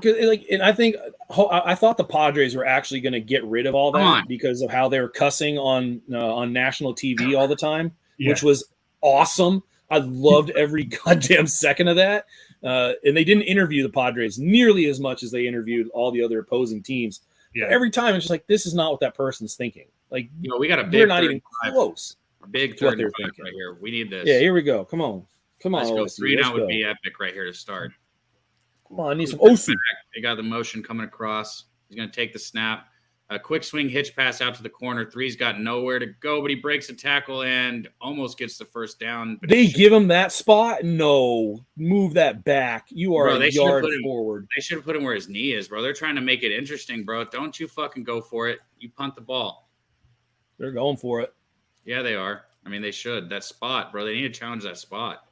And I think I thought the Padres were actually going to get rid of all that because of how they were cussing on national TV all the time, which was awesome. I loved every goddamn second of that. And they didn't interview the Padres nearly as much as they interviewed all the other opposing teams. Yeah. Every time it's just like, this is not what that person's thinking. Like, we got a big. We're not even close. A big third and five right here. We need this. Yeah, here we go. Come on. Let's go. 3 now would be epic right here to start. Come on, I need some OC. They got the motion coming across. He's going to take the snap. A quick swing hitch pass out to the corner. 3's got nowhere to go, but he breaks a tackle and almost gets the first down. But they give him that spot? No. Move that back. You are a yard forward. They should have put him where his knee is, bro. They're trying to make it interesting, bro. Don't you fucking go for it. You punt the ball. They're going for it. Yeah, they are. I mean, they should. That spot, bro. They need to challenge that spot.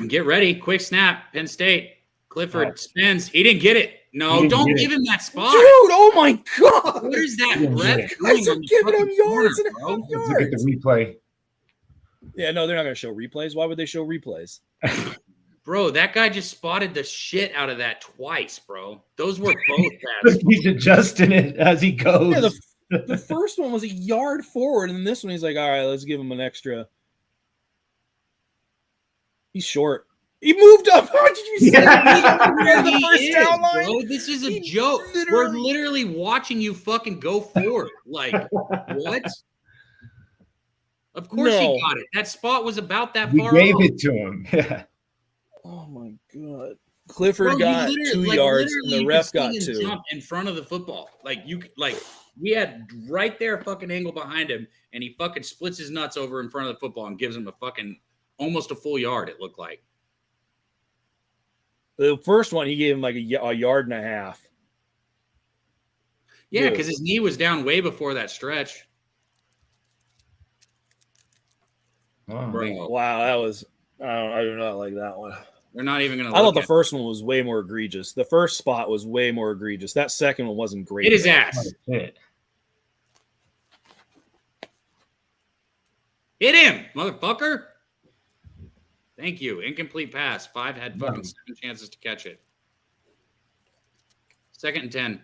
Get ready. Quick snap. Penn State. Clifford spins. He didn't get it. No, don't give him that spot. Dude, oh my God. What is that? Guys are giving him yards and half yards. Look at the replay. Yeah, no, they're not going to show replays. Why would they show replays? Bro, that guy just spotted the shit out of that twice, bro. Those were both bad. He's adjusting it as he goes. Yeah, the first one was a yard forward, and then this one he's like, all right, let's give him an extra. He's short. He moved up. How did you say the first down line? Bro, this is a joke. We're literally watching you fucking go forward. Like, what? Of course he got it. That spot was about that far. We gave it to him. Yeah. Oh my God. Clifford got 2 yards and the ref got 2. Jump in front of the football. We had right there a fucking angle behind him, and he fucking splits his nuts over in front of the football and gives him a fucking almost a full yard, it looked like. The first one, he gave him like a yard and a half. Yeah, because his knee was down way before that stretch. Wow, that was I do not like that one. They're not even going to. I thought the first one was way more egregious. The first spot was way more egregious. That second one wasn't great. Hit his ass. Hit him, motherfucker. Thank you. Incomplete pass. 5 had fucking 7 chances to catch it. 2nd and 10.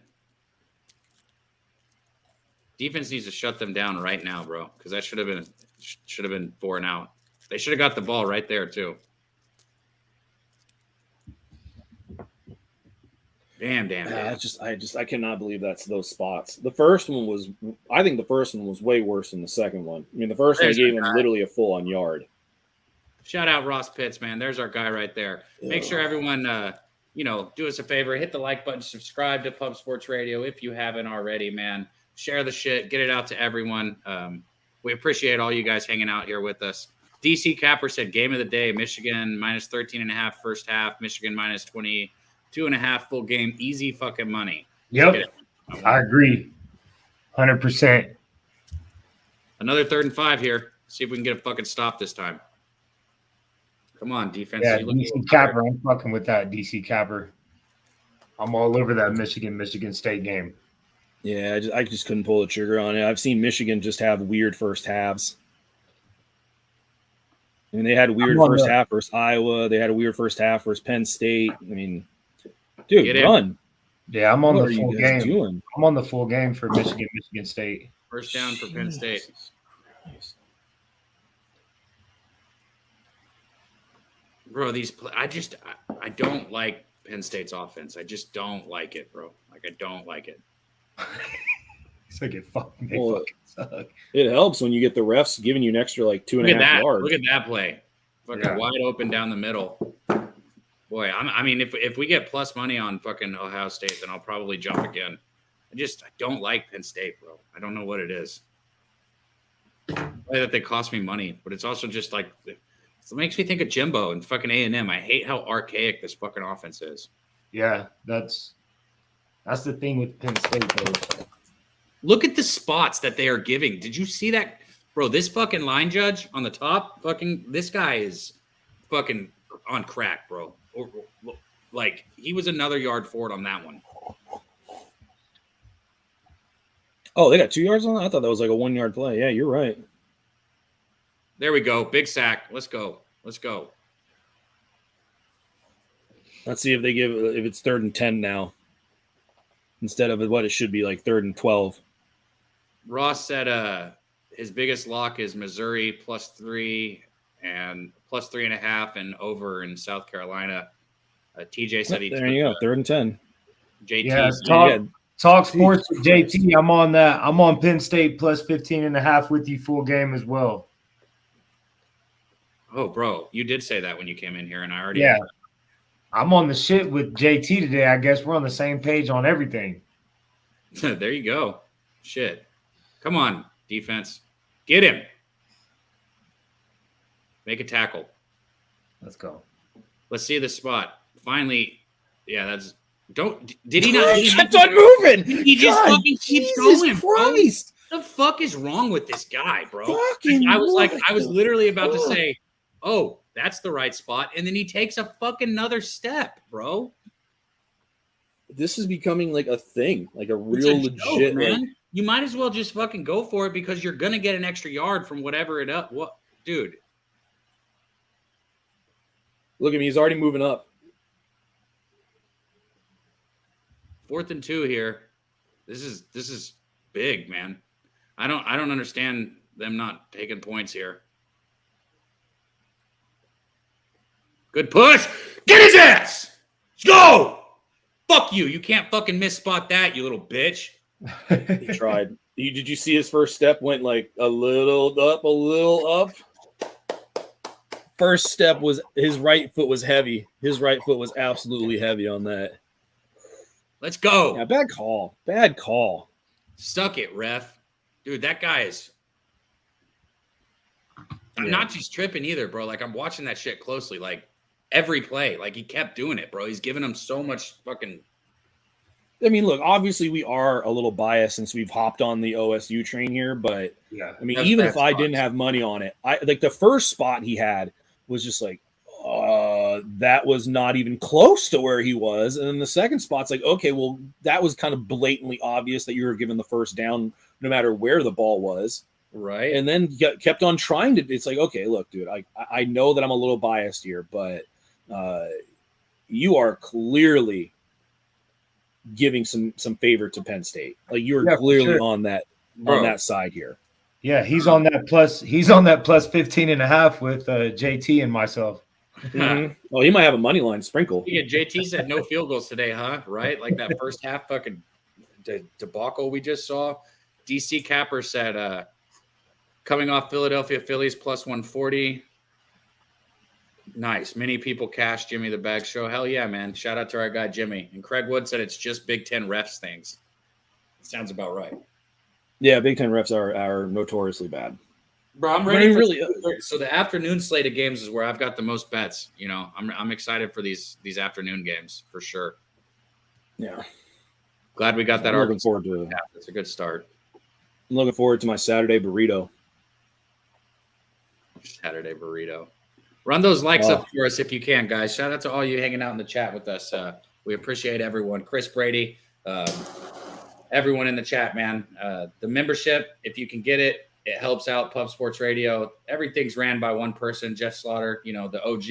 Defense needs to shut them down right now, bro, because that should have been 4 and out. They should have got the ball right there too. Damn. I cannot believe that's those spots. The first one was, I think the first one was way worse than the second one. I mean, the first one gave him literally a full on yard. Shout out Ross Pitts, man. There's our guy right there. Make sure everyone, do us a favor. Hit the like button. Subscribe to Pub Sports Radio if you haven't already, man. Share the shit. Get it out to everyone. We appreciate all you guys hanging out here with us. DC Capper said game of the day, Michigan minus 13.5 first half, Michigan minus 22.5 full game. Easy fucking money. Yep. I agree. 100%. Another 3rd and 5 here. See if we can get a fucking stop this time. Come on, defense. Yeah, DC Capper. I'm fucking with that, DC Capper. I'm all over that Michigan State game. Yeah, I just couldn't pull the trigger on it. I've seen Michigan just have weird first halves. I mean, they had a weird first half versus Iowa. They had a weird first half versus Penn State. I mean, dude, run. Yeah, I'm on the full game. I'm on the full game for Michigan State. First down for Penn State. Bro, I don't like Penn State's offense. I just don't like it, bro. Like, I don't like it. It's like it fucking suck. It helps when you get the refs giving you an extra like 2.5 yards. Look at that play. Fucking wide open down the middle. Boy, I mean, if we get plus money on fucking Ohio State, then I'll probably jump again. I don't like Penn State, bro. I don't know what it is. That they cost me money, but it's also just like it makes me think of Jimbo and fucking A&M. I hate how archaic this fucking offense is. Yeah, that's the thing with Penn State, though. Look at the spots that they are giving. Did you see that, bro? This fucking line judge on the top, this guy is fucking on crack, bro. Like, he was another yard forward on that one. Oh, they got 2 yards on that? I thought that was like a 1 yard play. Yeah, you're right. There we go. Big sack. Let's go. Let's go. Let's see if it's 3rd and 10 now instead of what it should be, like 3rd and 12. Ross said his biggest lock is Missouri +3 and +3.5 and over in South Carolina. TJ said there you go, 3rd and 10. JT. Talk sports with JT. I'm on that. I'm on Penn State +15.5 with you full game as well. Oh, bro, you did say that when you came in here, and I already. Yeah, I'm on the shit with JT today. I guess we're on the same page on everything. There you go. Shit. Come on, defense. Get him. Make a tackle. Let's go. Let's see the spot. Finally, yeah, that's. Did he not? He kept on moving. He just fucking keeps going, Christ. bro. What the fuck is wrong with this guy, bro? Fucking I was literally about to say, oh, that's the right spot. And then he takes a fucking another step, bro. This is becoming like a thing, like a real legit. Man. Like, you might as well just fucking go for it because you're going to get an extra yard from whatever it up. What, dude? Look at me. He's already moving up. 4th and 2 here. This is big, man. I don't understand them not taking points here. Good push. Get his ass. Let's go. Fuck you. You can't fucking miss spot that, you little bitch. He tried. Did you see his first step went like a little up? First step was his right foot was heavy. His right foot was absolutely heavy on that. Let's go. Yeah, bad call. Bad call. Suck it, ref. Dude, that guy is not just tripping either, bro. Like, I'm watching that shit closely. Like, every play. Like, he kept doing it, bro. He's giving him so much fucking. I mean, look, obviously we are a little biased since we've hopped on the OSU train here, but yeah, I mean, even if I didn't have money on it, I like the first spot he had was just like, that was not even close to where he was. And then the second spot's like, okay, well, that was kind of blatantly obvious that you were given the first down no matter where the ball was. Right. And then kept on trying to. It's like, okay, look, dude, I know that I'm a little biased here, but you are clearly giving some favor to Penn State. Like, you are clearly on that side here. Yeah, he's on that plus 15.5 with JT and myself. Mm-hmm. Well, he might have a money line sprinkle. Yeah, JT said no field goals today, huh? Right? Like that first half fucking debacle we just saw. DC Capper said coming off Philadelphia Phillies +140. Nice. Many people cashed Jimmy the Bag Show. Hell yeah, man. Shout out to our guy Jimmy. And Craig Wood said it's just Big Ten refs things. Sounds about right. Yeah, Big Ten refs are notoriously bad. Bro, I'm ready. So the afternoon slate of games is where I've got the most bets. You know, I'm excited for these afternoon games for sure. Yeah, glad we got that. I'm looking forward to it. It's a good start. I'm looking forward to my Saturday burrito. Saturday burrito. Run those likes up for us if you can, guys. Shout out to all you hanging out in the chat with us. We appreciate everyone. Chris Brady, everyone in the chat, man. The membership, if you can get it. It helps out Pub Sports Radio. Everything's ran by one person, Jeff Slaughter, you know, the OG.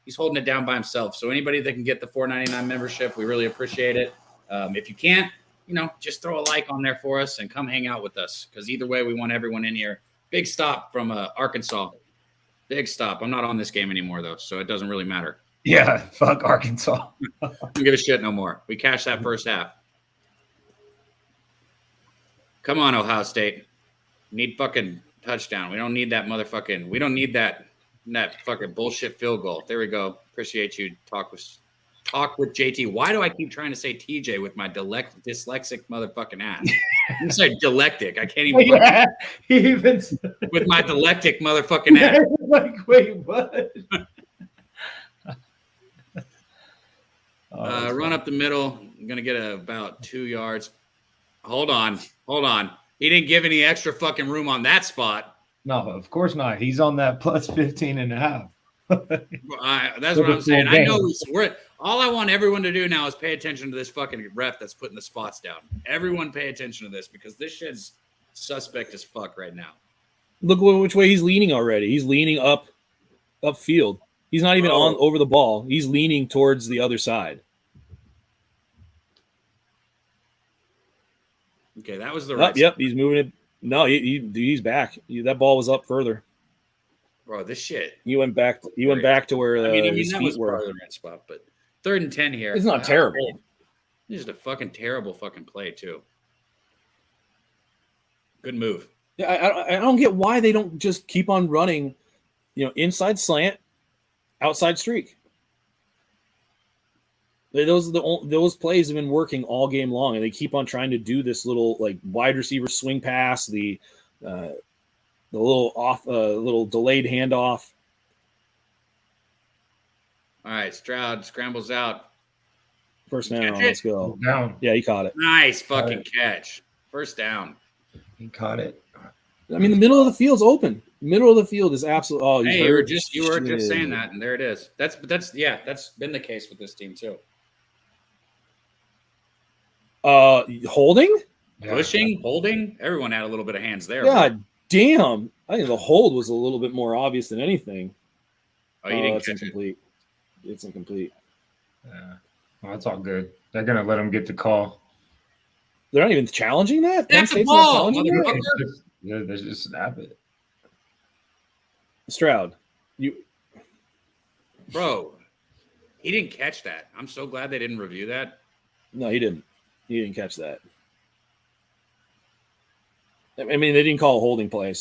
He's holding it down by himself. So anybody that can get the $4.99 membership, we really appreciate it. If you can't, you know, just throw a like on there for us and come hang out with us. Because either way, we want everyone in here. Big stop from Arkansas. Big stop. I'm not on this game anymore, though, so it doesn't really matter. Yeah, fuck Arkansas. I don't give a shit no more. We cashed that first half. Come on, Ohio State. Need fucking touchdown. We don't need that motherfucking. We don't need that fucking bullshit field goal. There we go. Appreciate you. Talk with JT. Why do I keep trying to say TJ with my dyslexic motherfucking ass? You said dialectic. I can't even. Yeah, he even with my dialectic motherfucking ass. like, wait, what? Run up the middle. I'm gonna get about 2 yards. Hold on. He didn't give any extra fucking room on that spot. No, of course not. He's on that plus 15.5. That's what I'm saying. I know we're all I want everyone to do now is pay attention to this fucking ref that's putting the spots down. Everyone pay attention to this because this shit's suspect as fuck right now. Look which way he's leaning already. He's leaning upfield. He's not even on over the ball. He's leaning towards the other side. Okay, that was the right. Yep, he's moving it. No, he's back. That ball was up further. Bro, this shit. You went back to where his that feet was were. part of the right spot, but 3rd and 10 here. It's not terrible. This is a fucking terrible fucking play too. Good move. Yeah, I don't get why they don't just keep on running, inside slant, outside streak. Those plays have been working all game long, and they keep on trying to do this little like wide receiver swing pass, the little delayed handoff. All right, Stroud scrambles out. First down, let's go. Down. Yeah, he caught it. Nice fucking catch. First down. He caught it. I mean, the middle of the field's open. Middle of the field is absolutely. Oh, hey, you were just saying that, and there it is. That's been the case with this team too. Holding, pushing, holding. Everyone had a little bit of hands there. God damn! I think the hold was a little bit more obvious than anything. Oh, you didn't it's catch incomplete. It's incomplete. Yeah, well, that's all good. They're gonna let him get the call. They're not even challenging that. Snap the ball, motherfucker. They just snap it. Stroud, bro, he didn't catch that. I'm so glad they didn't review that. No, he didn't. He didn't catch that. I mean, they didn't call a holding play,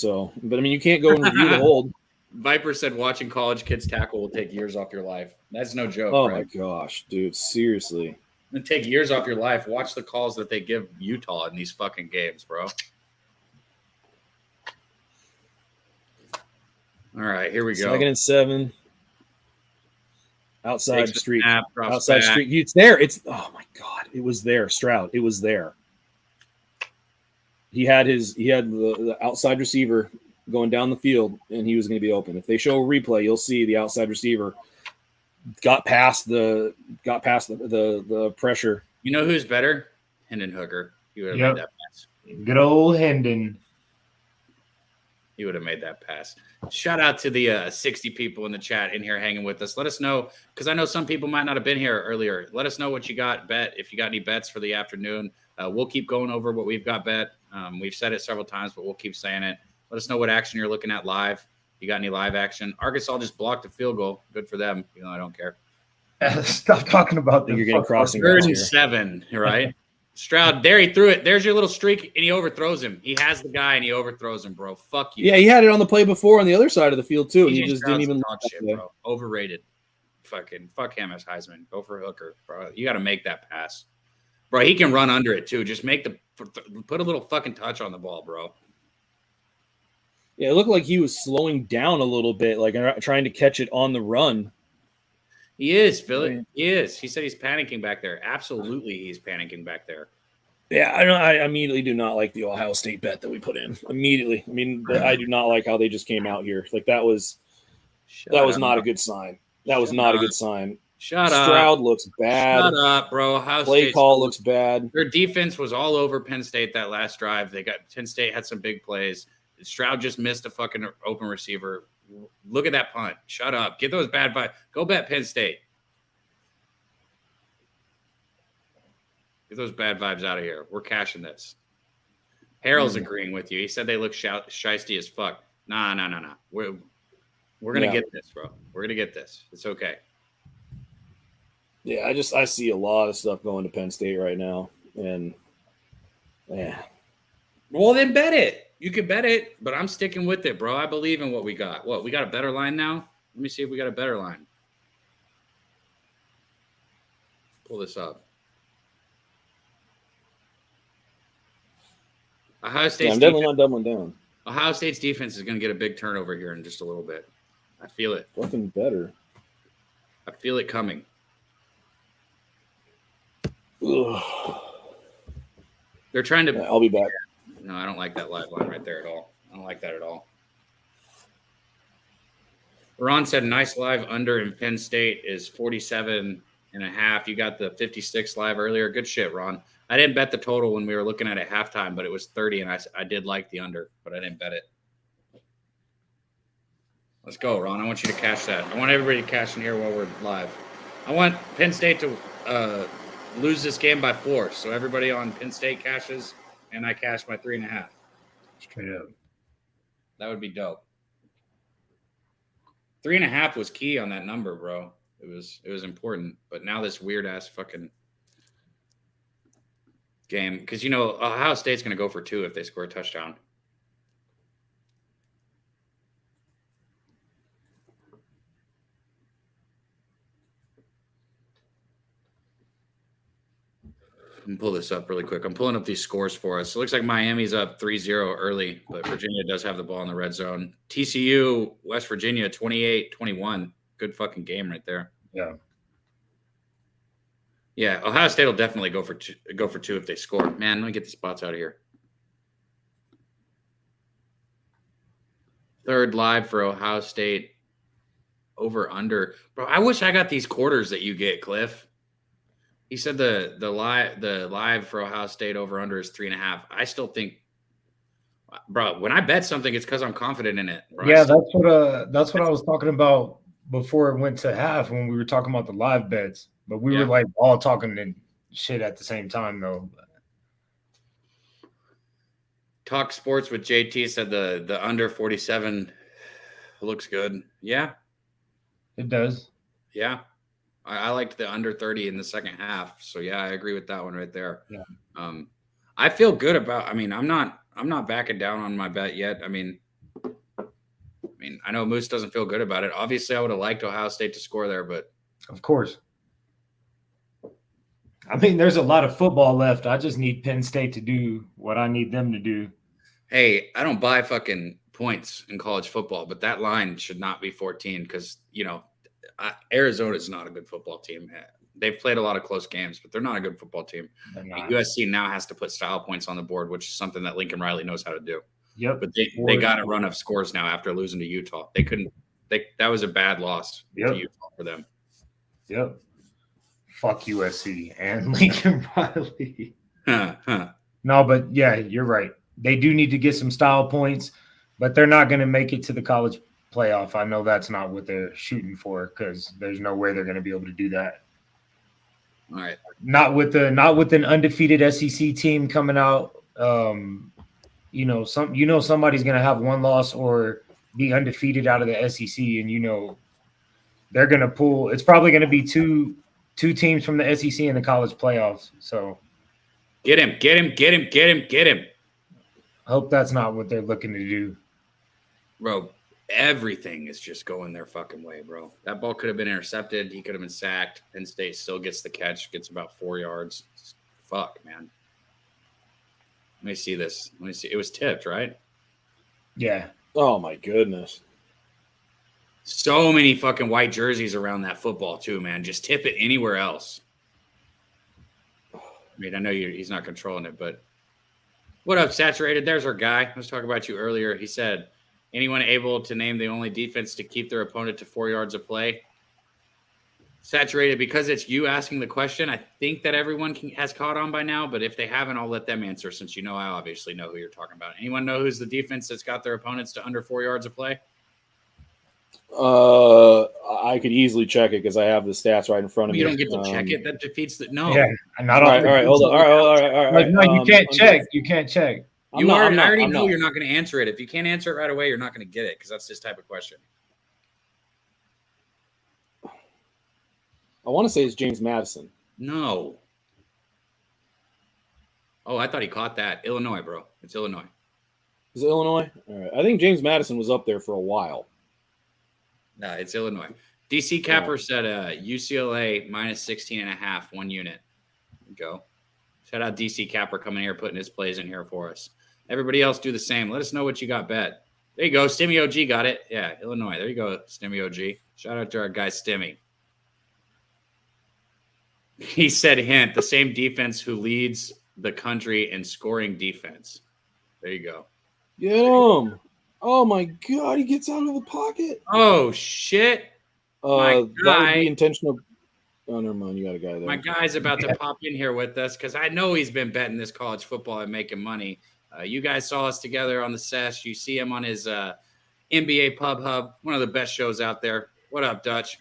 but I mean, you can't go and review the hold. Viper said watching college kids tackle will take years off your life. That's no joke. Oh right? my gosh, dude, seriously. It'll take years off your life. Watch the calls that they give Utah in these fucking games, bro. All right, here we go. 2nd and 7. Outside street. Outside back. street. It's there. Oh my God. It was there, Stroud. It was there. He had the outside receiver going down the field, and he was going to be open. If they show a replay, you'll see the outside receiver got past the pressure. You know who's better? Hendon Hooker. He would have made that pass. Good old Hendon. He would have made that pass. Shout out to the 60 people in the chat in here hanging with us. Let us know, because I know some people might not have been here earlier. Let us know what you got bet. If you got any bets for the afternoon, we'll keep going over what we've got bet. We've said it several times, but we'll keep saying it. Let us know what action you're looking at live. You got any live action? Arkansas just blocked a field goal. Good for them. I don't care. Stop talking about that. You're getting crossing. 3rd and 7, right? Stroud, there he threw it. There's your little streak, and he overthrows him. He has the guy, and he overthrows him, bro. Fuck you. Yeah, he had it on the play before on the other side of the field too, and he just didn't even talk shit, bro. Overrated. Fucking fuck him as Heisman. Go for Hooker, bro. You got to make that pass, bro. He can run under it too. Just put a little fucking touch on the ball, bro. Yeah, it looked like he was slowing down a little bit, like trying to catch it on the run. He is, Philly. He is. He said he's panicking back there. Absolutely, he's panicking back there. Yeah, I immediately do not like the Ohio State bet that we put in. Immediately. I mean, I do not like how they just came out here. Like, that was not a good sign. That was not a good sign. Shut up. Stroud looks bad. Shut up, bro. Ohio Play State call looks bad. Their defense was all over Penn State that last drive. Penn State had some big plays. Stroud just missed a fucking open receiver. Look at that punt. Shut up. Get those bad vibes. Go bet Penn State. Get those bad vibes out of here. We're cashing this. Harold's agreeing with you. He said they look shisty as fuck. Nah. We're going to get this, bro. We're going to get this. It's okay. Yeah, I see a lot of stuff going to Penn State right now. And, yeah. Well, then bet it. You could bet it, but I'm sticking with it, bro. I believe in what we got. What, we got a better line now? Let me see if we got a better line. Pull this up. Ohio State's I'm definitely not doubling down. Ohio State's defense is going to get a big turnover here in just a little bit. I feel it. Fucking better. I feel it coming. Ugh. They're trying to. I'll be back. No, I don't like that live line right there at all. I don't like that at all. Ron said nice live under in Penn State is 47.5. You got the 56 live earlier. Good shit, Ron. I didn't bet the total when we were looking at it halftime, but it was 30, and I did like the under, but I didn't bet it. Let's go, Ron. I want you to cash that. I want everybody to cash in here while we're live. I want Penn State to lose this game by 4. So everybody on Penn State cashes, and I cash my 3.5. Straight up. That would be dope. 3.5 was key on that number, bro. It was important. But now this weird ass fucking game, because Ohio State's going to go for 2 if they score a touchdown. Let me pull this up really quick. I'm pulling up these scores for us. It looks like Miami's up 3-0 early, but Virginia does have the ball in the red zone. TCU, West Virginia, 28-21. Good fucking game right there. Yeah. Yeah, Ohio State will definitely go for 2 if they score. Man, let me get the spots out of here. Third live for Ohio State. Over under. Bro, I wish I got these quarters that you get, Cliff. He said the live for Ohio State over under is 3.5. I still think, bro, when I bet something, it's because I'm confident in it. Bro. Yeah, that's what I was talking about before it went to half when we were talking about the live bets. But we were like all talking and shit at the same time, though. Talk Sports with JT said the under 47 looks good. Yeah, it does. Yeah. I liked the under 30 in the second half. So yeah, I agree with that one right there. Yeah. I feel good about, I'm not backing down on my bet yet. I mean, I know Moose doesn't feel good about it. Obviously, I would have liked Ohio State to score there, but of course. There's a lot of football left. I just need Penn State to do what I need them to do. Hey, I don't buy fucking points in college football, but that line should not be 14 because, Arizona is not a good football team. They've played a lot of close games, but they're not a good football team. USC now has to put style points on the board, which is something that Lincoln Riley knows how to do. Yep. But they got a run of scores now after losing to Utah. That was a bad loss to Utah for them. Yep. Fuck USC and Lincoln Riley. No, but yeah, you're right. They do need to get some style points, but they're not going to make it to the college playoff. I know that's not what they're shooting for because there's no way they're going to be able to do that. All right. Not with an undefeated SEC team coming out. Somebody's going to have one loss or be undefeated out of the SEC, and they're going to pull. It's probably going to be two teams from the SEC in the college playoffs. So get him. I hope that's not what they're looking to do. Bro, everything is just going their fucking way, bro. That ball could have been intercepted. He could have been sacked. Penn State still gets the catch, gets about 4 yards. Fuck, man. Let me see this. Let me see. It was tipped, right? Yeah. Oh, my goodness. So many fucking white jerseys around that football, too, man. Just tip it anywhere else. I know he's not controlling it, but what up, Saturated? There's our guy. I was talking about you earlier. He said, anyone able to name the only defense to keep their opponent to 4 yards of play? Saturated, because it's you asking the question, I think that everyone has caught on by now, but if they haven't, I'll let them answer since I obviously know who you're talking about. Anyone know who's the defense that's got their opponents to under 4 yards of play? I could easily check it because I have the stats right in front of me. You don't get to check it. That defeats the no. Yeah, not all right. Hold on. All right. No, you can't check. You can't check. I already know you're not going to answer it. If you can't answer it right away, you're not going to get it because that's this type of question. I want to say it's James Madison. No. Oh, I thought he caught that. Illinois, bro. It's Illinois. Is it Illinois? All right. I think James Madison was up there for a while. No, it's Illinois. DC Capper said UCLA minus 16.5, 1 unit. Go. Shout out DC Capper coming here, putting his plays in here for us. Everybody else do the same. Let us know what you got bet. There you go. Stimmy OG got it. Yeah, Illinois. There you go, Stimmy OG. Shout out to our guy Stimmy. He said, hint, the same defense who leads the country in scoring defense. There you go. Get him. Oh, my God. He gets out of the pocket. Oh, shit. That would be intentional. Oh, never mind. You got a guy there. My guy's about to pop in here with us because I know he's been betting this college football and making money. You guys saw us together on the sesh. You see him on his NBA Pub Hub, one of the best shows out there. What up, Dutch?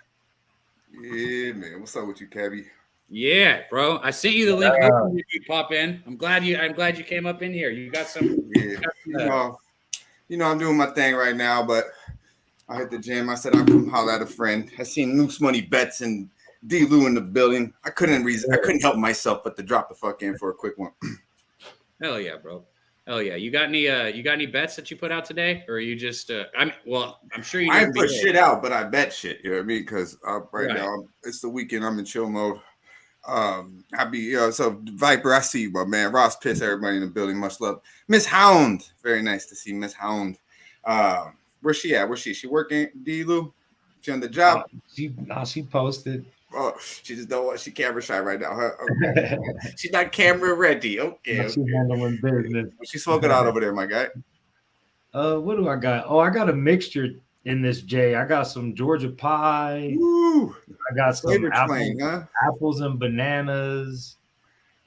Yeah, man. What's up with you, Cabby? Yeah, bro. I sent you the link. You pop in. I'm glad you came up in here. You got some. Yeah. I'm doing my thing right now, but I hit the gym. I said I'll come holler at a friend. I seen Loose Money Bets and D. Lou in the building. I couldn't help myself but to drop the fuck in for a quick one. Hell yeah, bro. Hell yeah. You got any bets that you put out today, or are you just? I'm sure you. I ain't put shit out, but I bet shit. You know what I mean? Because right now it's the weekend. I'm in chill mode. So Viper, I see you, my man. Ross Piss, everybody in the building. Much love. Miss Hound. Very nice to see Miss Hound. Where's she at? Where's she? She working, D. Lou? She on the job? She posted. Oh, she just don't want. She camera shy right now. Huh? Okay. She's not camera ready. Okay. She's handling business. She's smoking out over there, my guy. What do I got? Oh, I got a mixture in this J. I got some Georgia pie. Woo. I got some huh? apples and bananas.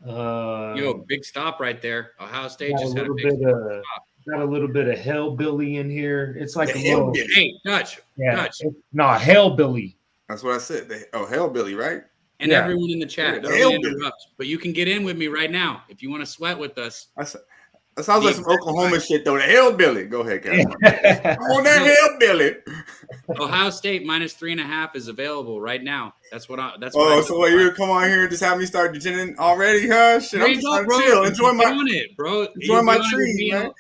Big stop right there. Ohio State just got a little bit of Hellbilly in here. It's like hey, Dutch. Yeah, Dutch. No, Hellbilly. That's what I said. Hellbilly, right? And everyone in the chat. But you can get in with me right now if you want to sweat with us. That sounds like some Oklahoma shit, though. The Hellbilly. Go ahead, Kevin. On that Hellbilly. Ohio State minus 3.5 is available right now. So you come on here and just have me start degening already, huh? Shit, I'm just trying to chill. Enjoy my trees, man.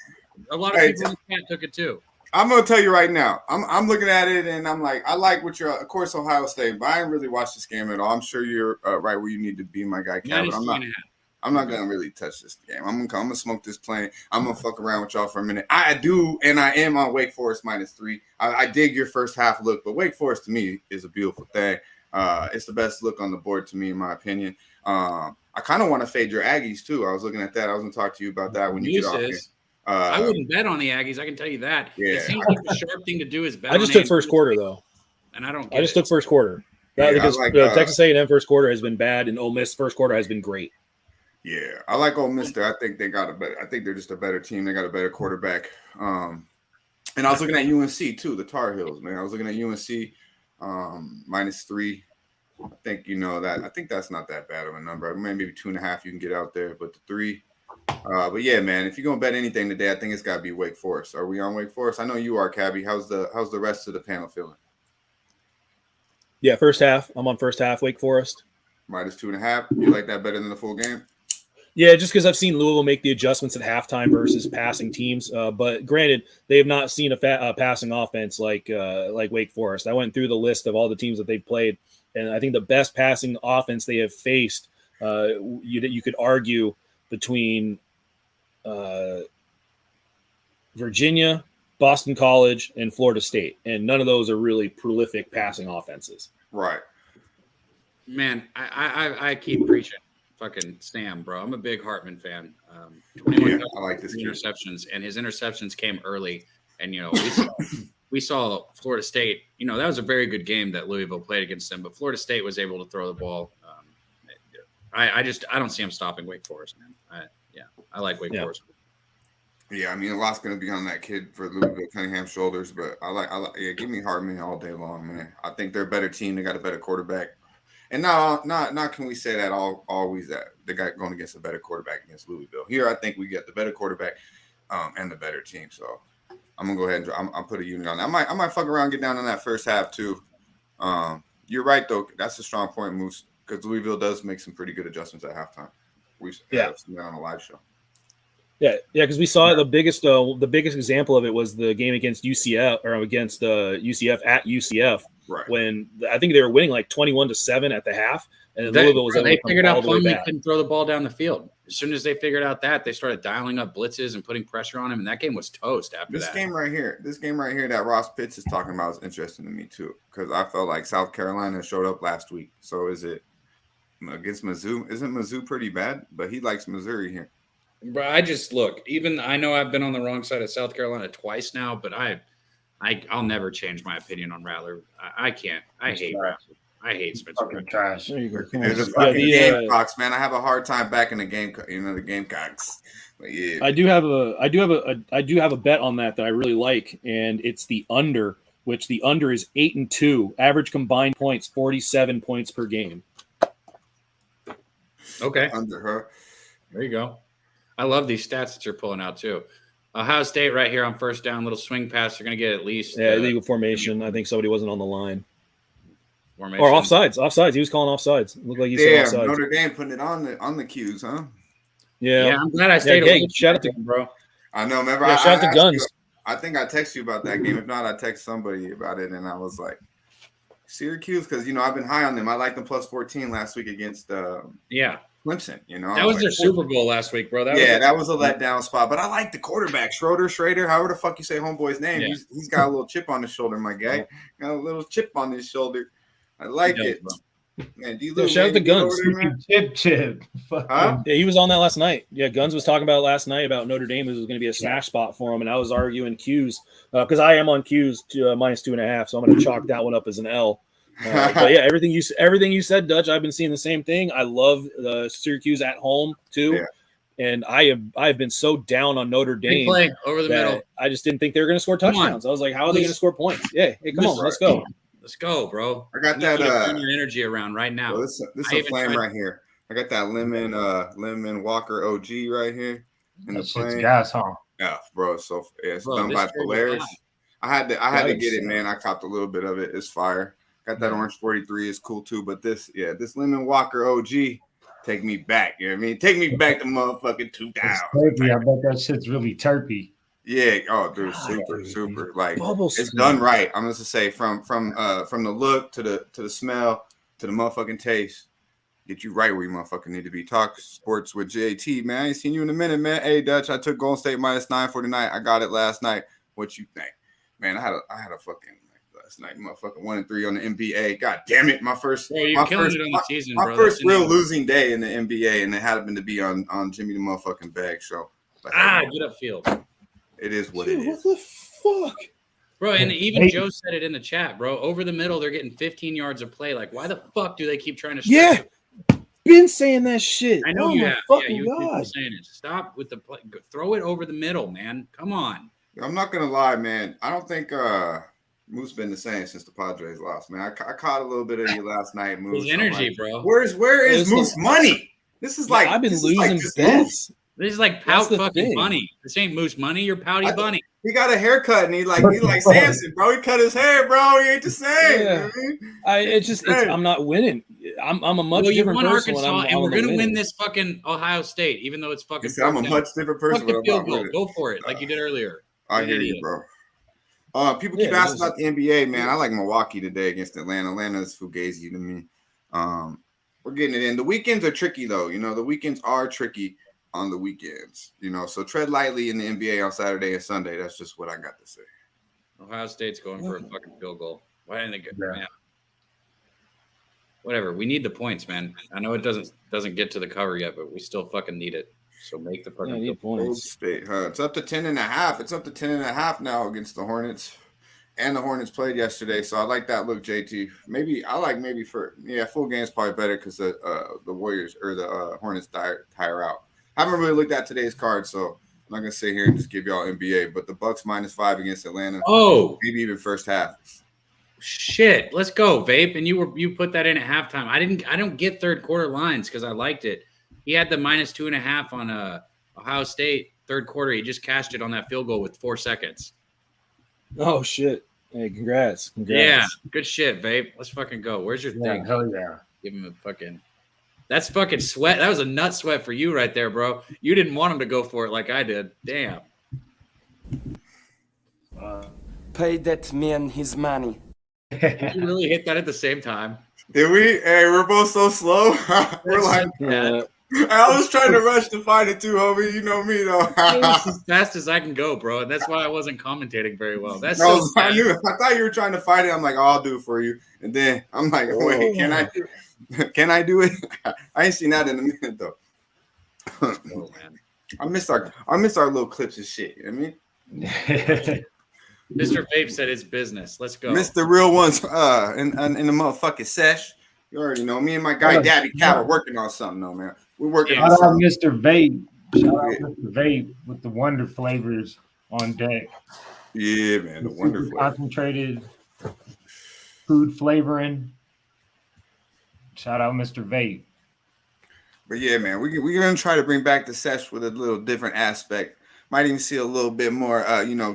A lot of people in the chat took it too. I'm gonna tell you right now. I'm looking at it and I'm like, I like what you're. Of course, Ohio State, but I didn't really watch this game at all. I'm sure you're right where you need to be, my guy, Kevin. I'm not gonna really touch this game. I'm gonna smoke this plane. I'm gonna fuck around with y'all for a minute. I do, and I am on Wake Forest -3. I dig your first half look, but Wake Forest to me is a beautiful thing. It's the best look on the board to me, in my opinion. I kind of want to fade your Aggies too. I was looking at that. I was gonna talk to you about that when you get off here. I wouldn't bet on the Aggies. I can tell you that. Yeah. It seems like the sharp thing to do is bet. I just took first quarter though, and I just took first quarter. Because Texas A&M first quarter has been bad, and Ole Miss first quarter has been great. Yeah, I like Ole Miss there. I think they got I think they're just a better team. They got a better quarterback. And I was looking at UNC too, the Tar Heels, man. I was looking at UNC -3. I think that. I think that's not that bad of a number. Maybe 2.5 you can get out there, but the 3. But yeah, man, if you're gonna bet anything today, I think it's got to be Wake Forest. Are we on Wake Forest? I know you are, Cabby. How's the rest of the panel feeling? Yeah, first half. I'm on first half. Wake Forest -2.5. You like that better than the full game? Yeah, just because I've seen Louisville make the adjustments at halftime versus passing teams. But granted, they have not seen a passing offense like Wake Forest. I went through the list of all the teams that they've played, and I think the best passing offense they have faced, you could argue between Virginia, Boston College, and Florida State, and none of those are really prolific passing offenses. Right. Man, I keep preaching. Fucking Sam, bro. I'm a big Hartman fan. 21 I like this interceptions, and his interceptions came early. And we saw Florida State. That was a very good game that Louisville played against them. But Florida State was able to throw the ball. I don't see him stopping Wake Forest, man. I like Wake Forest. Yeah, I mean, a lot's going to be on that kid for Louisville Cunningham's shoulders, but I like. Give me Hartman all day long, man. I think they're a better team. They got a better quarterback. And not can we say that always that they got going against a better quarterback against Louisville. Here, I think we get the better quarterback and the better team. So I'm gonna go ahead and I'll put a unit on that. I might fuck around, get down on that first half too. you're right though. That's a strong point, Moose, because Louisville does make some pretty good adjustments at halftime. We've seen that on a live show. Yeah, because we saw the biggest example of it was the game against UCF or against UCF at UCF, right? When I think they were winning like 21-7 at the half, and Louisville was they figured out Plumlee couldn't throw the ball down the field. As soon as they figured out that, they started dialing up blitzes and putting pressure on him, and that game was toast after this game right here that Ross Pitts is talking about is interesting to me too, because I felt like South Carolina showed up last week. So is it against Mizzou? Isn't Mizzou pretty bad? But he likes Missouri here. But I just look. Even I know I've been on the wrong side of South Carolina twice now, but I'll never change my opinion on Rattler. I can't. I hate Rattler. I hate Spencer. Fucking trash. There you go. There's a fucking Gamecocks, man. I have a hard time backing the the Gamecocks. But yeah, I do have a bet on that I really like, and it's the under, which the under is 8-2, average combined points 47 points per game. Okay, under her. There you go. I love these stats that you're pulling out too. Ohio State right here on first down, little swing pass. They're going to get at least illegal formation. I think somebody wasn't on the line. Formation. Or offsides. He was calling offsides. It looked like he said offsides. Notre Dame putting it on the cues, huh? Yeah, I'm glad I stayed away. Shout out to bro. I know. Remember, shout out to Guns. I think I texted you about that game. If not, I text somebody about it, and I was like, Syracuse, because I've been high on them. I liked them plus 14 last week against Clemson, that was their Super Bowl last week, bro. That was a letdown spot. But I like the quarterback, Schrader, however the fuck you say homeboy's name. Yeah. He's got a little chip on his shoulder, my guy. Got a little chip on his shoulder. I like it. Man, shout out to Guns. Chip. Huh? Yeah, he was on that last night. Yeah, Guns was talking about last night about Notre Dame. It was going to be a smash spot for him, and I was arguing Q's because I am on Q's to minus 2.5, so I'm going to chalk that one up as an L. But yeah, everything you said, Dutch. I've been seeing the same thing. I love Syracuse at home too, and I've been so down on Notre Dame. Play over the middle. I just didn't think they were going to score touchdowns. I was like, how are they going to score points? Yeah, hey, come on, let's go. Let's go, bro. I got that. Turn your energy around right now. Well, this is a flame right here. I got that lemon Walker OG right here. In the flame. Gas, huh? Yeah, bro. So it's done by Polaris. I had to get it, man. I copped a little bit of it. It's fire. Got that orange 43 is cool too, but this lemon Walker OG, take me back. You know what I mean? Take me back to motherfucking 2000. I bet that shit's really terpy. Yeah. Oh, dude, super. Like it's done right. I'm just to say from the look to the smell to the motherfucking taste, get you right where you motherfucking need to be. Talk sports with JT, man. I ain't seen you in a minute, man. Hey, Dutch, I took Golden State minus 949. I got it last night. What you think, man? I had a fucking. Night, motherfucking 1-3 on the NBA. God damn it, my first real losing day in the NBA, and it happened to be on Jimmy the motherfucking Bag show. Get upfield. It is what it is. What the fuck, bro? And even Joe said it in the chat, bro. Over the middle, they're getting 15 yards of play. Like, why the fuck do they keep trying to? Yeah, been saying that shit. I know you have. Fucking God. Saying it. Stop with the play. Throw it over the middle, man. Come on. I'm not gonna lie, man. I don't think Moose been the same since the Padres lost, man. I caught a little bit of you last night, Moose. His energy, bro. Where is Moose money? This is like I've been losing bets. This is like pout fucking bunny. This ain't Moose money. You're pouty bunny. He got a haircut and he like Samson, bro. He cut his hair, bro. He ain't the same. Yeah. I'm not winning. I'm a much different person. Arkansas, and we're gonna win this fucking Ohio State, even though it's fucking. I'm a much different person. Field goal. Go for it, like you did earlier. I hear you, bro. People keep asking about the NBA, man. I like Milwaukee today against Atlanta. Atlanta's fugazi to me. We're getting it in. The weekends are tricky, though. The weekends are tricky on the weekends. So tread lightly in the NBA on Saturday and Sunday. That's just what I got to say. Ohio State's going for a fucking field goal. Why didn't they get man? Whatever. We need the points, man. I know it doesn't get to the cover yet, but we still fucking need it. So make the fucking points. State, huh? It's up to 10.5. It's up to 10.5 now against the Hornets. And the Hornets played yesterday, so I like that look, JT. Full game's probably better because the Warriors or the Hornets tire out. I haven't really looked at today's card, so I'm not gonna sit here and just give y'all NBA. But the Bucks -5 against Atlanta. Oh, maybe even first half. Shit, let's go, Vape. And you put that in at halftime. I don't get third quarter lines because I liked it. He had the -2.5 on Ohio State third quarter. He just cashed it on that field goal with 4 seconds. Oh shit! Hey, congrats. Yeah, good shit, Vape. Let's fucking go. Where's your thing? Hell yeah. Give him a fucking. That's fucking sweat. That was a nut sweat for you right there, bro. You didn't want him to go for it like I did. Damn. Pay that man his money. Did you really hit that at the same time? Did we? Hey, we're both so slow. We're like, I was trying to rush to find it too, homie. You know me though. As fast as I can go, bro, and that's why I wasn't commentating very well. That's I so thought you were trying to find it. I'm like, oh, I'll do it for you, and then I'm like, wait, can I? Can I do it? I ain't seen that in a minute though. Oh, man. I missed our little clips of shit. You know what I mean? Mr. Vape said it's business. Let's go. Mr. Real Ones in the motherfucking sesh. You already know. Me and my guy Dabby Cat are working on something though, man. We're working on Shout out something. Mr. Vape. Shout out Mr. Vape with the wonder flavors on deck. Yeah, man. The wonderful Concentrated food flavoring. Shout out Mr. Vape. But yeah, man, we're gonna try to bring back the sesh with a little different aspect. Might even see a little bit more,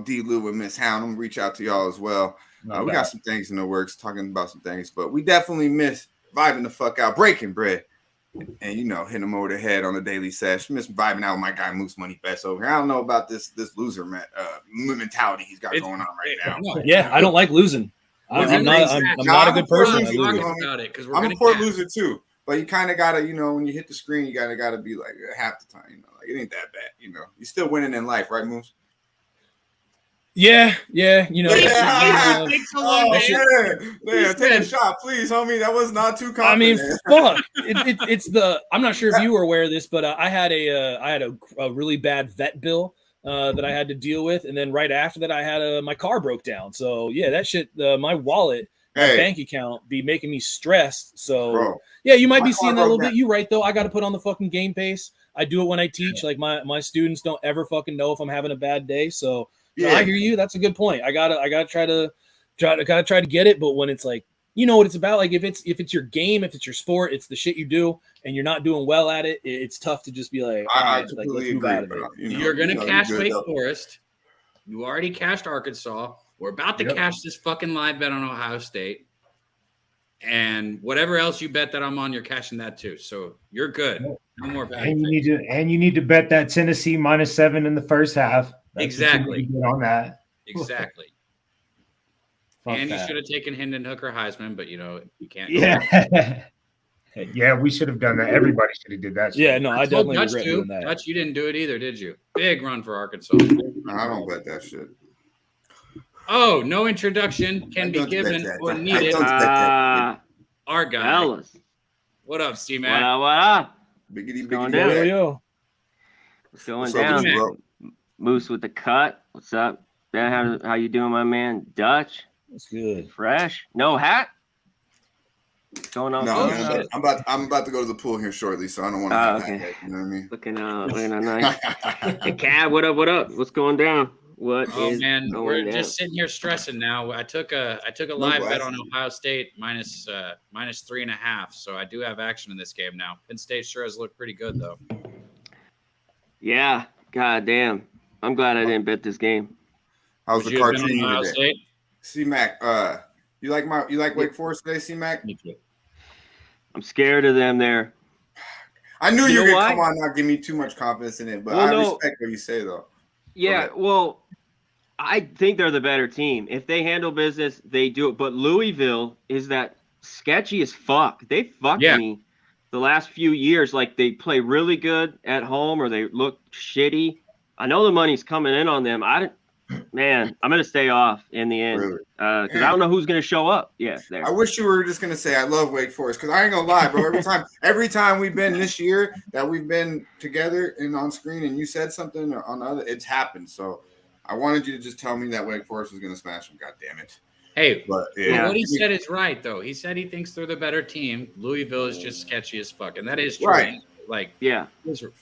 D. Lou and Miss Hound. I'm gonna reach out to y'all as well. We got some things in the works, talking about some things, but we definitely miss vibing the fuck out, breaking bread, and hitting them over the head on the daily sesh. Miss vibing out with my guy Moose Money Best over here. I don't know about this loser mentality he's got going on right now. Yeah, I don't like losing. I'm not a good person. I'm a poor loser too. But you kind of gotta, when you hit the screen, you gotta be like half the time, like it ain't that bad, You're still winning in life, right, Moose? Yeah, take a shot, please, homie. That was not too confident. I mean, fuck. It's the. I'm not sure if you were aware of this, but I had a really bad vet bill that I had to deal with, and then right after that, I had my car broke down. So yeah, that shit. My wallet. My bank account be making me stressed. So yeah, you might be seeing that a little bit. You right though. I got to put on the fucking game pace. I do it when I teach. Like my students don't ever fucking know if I'm having a bad day. So yeah, I hear you. That's a good point. I gotta try to get it. But when it's like, you know what it's about. Like if it's your game, if it's your sport, it's the shit you do, and you're not doing well at it. It's tough to just be like, let's move out of it. You're gonna cash Wake Forest. You already cashed Arkansas. We're about to cash this fucking live bet on Ohio State. And whatever else you bet that I'm on, you're cashing that too. So you're good. No more bad. And you need to bet that Tennessee -7 in the first half. That's exactly. On that. Exactly. And you should have taken Hendon Hooker Heisman, but you can't. Yeah. Yeah, we should have done that. Everybody should have did that. Yeah, no, I definitely Dutch regret doing that. Dutch, you didn't do it either, did you? Big run for Arkansas. I don't bet that shit. Oh, no introduction can be given or needed. Our guy. Fellas. What up, C-Mac? What up? Biggity, going biggity, down? What's going down? Moose with the cut. What's up? Ben, how you doing, my man? Dutch? That's good. Fresh? No hat? What's going on? No, man, I'm about to go to the pool here shortly, so I don't want to have that. You know what I mean? Looking nice. Hey, Cab, what up? What's going down? Man, we're just sitting here stressing now. I took a live bet on Ohio State minus 3.5. So I do have action in this game now. Penn State sure has looked pretty good though. Yeah, goddamn. I'm glad I didn't bet this game. How's the cartoon today? C-Mac, you like Wake Forest today, C-Mac? Me too. I'm scared of them there. I knew you were gonna come on, not give me too much confidence in it, but I respect what you say though. Yeah, well, I think they're the better team. If they handle business, they do it. But Louisville is that sketchy as fuck. They fucked me the last few years. Like they play really good at home or they look shitty. I know the money's coming in on them. I'm gonna stay off in the end because I don't know who's gonna show up. Yeah, there. I wish you were just gonna say I love Wake Forest because I ain't gonna lie, bro. Every time we've been this year that we've been together and on screen, and you said something or on the other, it's happened. So I wanted you to just tell me that Wake Forest was gonna smash them. God damn it. Hey, what he said is right though. He said he thinks they're the better team. Louisville is just sketchy as fuck, and that is true. Right. Like, yeah,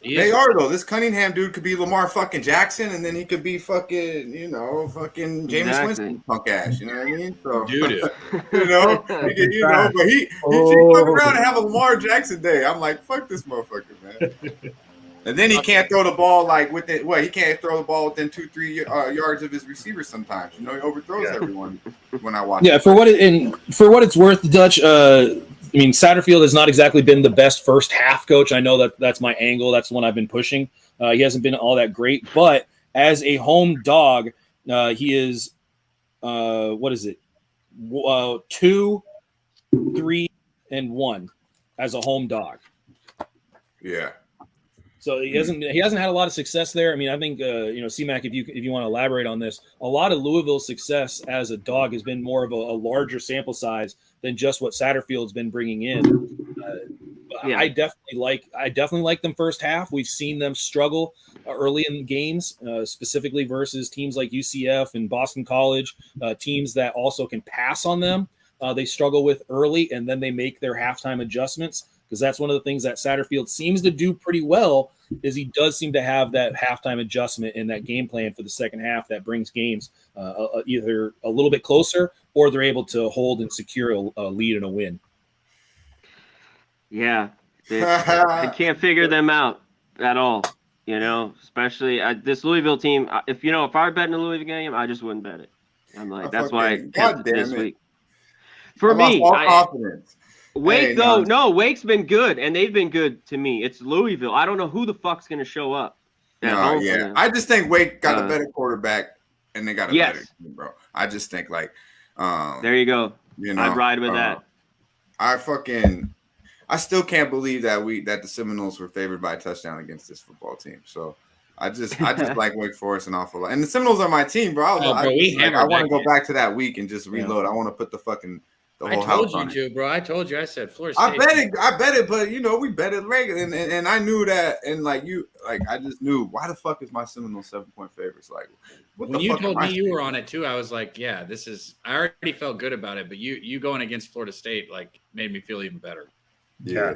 they are though. This Cunningham dude could be Lamar fucking Jackson, and then he could be fucking, fucking Jameis Winston punk ass. You know what I mean? So, dude, but he fuck around and have a Lamar Jackson day. I'm like, fuck this motherfucker, man. And then he can't throw the ball like within he can't throw the ball within 2-3 yards of his receiver sometimes. You know, he overthrows everyone when I watch. Yeah, for what it's worth, Dutch. I mean, Satterfield has not exactly been the best first half coach. I know that's my angle. That's the one I've been pushing. He hasn't been all that great, but as a home dog, he is 2, 3, and 1 as a home dog. Yeah. So he hasn't had a lot of success there. I mean, I think C-Mac, if you want to elaborate on this, a lot of Louisville's success as a dog has been more of a larger sample size than just what Satterfield's been bringing in. I definitely like them first half. We've seen them struggle early in games, specifically versus teams like UCF and Boston College, teams that also can pass on them. They struggle with early, and then they make their halftime adjustments, because that's one of the things that Satterfield seems to do pretty well, is he does seem to have that halftime adjustment in that game plan for the second half that brings games either a little bit closer, or they're able to hold and secure a lead and a win. Yeah, I can't figure them out at all. You know, especially this Louisville team. If I were betting a Louisville game, I just wouldn't bet it. I'm like, that's why I kept it this week. For me, confidence. Wake Wake's been good, and they've been good to me. It's Louisville. I don't know who the fuck's gonna show up. I just think Wake got a better quarterback, and they got a better team, bro. I just think there you go. I'd ride with that. I still can't believe that the Seminoles were favored by a touchdown against this football team. So I just like Wake Forest an awful lot, and the Seminoles are my team, bro. I want to go back to that week and just reload. I want to put the whole house on it. Bro. I told you. I said Florida State. I bet it, but we bet it regular, and I knew that, and I just knew, why the fuck is my Seminoles 7-point favorites? Like, when you told me you were on it too, I was like, yeah, this is. I already felt good about it, but you going against Florida State made me feel even better. Yeah.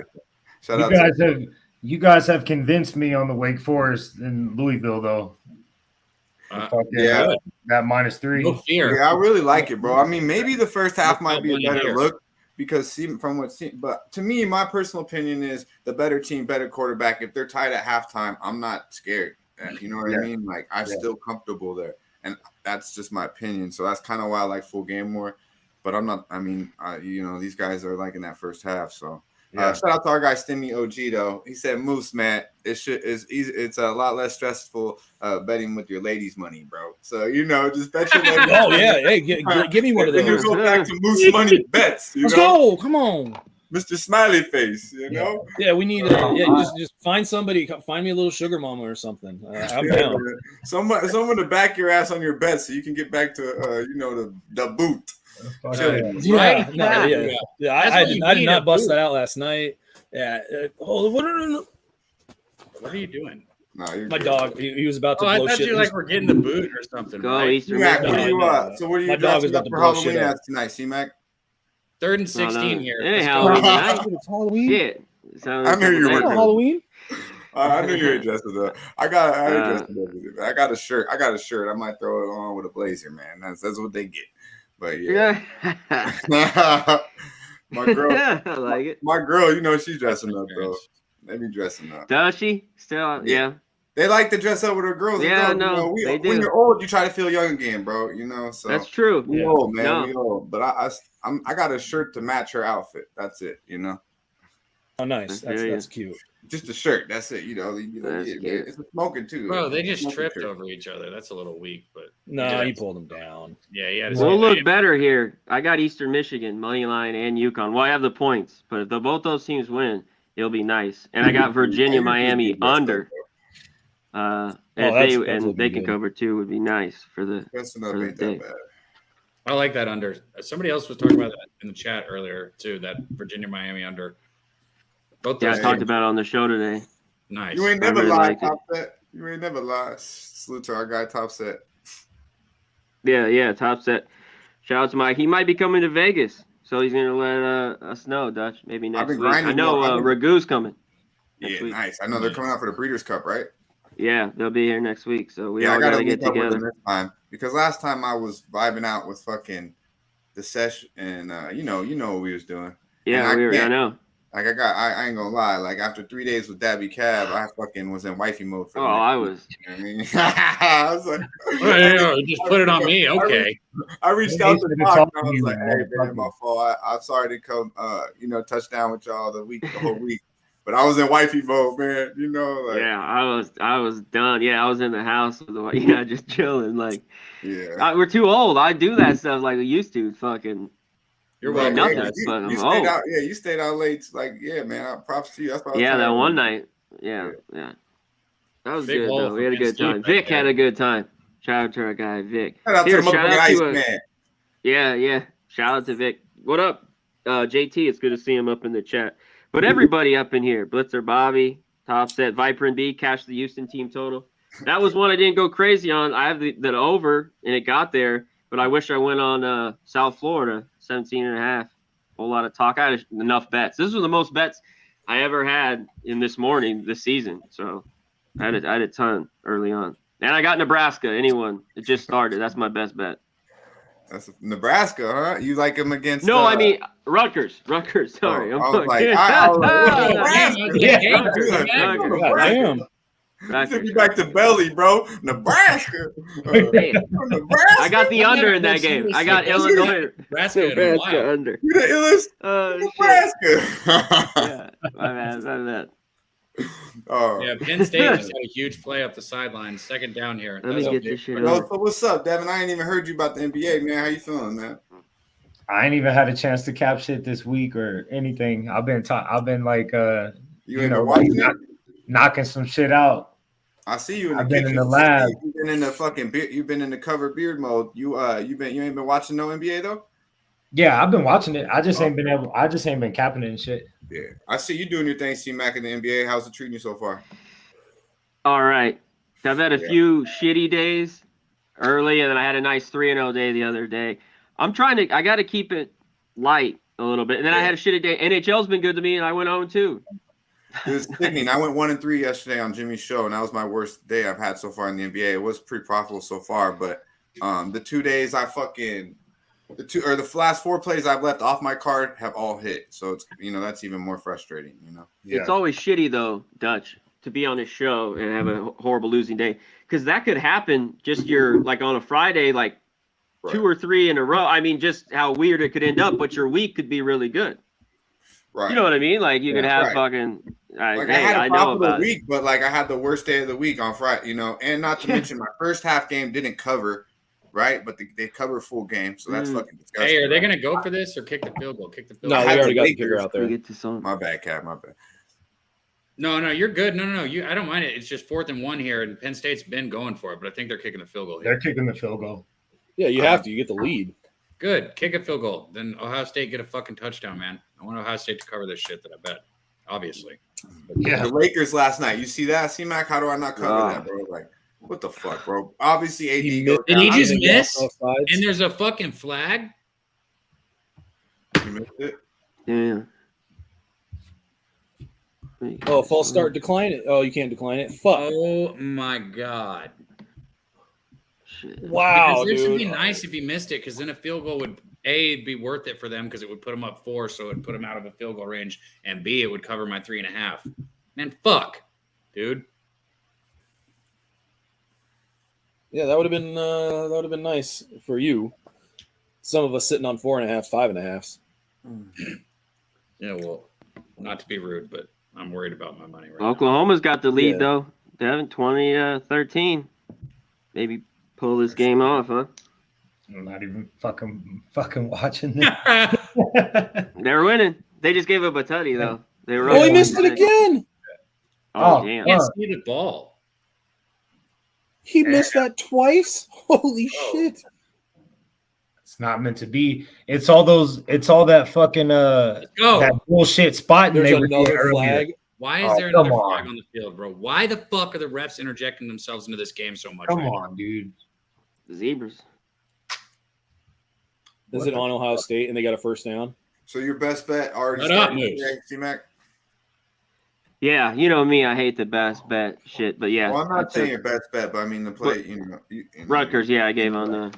You guys have convinced me on the Wake Forest in Louisville, though. That -3. No fear. Yeah, I really like it, bro. I mean, maybe the first half might be a better look, because but to me, my personal opinion is the better team, better quarterback. If they're tied at halftime, I'm not scared. You know what I mean? Like, I'm still comfortable there, and that's just my opinion. So that's kind of why I like full game more. But I'm not. I mean, these guys are liking that first half, so. Shout out to our guy Stimmy OG though. He said, "Moose, man, it's a lot less stressful betting with your ladies' money, bro. So just bet your ladies." Oh yeah, hey, give me one of those. You go back to Moose money bets. Let's go, come on, Mr. Smiley Face. Yeah, we need. Just find somebody. Find me a little sugar mama or something. I'm down. Someone to back your ass on your bets so you can get back to the boot. I did not bust that out last night. Yeah. What are you doing? No, my dog. He was about to blow I thought shit. you we're getting the boot or something. Go Easter. So what are you dressing up for Halloween as tonight, C-Mac? 3rd and 16 here. It ain't Halloween tonight. It's Halloween. Shit. I knew you were Halloween. I knew you were dressed up. I got a shirt. I might throw it on with a blazer, man. That's what they get. But yeah. My girl, I like it. My girl, she's dressing up though. They be dressing up. Does she? Still, yeah. They like to dress up with her girls. Yeah, no, they do. When you're old, you try to feel young again, bro. So that's true. We old, man. We old. But I got a shirt to match her outfit. That's it. Oh, nice. That's cute. Just a shirt. That's it. It's a smoking too. Bro, they just tripped over each other. That's a little weak, but no, he pulled them down. Yeah. We'll look better here. I got Eastern Michigan, money line, and UConn. Well, I have the points, but if both those teams win, it'll be nice. And I got Virginia, Miami under. And they can cover too, would be nice for the day. I like that under. Somebody else was talking about that in the chat earlier too. That Virginia, Miami under. Both I talked about it on the show today. Nice. You ain't never lied, Top Set. You ain't never lied. Salute to our guy, Top Set. Yeah, Top Set. Shout out to Mike. He might be coming to Vegas, so he's gonna let us know, Dutch. Maybe next week. I know Ragu's coming. Yeah, nice. I know they're coming out for the Breeders' Cup, right? Yeah, they'll be here next week, so we all gotta get together this time, because last time I was vibing out with fucking the session, and you know what we was doing. Yeah, I know. Like I ain't gonna lie. Like after 3 days with Dabby Cab, I fucking was in wifey mode for the I week, was. you know what I mean? I was like, just put it on me. Okay. I reached out to It's Doc all and I was you, like, hey man, my motherfucker. fault. I'm sorry to come touch down with y'all the whole week. But I was in wifey mode, man. You know, like Yeah, I was done. Yeah, I was in the house with just chilling. Like, yeah. we're too old. I do that stuff like we used to. Fucking, You're Right. welcome. nothing. You, But you I'm stayed old. out. Yeah, you stayed out late. Like, yeah, man. Props to you. That's what I was Yeah, that telling one you. night. Yeah. That was Big good hole though. for We had a Penn good State time. right Vic there. had a good time. Shout out to our guy Vic. Shout out to the shout motherfucking out Ice to Man. Yeah. Shout out to Vic. What up, JT? It's good to see him up in the chat. But everybody up in here: Blitzer, Bobby, Top Set, Viper and B, cash the Houston team total. That was one I didn't go crazy on. I have the over, and it got there. But I wish I went on South Florida, 17.5. Whole lot of talk. I had enough bets. This was the most bets I ever had in this season. So I had a ton early on. And I got Nebraska. Anyone. It just started. That's my best bet. That's Nebraska, huh? You like him against? No, I mean Rutgers. Sorry. I was like, I was like, Rutgers. Damn. Took me back to belly, bro. Nebraska. Hey, Nebraska. I got the under in that game. I got Illinois. Nebraska. Under. You the illest? Nebraska. Yeah, my bad. Oh. Yeah, Penn State just had a huge play up the sideline. Second down here. Let me get this shit Yo, over. so what's up, Devin? I ain't even heard you about the NBA, man. How you feeling, man? I ain't even had a chance to cap shit this week or anything. I've been like You ain't been watching it? knocking some shit out. I see you in the I've been kitchen. in the lab. You've been in the fucking beard. You've been in the cover beard mode. You ain't been watching no NBA though? Yeah, I've been watching it. I just ain't been capping it and shit. Yeah. I see you doing your thing, C-Mac, in the NBA. How's it treating you so far? All right. I've had a few shitty days early, and then I had a nice 3-0 day the other day. I got to keep it light a little bit. And then I had a shitty day. NHL's been good to me, and I went 0-2. It was sickening. I went 1-3 yesterday on Jimmy's show, and that was my worst day I've had so far in the NBA. It was pretty profitable so far, but the 2 days the last 4 plays I've left off my card have all hit. So it's that's even more frustrating. It's always shitty though, Dutch, to be on his show and have a horrible losing day, because that could happen. Just like on a Friday, like 2 or 3 in a row. I mean, just how weird it could end up, but your week could be really good. Right. You know what I mean? Like you could have fucking. I had a profitable week, but like I had the worst day of the week on Friday. And not to mention my first half game didn't cover, right? But they cover full game, so that's fucking disgusting. Hey, are they gonna go for this or kick the field goal? Kick the field No, goal. they already got the kicker out there. My bad, Cap. My bad. No, you're good. No, I don't mind it. It's just 4th and 1 here, and Penn State's been going for it, but I think they're kicking the field goal here. They're kicking the field goal. Yeah, you have to. You get the lead. Good. Kick a field goal. Then Ohio State get a fucking touchdown, man. I want Ohio State to cover this shit that I bet. Obviously. Yeah. The Lakers last night. You see that, C-Mac? How do I not cover that, bro? Like, what the fuck, bro? Obviously, AD Did he just miss? And there's a fucking flag? You missed it? Yeah. Oh, false start, decline it. Oh, you can't decline it. Fuck. Oh my god. Shit. Wow, This would dude. be nice if he missed it, because then a field goal would be worth it for them, because it would put them up 4, so it would put them out of a field goal range, and B, it would cover my 3.5. Man, fuck, dude. Yeah, that would have been nice for you. Some of us sitting on 4.5, 5.5s. Yeah, well, not to be rude, but I'm worried about my money right now. Oklahoma's got the lead Yeah. though. Devin, 20-13. Maybe pull this game off, huh? I'm not even fucking watching this. They're winning. They just gave up a tutty though. They were Oh, he missed it again. Oh, Oh, damn. I can't see the ball. He missed that twice. Holy shit. It's not meant to be. It's all that fucking Go. that bullshit spotting There's they were doing another earlier. flag. Why is Oh, there another come flag on. on the field, bro? Why the fuck are the refs interjecting themselves into this game so much? Come right now? on, dude. Zebras. Is it on Ohio State and they got a first down? So your best bet already Shut up, started Moose. today, C-Mac? Yeah, you know me. I hate the best bet shit, but yeah. Well, I'm I not saying took your best bet, but I mean the play. Rutgers. Yeah, I gave on the.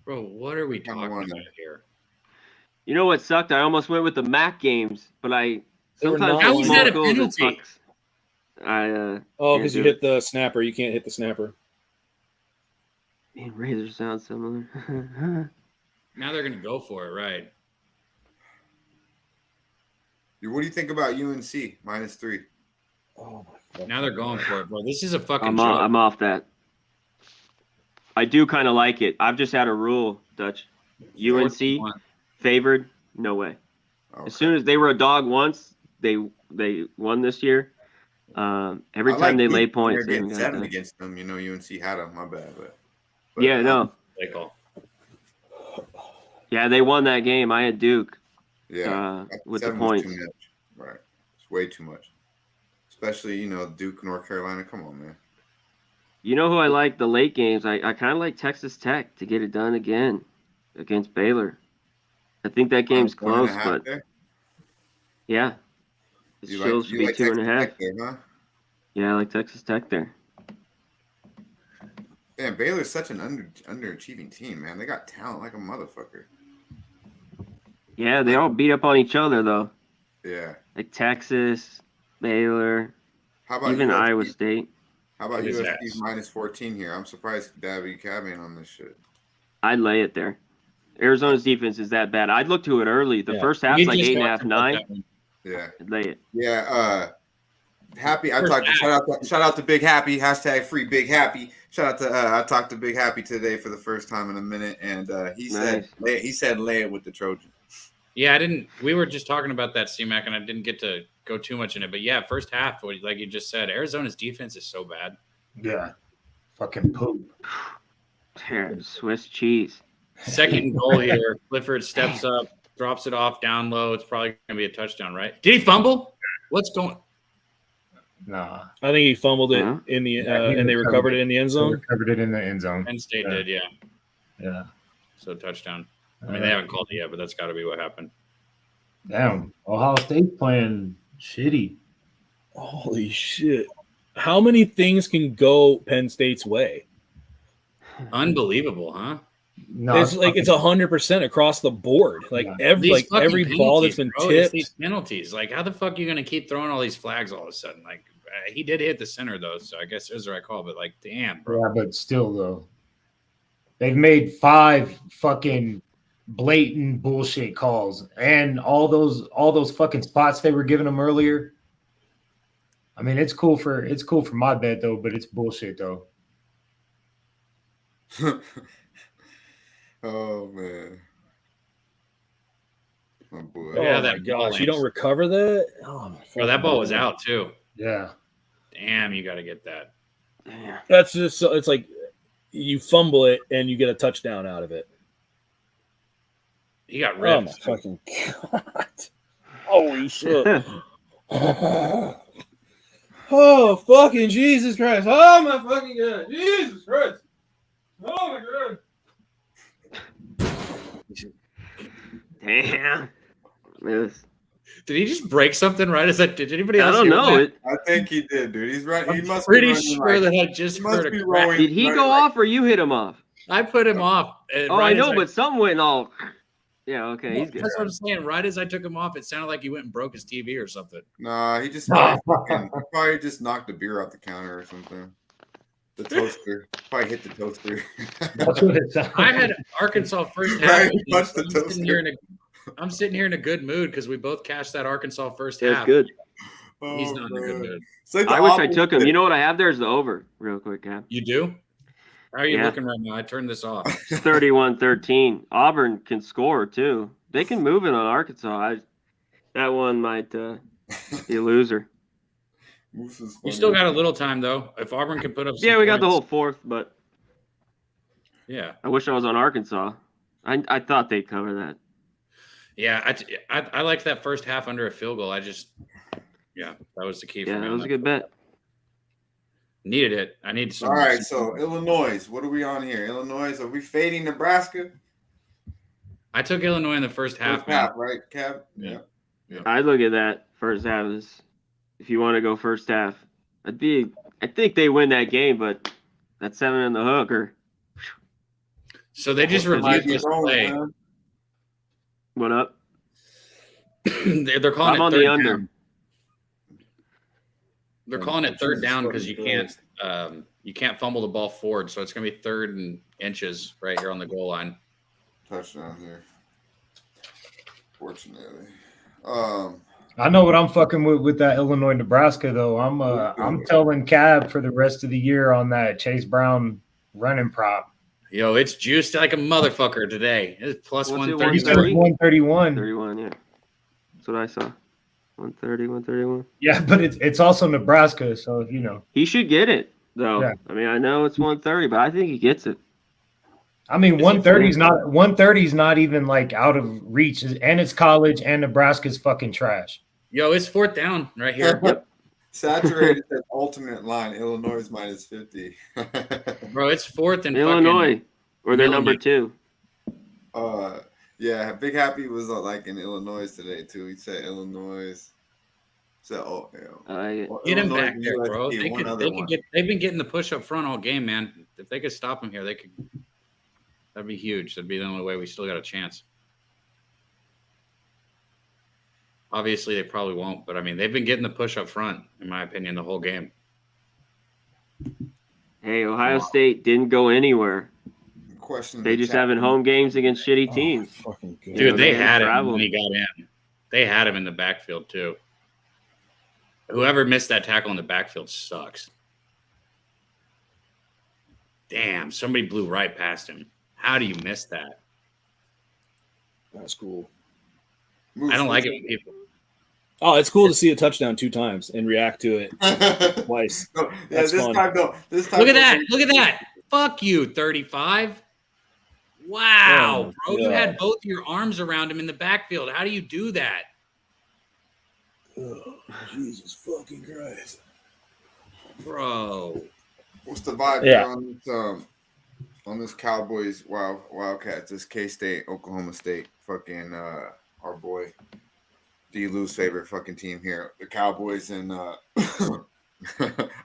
Bro, what are we Number talking one. about here? You know what sucked? I almost went with the MAC games, but I They were Sometimes not How is that a small goals, it penalty? fucks. I because you hit the snapper. You can't hit the snapper. Man, razors sound similar. Now they're gonna go for it, right? What do you think about UNC -3? Oh my God. Now they're going for it, bro. This is a fucking I'm joke. off that. I do kind of like it. I've just had a rule, Dutch. UNC 4-1. favored, no way. Okay. As soon as they were a dog once, they won this year. Every I time they Duke lay when points, they're they getting got 7 that. against them. UNC had them. My bad, but Yeah, no. Play call. Yeah, they won that game. I had Duke. yeah, With the 7 was points. too much. Right, it's way too much. Especially Duke, North Carolina. Come on, man. You know who I like the late games? I kind of like Texas Tech to get it done again against Baylor. I think that game's close, but there? yeah, it You still should be Texas 2.5. Tech there, huh? Yeah, I like Texas Tech there. Damn, Baylor's such an underachieving team, man. They got talent like a motherfucker. Yeah, they all beat up on each other though. Yeah. Like Texas, Baylor, How about even USC? Iowa State. How about Look at USC's that. -14 here? I'm surprised Dabby Cavian on this shit. I'd lay it there. Arizona's defense is that bad. I'd look to it early. The Yeah. first half's We like just 8.5, talked about 9. that one. Yeah. I'd lay it. Yeah. Happy. First Shout out to Big Happy. #free Big Happy. Shout out to I talked to Big Happy today for the first time in a minute, and he said lay it with the Trojan. Yeah, we were just talking about that, C-Mac, and I didn't get to go too much in it. But yeah, first half, like you just said, Arizona's defense is so bad. Yeah. Fucking poop. Here, Swiss cheese. Second and goal here. Clifford steps up, drops it off down low. It's probably going to be a touchdown, right? Did he fumble? What's going? Nah. I think he fumbled it Yeah. in the Yeah, he and they recovered it in the end They zone. recovered it in the end zone. Penn State Yeah. did, yeah. Yeah. So touchdown. I mean, they haven't called it yet, but that's got to be what happened. Damn. Ohio State's playing shitty. Holy shit! How many things can go Penn State's way? Unbelievable, huh? No, It's like it's 100% across the board. Like Yeah. every These fucking every ball that's penalties, been bro, it's tipped. these penalties. Like, how the fuck are you going to keep throwing all these flags all of a sudden? Like, he did hit the center, though, so I guess it was the right call. But, like, damn, bro. Yeah, but still though. They've made 5 fucking blatant bullshit calls, and all those fucking spots they were giving them earlier. I mean, it's cool for my bet though, but it's bullshit though. Oh man. Oh boy. Oh Yeah, my that ball gosh! You don't went. recover that? Oh, my Bro, that ball was God. out, too. Yeah, Damn, you got to get that. Damn. That's just so. It's like you fumble it and you get a touchdown out of it. He got Oh ripped. my fucking god! Holy shit! Oh fucking Jesus Christ! Oh my fucking god! Jesus Christ! Oh my god! Damn. Did he just break something right as that? Did anybody I else don't hear know. that? I think he did, dude. He's right. He I'm must pretty be running sure like, that I just he must heard be a crack. rolling. Did he go off or you hit him off? I put him off. and Oh, right I as know, but something went all. Yeah, okay, he's good. That's what I'm saying. Right as I took him off, it sounded like he went and broke his TV or something. Nah, he just probably just knocked the beer off the counter or something. The toaster. Probably hit the toaster. that's what it sounds. I had Arkansas first half. Right, he punched the I'm sitting here in a good mood because we both cashed that Arkansas first That's half. good. He's not in a good man. mood. It's like the I wish I opposite. took him. You know what I have there is the over, real quick, Cap. You do? How are you Yeah. looking right now? I turned this off. It's 31-13. Auburn can score, too. They can move it on Arkansas. That one might be a loser. Moose is You funny. still got a little time though. If Auburn can put up, some Yeah, we got the points- whole fourth, but Yeah, I wish I was on Arkansas. I thought they'd cover that. yeah. I liked that first half under a field goal. That was the key for Yeah, me. that on was a good bet. Needed it. I need some. All right, so Illinois. What are we on here? Illinois. Are we fading Nebraska? I took Illinois in the first half. First man. half, right, Kev? Yeah. I look at that first half as if you want to go first half. I think they win that game, but that 7 in the hooker. So they just Might reviewed be this wrong, play. man. What up? They're calling I'm it on third the under. down. They're calling it third down because you can't fumble the ball forward, so it's gonna be 3rd and inches right here on the goal line. Touchdown here. Fortunately. I know what I'm fucking with that Illinois Nebraska though. I'm telling Cab for the rest of the year on that Chase Brown running prop. Yo, it's juiced like a motherfucker today. It's plus What's it, 130. 131. 31, yeah. That's what I saw. 130, 131. Yeah, but it's also Nebraska, so you know. He should get it, though. Yeah. I mean, I know it's 130, but I think he gets it. I mean, 130 is not even like out of reach, and it's college, and Nebraska's fucking trash. Yo, it's 4th down right here. Yep. Saturated that alternate line. Illinois is minus 50. Bro, it's 4th and Illinois, or they're number 2. Yeah, Big Happy was like in Illinois today too. He said Illinois. So Get him back there, bro. They've been getting the push up front all game, man. If they could stop him here, they could. That'd be huge. That'd be the only way we still got a chance. Obviously, they probably won't, but I mean, they've been getting the push up front, in my opinion, the whole game. Hey, Ohio State didn't go anywhere. They just having home games against shitty teams. Fucking good. Dude, they had him when he got in. They had him in the backfield, too. Whoever missed that tackle in the backfield sucks. Damn, somebody blew right past him. How do you miss that? That's cool. I don't like it when people. Oh, it's cool to see a touchdown 2 times and react to it twice. No, yeah, That's this fun. time though. This time. Look at that. Look at that. Fuck you, 35. Wow, Oh, bro. You God. had both your arms around him in the backfield. How do you do that? Oh, Jesus fucking Christ. Bro. What's the vibe Yeah. on this Cowboys Wildcats, this K-State, Oklahoma State, fucking our boy D-Lou's favorite fucking team here, the Cowboys and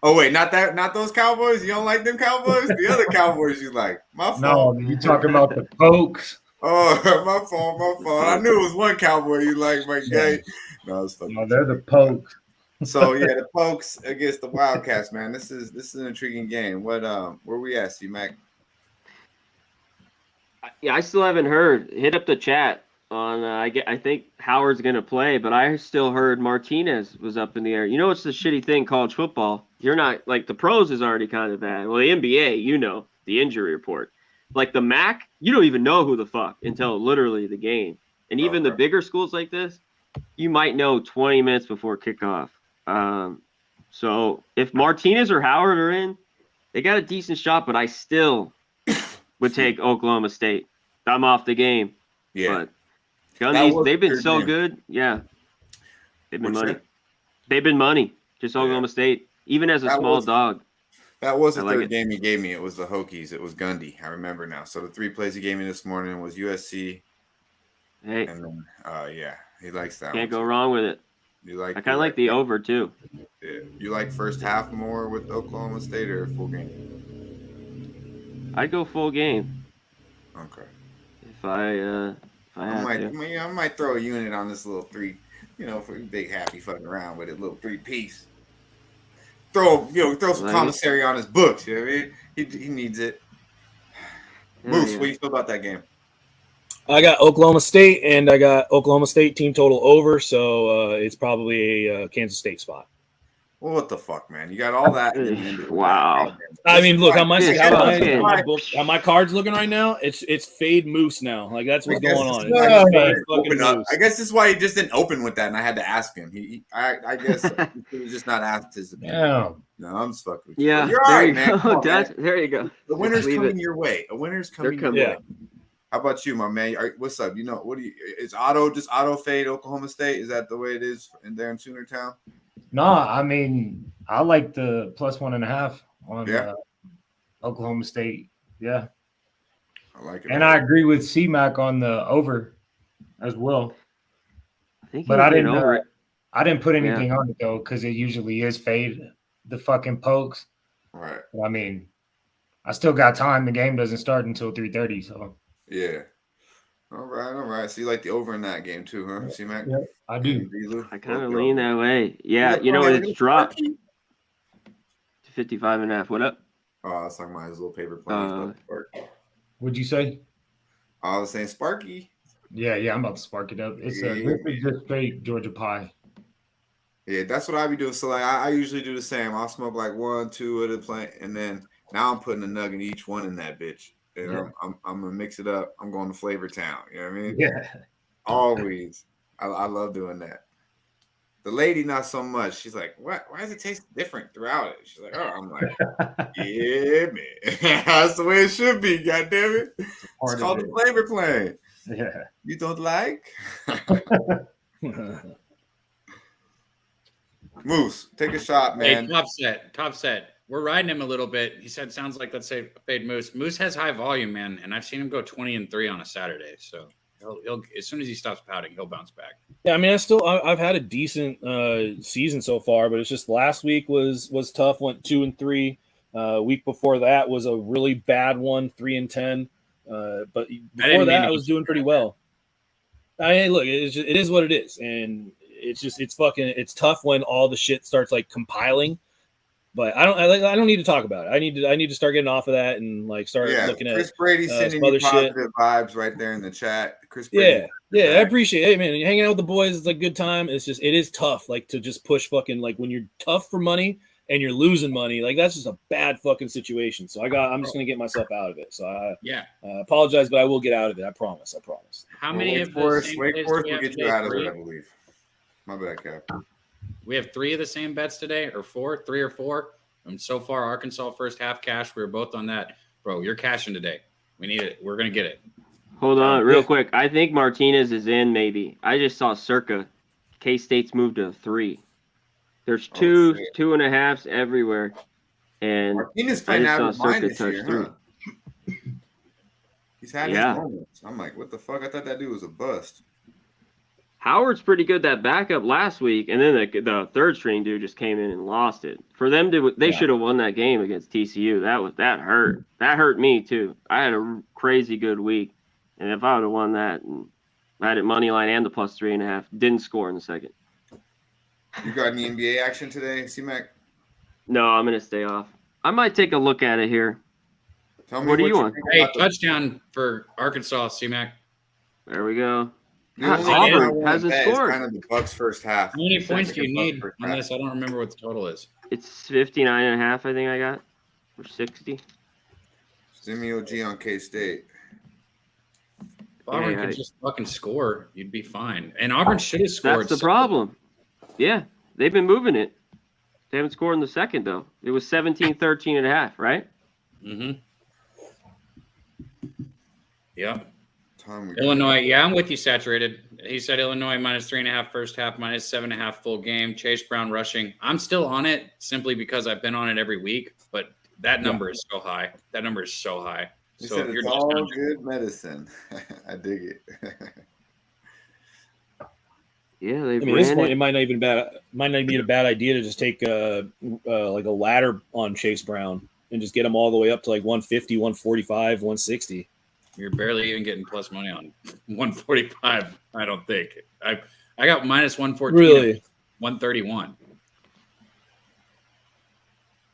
oh wait, not those Cowboys. You don't like them Cowboys? The other Cowboys you like? My fault. No, you talking about the Pokes? Oh, my fault. I knew it was one Cowboy you like, my guy. No, it's fucking. No, they're the Pokes. So yeah, the Pokes against the Wildcats, man. This is an intriguing game. What where we at, C-Mac? Yeah, I still haven't heard. Hit up the chat on. I think Howard's gonna play, but I still heard Martinez was up in the air. You know, it's the shitty thing, college football. You're not like the pros is already kind of bad. Well, the NBA, you know, the injury report. Like the MAC, you don't even know who the fuck until literally the game. And even the bigger schools like this, you might know 20 minutes before kickoff. So if Martinez or Howard are in, they got a decent shot, but I still would take Oklahoma State. I'm off the game. Yeah. But Gundy's, they've been so good. Yeah. They've been money. They've been money. Just Oklahoma State, even as a small dog. That was the third game he gave me. It was the Hokies. It was Gundy. I remember now. So the 3 plays he gave me this morning was USC. Hey. And then, yeah, he likes that. Can't go wrong with it. I kind of like the over too. Yeah. You like first half more with Oklahoma State or full game? I'd go full game. Okay. If I might throw a unit on this little 3, for Big Happy fucking around with it, little 3-piece. Throw some commissary on his books. You know what I mean? He needs it. Moose, what do you feel about that game? I got Oklahoma State, and I got Oklahoma State team total over, so it's probably a Kansas State spot. Well, what the fuck, man? You got all that. Wow. I mean, look, how my cards looking right now? It's fade Moose now. Like that's what's going on. I guess this is why he just didn't open with that, and I had to ask him. I guess he was just not asked his opinion. Yeah. No, I'm just fucking with you. Yeah, you're all right, man. There you go. The winner's coming your way. A winner's coming your way. Yeah. How about you, my man? What's up? Is auto fade Oklahoma State? Is that the way it is there in Soonertown? No, I mean, I like the plus 1.5 on Oklahoma State. Yeah. I like it. And I agree with C-Mac on the over as well. But I didn't put anything on it though, because it usually is fade the fucking Pokes. Right. I mean, I still got time. The game doesn't start until 3:30, so. Yeah. All right. So you like the over in that game too, huh? C-Mac? Yeah, I do. I kind of lean that way. Yeah, it's dropped. 55.5. What up? Oh, I was talking about his little paper plane. What'd you say? I was saying Sparky. Yeah, I'm about to spark it up. It's just straight Georgia pie. Yeah, that's what I be doing. So like, I usually do the same. I'll smoke like 1, 2 of the plant, and then now I'm putting a nugget each one in that bitch. And Yeah. I'm gonna mix it up. I'm going to Flavor Town. You know what I mean? Yeah. Always. I love doing that. The lady, not so much. She's like, "What? Why does it taste different throughout it?" She's like, "Oh," I'm like, "Yeah, man, that's the way it should be. God damn it! It's called the Flavor Plane." Yeah. You don't like? Moose, take a shot, man. Hey, top set. We're riding him a little bit. He said, "Sounds like let's say fade Moose." Moose has high volume, man, and I've seen him go 20-3 on a Saturday. So he'll as soon as he stops pouting, he'll bounce back. Yeah, I mean, I've had a decent season so far, but it's just last week was tough. Went 2-3. Week before that was a really bad one, 3-10. But before that, I was doing pretty well. I mean, look, it is what it is, and it's tough when all the shit starts like compiling. But I don't need to talk about it. I need to start getting off of that and like start looking at Chris Brady sending you positive vibes right there in the chat. Chris Brady, I appreciate it. Hey man, hanging out with the boys is a good time. It is tough like to just push fucking like when you're tough for money and you're losing money, like that's just a bad fucking situation. So I'm just gonna get myself out of it. So I apologize, but I will get out of it. I promise. How many of the Wake Forest will get you out of it, I believe. My bad, Cap. We have 3 of the same bets today, or 4, 3 or 4. And so far, Arkansas first half cash. We were both on that. Bro, you're cashing today. We need it. We're going to get it. Hold on real quick. I think Martinez is in maybe. I just saw Circa. K-State's moved to 3. There's 2, 2.5s everywhere. And Martinez playing out of mind this year, 3. Huh? He's had his moments. I'm like, what the fuck? I thought that dude was a bust. Howard's pretty good that backup last week, and then the third string dude just came in and lost it. For them they should have won that game against TCU. That hurt. That hurt me too. I had a crazy good week, and if I would have won that, and I had it money line and the plus 3.5, didn't score in the second. You got any NBA action today, C-Mac? No, I'm gonna stay off. I might take a look at it here. Tell me what do you want? Hey, touchdown for Arkansas, C-Mac. There we go. Auburn hasn't scored. Kind of the Bucks first half. How many points do you need on this? I don't remember what the total is. It's 59.5, I think I got, or 60. Simi OG on K-State. If Auburn could just fucking score, you'd be fine. And Auburn should have scored. That's the problem. Yeah, they've been moving it. They haven't scored in the second, though. It was 17-13.5, right? Mm-hmm. Yep. Illinois, I'm with you, Saturated. He said Illinois minus 3.5 first half, minus 7.5 full game. Chase Brown rushing. I'm still on it simply because I've been on it every week, but that number is so high. That number is so high. You said it's all good medicine. I dig it. Yeah, at this point, it might not be a bad idea to just take like a ladder on Chase Brown and just get him all the way up to like 150, 145, 160. You're barely even getting plus money on 145. I don't think I got minus 114. Really, 131.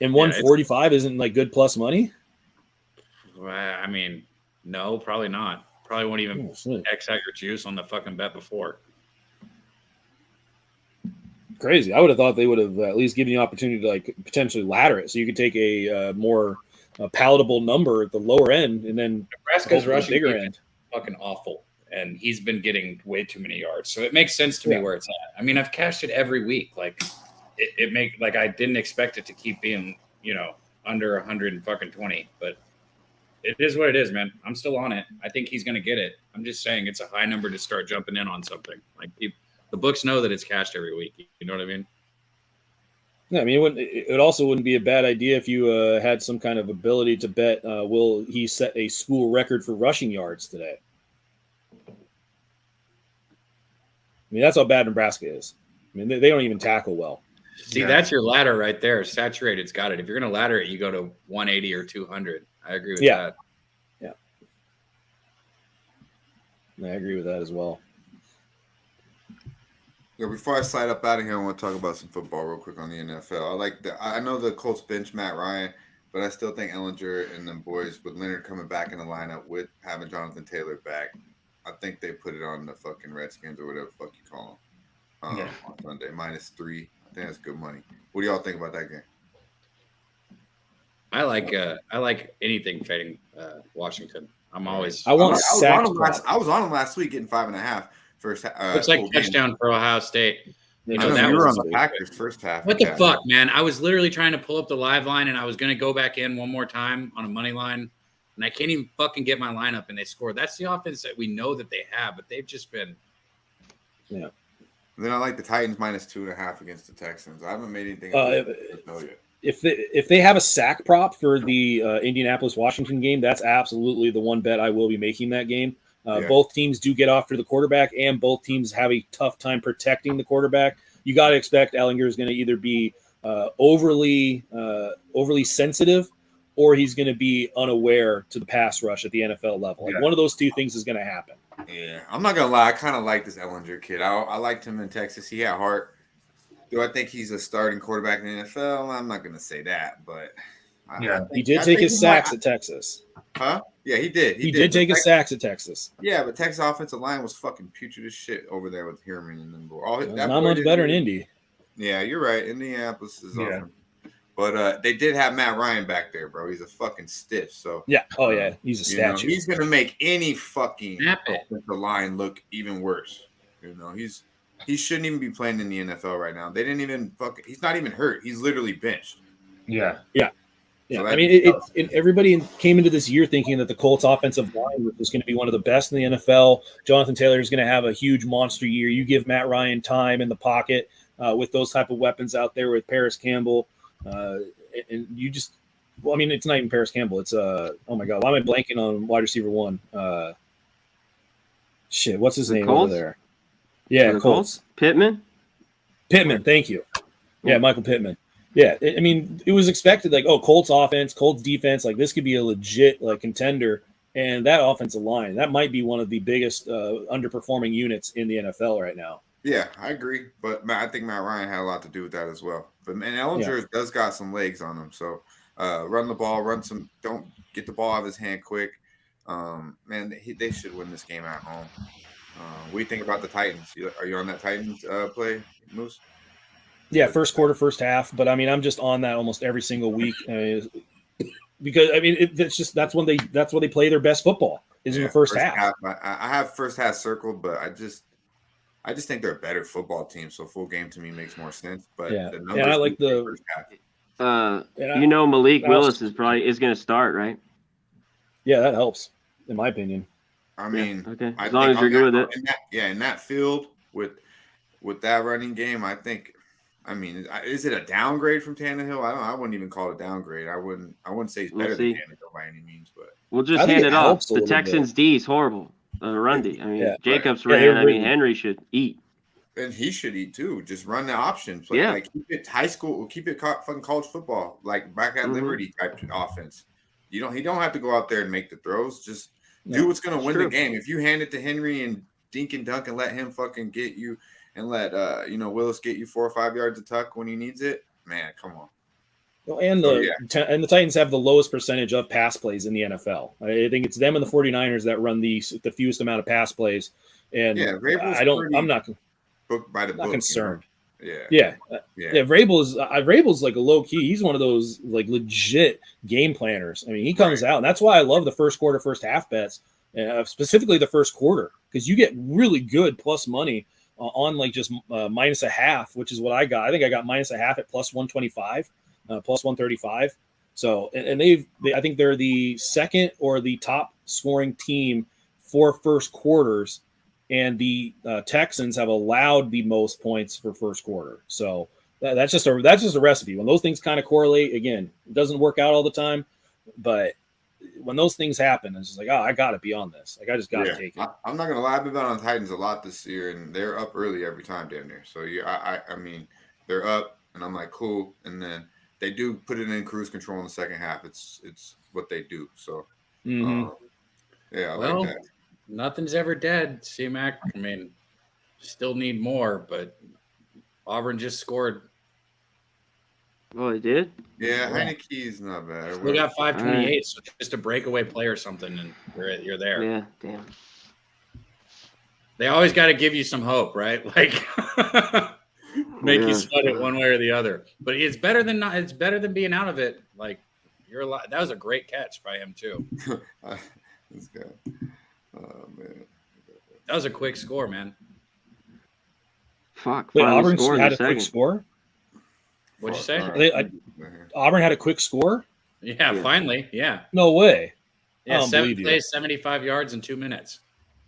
And 145 isn't like good plus money. I mean, no, probably not. Probably won't even X out your juice on the fucking bet before. Crazy. I would have thought they would have at least given you an opportunity to like potentially ladder it, so you could take a more palatable number at the lower end, and then Nebraska's rushing bigger end. Fucking awful, and he's been getting way too many yards. So it makes sense to me where it's at. I mean, I've cashed it every week. Like it make like I didn't expect it to keep being under 120, but it is what it is, man. I'm still on it. I think he's gonna get it. I'm just saying it's a high number to start jumping in on something. Like the books know that it's cashed every week. You know what I mean? Yeah, I mean, it also wouldn't be a bad idea if you had some kind of ability to bet, will he set a school record for rushing yards today? I mean, that's how bad Nebraska is. I mean, they don't even tackle well. See, that's your ladder right there. Saturated's got it. If you're going to ladder it, you go to 180 or 200. I agree with that. Yeah. I agree with that as well. Yeah, before I slide up out of here, I want to talk about some football real quick on the NFL. I know the Colts bench Matt Ryan, but I still think Ellinger and them boys with Leonard coming back in the lineup with having Jonathan Taylor back, I think they put it on the fucking Redskins or whatever the fuck you call them on Sunday. -3. I think that's good money. What do y'all think about that game? I like anything fading Washington. I was on them last week getting 5.5 first. Looks like touchdown for Ohio State. I know you were on the Packers first half. What the fuck, man? I was literally trying to pull up the live line, and I was going to go back in one more time on a money line, and I can't even fucking get my lineup, and they scored. That's the offense that we know that they have, but they've just been. Yeah. Then I like the Titans -2.5 against the Texans. I haven't made anything yet. If they have a sack prop for the Indianapolis-Washington game, that's absolutely the one bet I will be making that game. Both teams do get after the quarterback, and both teams have a tough time protecting the quarterback. You got to expect Ellinger is going to either be overly sensitive, or he's going to be unaware to the pass rush at the NFL level. Like one of those two things is going to happen. Yeah, I'm not gonna lie. I kind of like this Ellinger kid. I liked him in Texas. He had heart. Do I think he's a starting quarterback in the NFL? I'm not gonna say that, but he did take his sacks at Texas. Huh? Yeah, he did. He did take his sacks at Texas. Yeah, but Texas offensive line was fucking putrid as shit over there with Herman and them. Not much better in Indy. Yeah, you're right. Indianapolis is awesome. But they did have Matt Ryan back there, bro. He's a fucking stiff. So yeah, he's a statue. He's gonna make any fucking offensive line look even worse. He shouldn't even be playing in the NFL right now. They didn't even he's not even hurt. He's literally benched. Yeah. So I mean, everybody came into this year thinking that the Colts offensive line was going to be one of the best in the NFL. Jonathan Taylor is going to have a huge monster year. You give Matt Ryan time in the pocket with those type of weapons out there with Paris Campbell. And you just, well, I mean, it's not even Paris Campbell. It's oh my God, why am I blanking on wide receiver one? Shit, what's his name Colts? over there? Yeah, Colts. Pittman, thank you. Yeah, Michael Pittman. Yeah, I mean, it was expected, like, Colts offense, Colts defense, like this could be a legit contender, and that offensive line, that might be one of the biggest underperforming units in the NFL right now. Yeah, I agree, but I think Matt Ryan had a lot to do with that as well. But Ellinger does got some legs on him, so run the ball, don't get the ball out of his hand quick. Man, they should win this game at home. What do you think about the Titans? Are you on that Titans play, Moose? Yeah, first quarter, first half, but I mean, I'm just on that almost every single week because I mean, that's when they play their best football is in the first half. I have first half circled, but I just think they're a better football team. So full game to me makes more sense. But the numbers I like the first half. Malik Willis is going to start, right? Yeah, that helps, in my opinion. I mean, okay. As long as you're good with it. In that field with that running game, I think. I mean, is it a downgrade from Tannehill? I wouldn't even call it a downgrade. I wouldn't say he's better than Tannehill by any means, but we'll just hand it off. The Texans' D is horrible. Run D. I mean, Jacobs ran. I mean, Henry should eat. And he should eat too. Just run the option. Play, like keep it high school. Keep it fucking college football. Like back at Liberty type offense. He don't have to go out there and make the throws. Just do what's going to win the game. If you hand it to Henry and dink and dunk and let him fucking get you. And let Willis get you 4 or 5 yards of tuck when he needs it. Man, come on. Well, and the Titans have the lowest percentage of pass plays in the NFL. I think it's them and the 49ers that run the fewest amount of pass plays. And I'm not book by the book, concerned. Yeah. Vrabel's like a low key. He's one of those like legit game planners. I mean, he comes out, and that's why I love the first quarter, first half bets, specifically the first quarter, because you get really good plus money on like just minus a half, which is what I got. I think I got minus a half at plus 125, plus 135. So, and I think they're the second or the top scoring team for first quarters, and the Texans have allowed the most points for first quarter. So that's just a recipe. When those things kind of correlate, again, it doesn't work out all the time, but when those things happen, it's just like, I got to be on this. Like, I just got to take it. I'm not going to lie. I've been on the Titans a lot this year, and they're up early every time down there. So, I mean, they're up, and I'm like, cool. And then they do put it in cruise control in the second half. It's what they do. So, I like that. Nothing's ever dead, C-Mac. I mean, Still need more, but Auburn just scored. Oh, they did? Yeah, Heineke's not bad. We got 5:28, so just a breakaway play or something, and you're there. Yeah, damn. They always got to give you some hope, right? Like make you sweat it one way or the other. But it's better than not. It's better than being out of it. Like that was a great catch by him too. This guy. Oh man. That was a quick score, man. Fuck. Wait, Auburn had a quick score? What'd you say? Auburn had a quick score? Yeah, finally. Yeah. No way. Yeah, 7 plays, 75 yards in 2 minutes.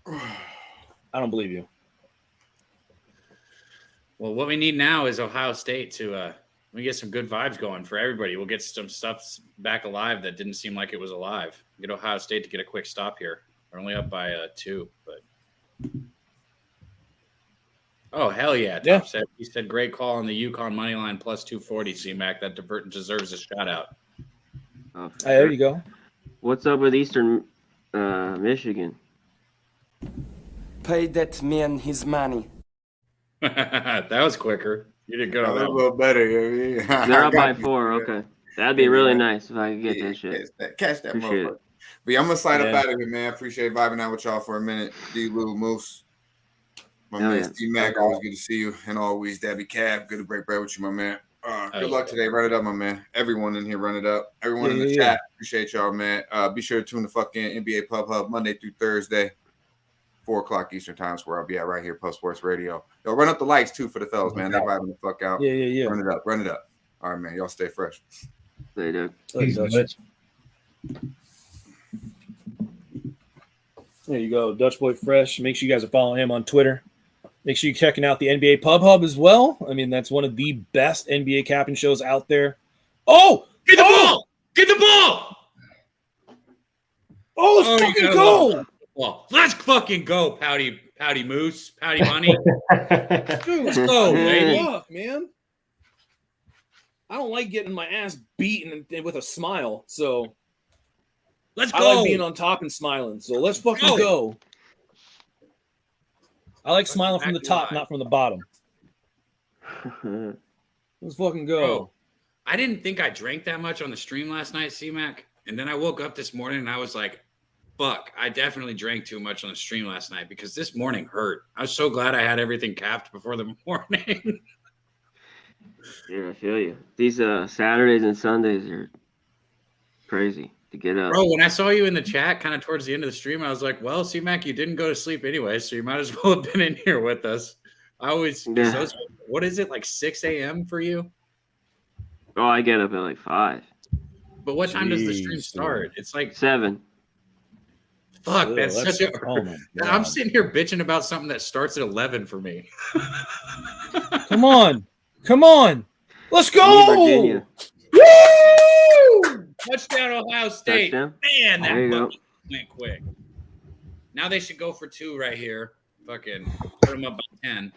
I don't believe you. Well, what we need now is Ohio State to we get some good vibes going for everybody. We'll get some stuff back alive that didn't seem like it was alive. Get Ohio State to get a quick stop here. We're only up by 2, but oh hell yeah! Top said, he said great call on the UConn money line plus 240. C-Mac, that deserves a shout out. Oh, there you go. What's up with Eastern Michigan? Pay that man his money. That was quicker. You did good on that. A little better. Yeah. They're up by 4. Okay, that'd be really nice if I could get that shit. Catch that Appreciate motherfucker. But yeah, I'm gonna slide up out of here, man. I appreciate vibing out with y'all for a minute. D. Little Moose. My man C-Mac, always good to see you. And always Dabby Cab, good to break bread with you, my man. Good luck today. Run it up, my man. Everyone in here, run it up. Everyone in the chat, appreciate y'all, man. Be sure to tune the fucking NBA Pub Hub Monday through Thursday, 4 o'clock Eastern time, where I'll be at right here, Post Sports Radio. Yo, run up the lights too for the fellas, man. They're vibing the fuck out. Yeah. Run it up, run it up. All right, man. Y'all stay fresh. They do. There you go, Dutch Boy Fresh. Make sure you guys are following him on Twitter. Make sure you're checking out the NBA Pub Hub as well. I mean, that's one of the best NBA capping shows out there. Oh! Get the ball! Get the ball! Oh, let's fucking go! Let's fucking go, Pouty Moose, Pouty Money. Dude, let's go, baby. Fuck, man. I don't like getting my ass beaten with a smile, so let's go. I like being on top and smiling, so let's fucking go. I like smiling from the top, not from the bottom. Let's fucking go. Bro, I didn't think I drank that much on the stream last night, C-Mac. And then I woke up this morning and I was like, fuck, I definitely drank too much on the stream last night because this morning hurt. I was so glad I had everything capped before the morning. Yeah, I feel you. These Saturdays and Sundays are crazy to get up. Bro, when I saw you in the chat kind of towards the end of the stream, I was like, well, C-Mac, you didn't go to sleep anyway, so you might as well have been in here with us. I always, what is it, like 6 a.m. for you? Oh, I get up at like 5. But what time does the stream start? It's like 7. Fuck, that's such a... I'm sitting here bitching about something that starts at 11 for me. Come on. Let's go! Virginia. Woo! Touchdown, Ohio State. Touchdown. Man, that went quick. Now they should go for 2 right here. Fucking put them up by 10.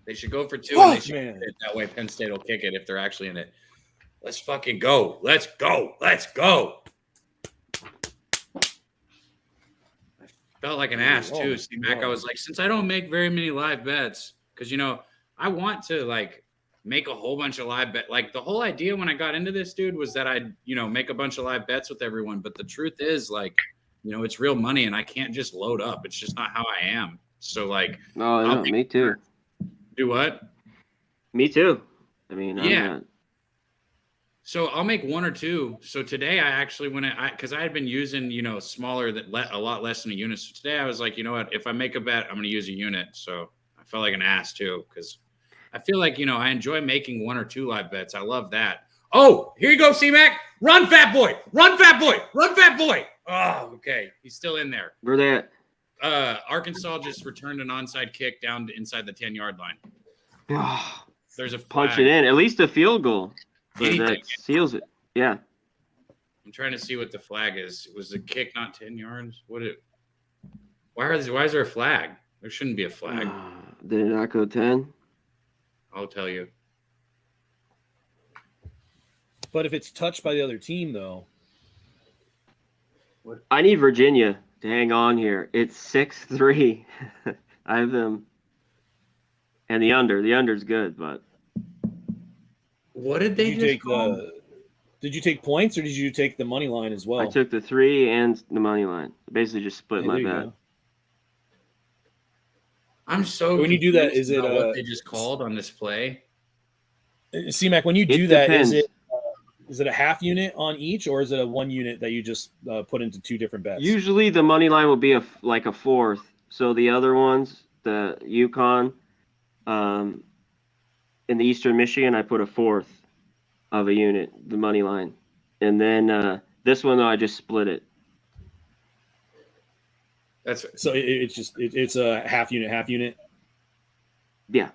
They should go for 2, and they should hit it. That way Penn State will kick it if they're actually in it. Let's fucking go. Let's go. I felt like an ass, too. C-Mac, I was like, since I don't make very many live bets, because, I want to, like, make a whole bunch of live bets. Like, the whole idea when I got into this, dude, was that I'd, make a bunch of live bets with everyone. But the truth is, like, it's real money, and I can't just load up. It's just not how I am. So, like. Oh, no, me too. Do what? Me too. I mean, yeah. So I'll make 1 or 2. So today I actually because I had been using, smaller a lot less than a unit. So today I was like, you know what? If I make a bet, I'm going to use a unit. So I felt like an ass too, because I feel like, I enjoy making 1 or 2 live bets. I love that. Oh, here you go, C-Mac. Run, fat boy. Run, fat boy. Run, fat boy. Oh, okay. He's still in there. Where they at? Arkansas just returned an onside kick down to inside the 10-yard line. There's a punch it in. At least a field goal. But that seals it. Yeah. I'm trying to see what the flag is. Was the kick not 10 yards? Why is there a flag? There shouldn't be a flag. Did it not go 10? I'll tell you. But if it's touched by the other team, though. I need Virginia to hang on here. It's 6-3. I have them. And the under. The under's good, but. What did they just call? Did you take points or did you take the money line as well? I took the 3 and the money line. Basically just split my bet. Go. I'm so when you do that, is it what they just called on this play? C-Mac, when you do that, is it a half unit on each, or is it a 1 unit that you just put into 2 different bets? Usually the money line will be like a fourth. So the other ones, the Yukon, in the Eastern Michigan, I put a fourth of a unit, the money line. And then this one, though, I just split it. That's so it's a half unit. Yeah.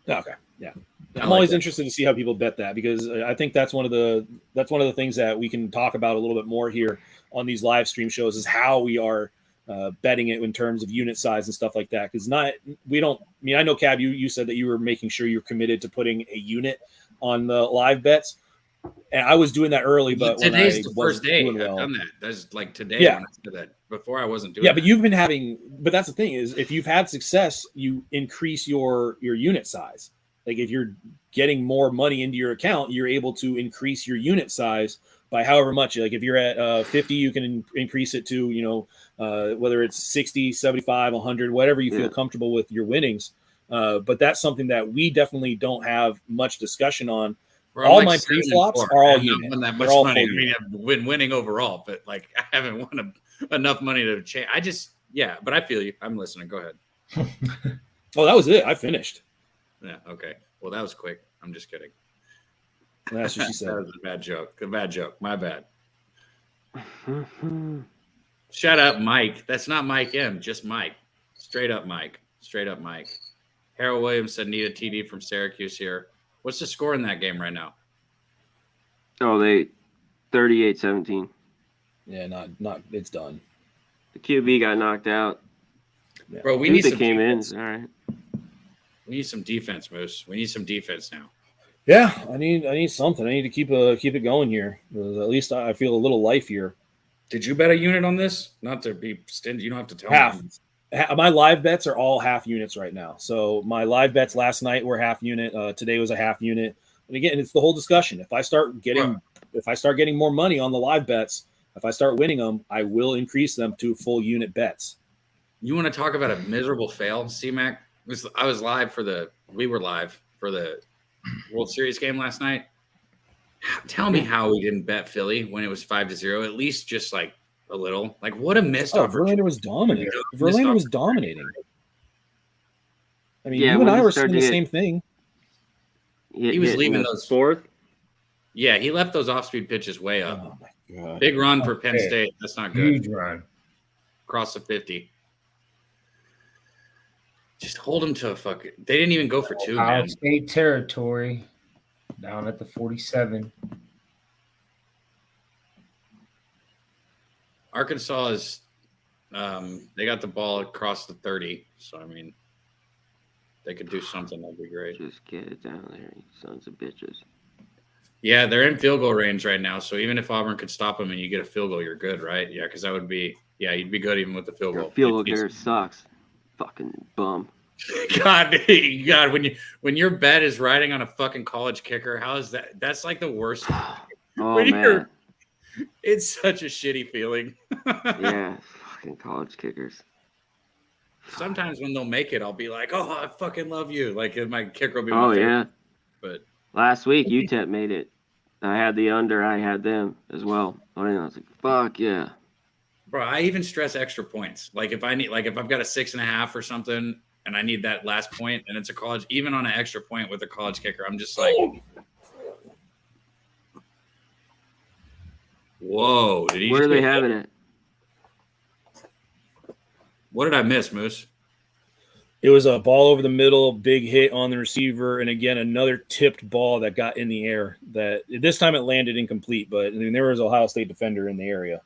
Okay. Yeah. I'm always interested to see how people bet that, because I think that's one of the things that we can talk about a little bit more here on these live stream shows, is how we are betting it in terms of unit size and stuff like that. Because I know, Cab, you said that you were making sure you're committed to putting a unit on the live bets, and I was doing that early, but today's the first day I've done that. That's like today. Yeah. When I did that. Before I wasn't doing. Yeah, but you've been having. But that's the thing, is if you've had success, you increase your unit size. Like if you're getting more money into your account, you're able to increase your unit size by however much. Like if you're at 50, you can increase it to, whether it's 60, 75, 100, whatever you feel comfortable with your winnings. But that's something that we definitely don't have much discussion on. Bro, all like my pre-flops are all unit. Won that much They're all money. I full mean, unit. I've been winning overall, but like I haven't won enough money to change. But I feel you. I'm listening. Go ahead. Oh, that was it. I finished. Yeah. Okay. Well, that was quick. I'm just kidding. That's what she said. That was a bad joke. A bad joke. My bad. Shut up, Mike. That's not Mike M. Just Mike. Straight up Mike. Straight up Mike. Harold Williams said need a TD from Syracuse here. What's the score in that game right now? Oh, they 38-17. Yeah, not. It's done. The QB got knocked out. Yeah. Bro, we need some came defense. in. All right. We need some defense, Moose. We need some defense now. Yeah, I need something. I need to keep it going here. At least I feel a little life here. Did you bet a unit on this? Not to be stingy. You don't have to tell half. me. My live bets are all half units right now. So my live bets last night were half unit. Today was a half unit. And again, it's the whole discussion. If I start getting more money on the live bets, if I start winning them, I will increase them to full unit bets. You want to talk about a miserable fail, C-Mac? We were live for the World Series game last night. Tell me how we didn't bet Philly when it was 5-0, at least just like a little. Like, what a missed opportunity. Verlander was dominating. Verlander was dominating. I mean, Yeah, you and I were saying the starting same thing. He was leaving those fourth. Yeah, he left those off-speed pitches way up. Oh my God. Big run for Penn State. That's not good. Huge run. Across the 50. Just hold him to a fucking. They didn't even go for 2, Ohio man. State territory, down at the 47. Arkansas is. They got the ball across the 30, so I mean, they could do something. That'd be great. Just get it down there, you sons of bitches. Yeah, they're in field goal range right now. So even if Auburn could stop them and you get a field goal, you're good, right? Yeah, because that would be. Yeah, you'd be good even with the field goal. Field goal kicker sucks. Fucking bum. God, when your bet is riding on a fucking college kicker, how is that? That's like the worst. Oh man, it's such a shitty feeling. Yeah, fucking college kickers. Sometimes when they'll make it, I'll be like, "Oh, I fucking love you!" Like my kicker will be. Oh yeah. But last week UTEP made it. I had the under. I had them as well. I was like, "Fuck yeah." Bro, I even stress extra points. Like if I've got a 6.5 or something, and I need that last point, and it's a college, even on an extra point with a college kicker, I'm just like, whoa! Where are they having it? What did I miss, Moose? It was a ball over the middle, big hit on the receiver, and again another tipped ball that got in the air. That this time it landed incomplete, but I mean, there was an Ohio State defender in the area.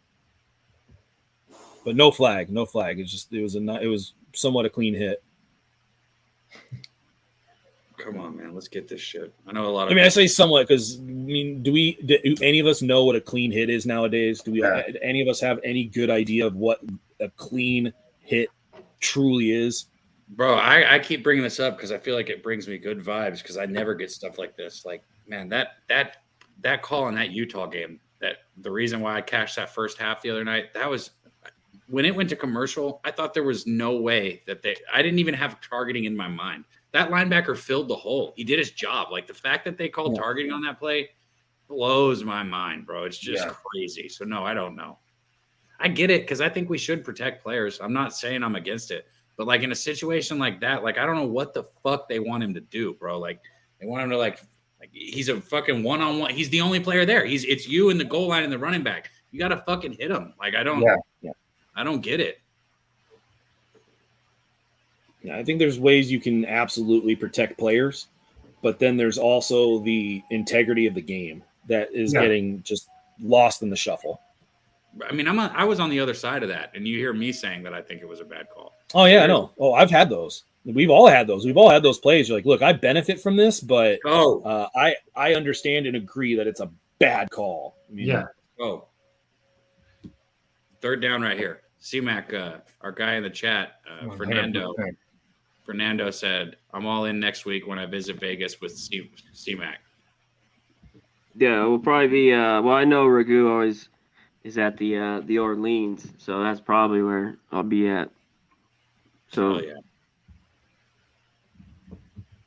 But no flag. It was somewhat a clean hit. Come on, man. Let's get this shit. I know a lot of. I mean, I say somewhat because do any of us know what a clean hit is nowadays? Do any of us have any good idea of what a clean hit truly is. Bro, I keep bringing this up because I feel like it brings me good vibes because I never get stuff like this. Like, man, that call in that Utah game, that the reason why I cashed that first half the other night, that was when it went to commercial. I thought there was no way that I didn't even have targeting in my mind. That linebacker filled the hole. He did his job. Like the fact that they called targeting on that play blows my mind, bro. It's just crazy. So no, I don't know. I get it because I think we should protect players. I'm not saying I'm against it. But, like, in a situation like that, like, I don't know what the fuck they want him to do, bro. Like, they want him to, like he's a fucking one-on-one. He's the only player there. It's you in the goal line and the running back. You got to fucking hit him. Like, I don't get it. Yeah, I think there's ways you can absolutely protect players, but then there's also the integrity of the game that is getting just lost in the shuffle. I mean, I was on the other side of that, and you hear me saying that I think it was a bad call. Oh, yeah, I know. Oh, I've had those. We've all had those. We've all had those plays. You're like, look, I benefit from this, but I understand and agree that it's a bad call. I mean, third down right here. C-Mac, our guy in the chat, Fernando said, I'm all in next week when I visit Vegas with C-Mac. Yeah, we'll probably be I know Ragu always is at the Orleans, so that's probably where I'll be at. So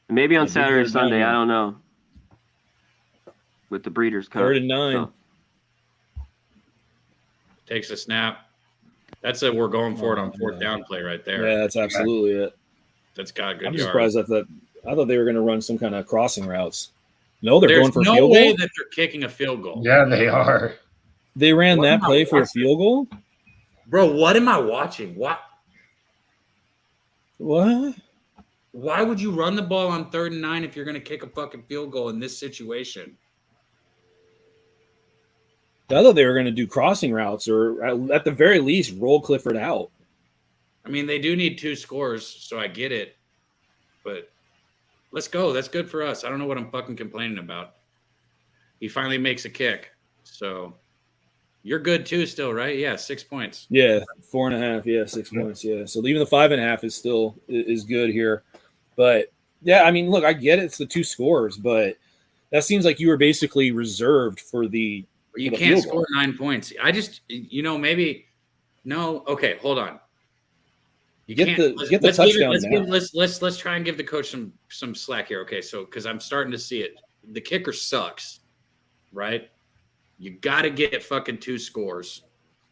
maybe on Saturday or Sunday, I don't know. With the Breeders' Cup. 3rd and 9. So. Takes a snap. That's a we're going for it on fourth down play right there. Yeah, that's absolutely it. That's got a good I'm yard. surprised I thought they were going to run some kind of crossing routes. No, they're going for no a field way goal? that they're kicking a field goal. Yeah, they are. They ran that play for a field goal? Bro, what am I watching? What? Why would you run the ball on 3rd and 9 if you're going to kick a fucking field goal in this situation? I thought they were going to do crossing routes or at the very least roll Clifford out. I mean, they do need 2 scores, so I get it. But let's go. That's good for us. I don't know what I'm fucking complaining about. He finally makes a kick. So you're good too still, right? Yeah, 6 points. Yeah, 4.5. Yeah, 6 points. Yeah. So even the 5.5 is still is good here. But yeah, I mean, look, I get it. It's the 2 scores, but that seems like you were basically reserved for the. You can't score 9 points. I just, maybe no. Okay, hold on. You get the touchdown. Let's try and give the coach some slack here. Okay, so because I'm starting to see it, the kicker sucks, right? You got to get fucking 2 scores,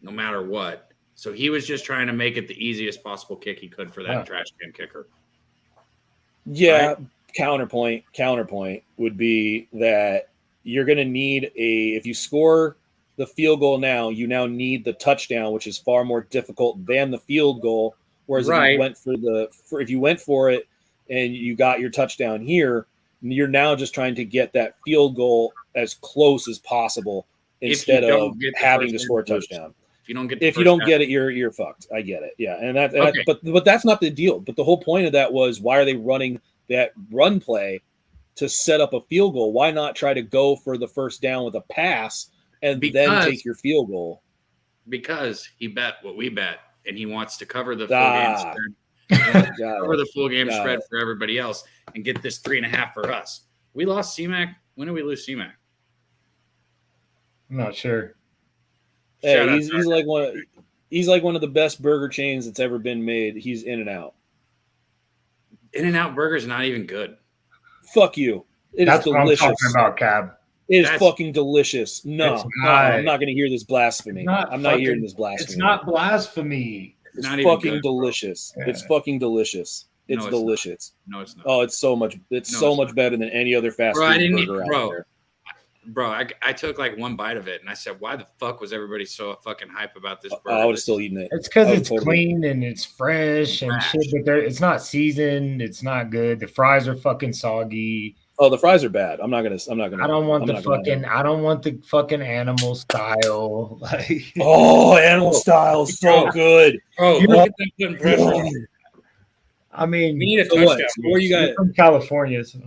no matter what. So he was just trying to make it the easiest possible kick he could for that trash can kicker. Yeah, right? Counterpoint would be that you're going to need if you score the field goal now, you now need the touchdown, which is far more difficult than the field goal. Whereas if you went for it and you got your touchdown here, you're now just trying to get that field goal as close as possible instead of having to score a touchdown. If you don't get it, you're fucked. I get it. Yeah, but that's not the deal. But the whole point of that was, why are they running that run play to set up a field goal? Why not try to go for the first down with a pass and then take your field goal? Because he bet what we bet, and he wants to cover the full game spread. Cover the full game spread for everybody else and get this 3.5 for us. We lost C-Mac. When did we lose C-Mac? I'm not sure. Hey, he's like one of the best burger chains that's ever been made. He's In-N-Out. In-N-Out Burger's not even good. Fuck you. That's what I'm talking about, Cab. It is fucking delicious. No, I'm not going to hear this blasphemy. I'm not hearing this blasphemy. It's not blasphemy. It's fucking delicious. Yeah. It's fucking delicious. It's delicious. No, it's not. Oh, it's so much. It's so much better than any other fast food burger out there. Bro, I took like one bite of it and I said, why the fuck was everybody so fucking hype about this burger? I would have still eaten it. It's because it's clean and it's fresh and shit, but it's not seasoned. It's not good. The fries are fucking soggy. Oh, the fries are bad. I don't want the fucking animal style. Like, animal style is so good. Oh, look at them putting pressure on. I mean, we need a touchdown. Where you got from California, so.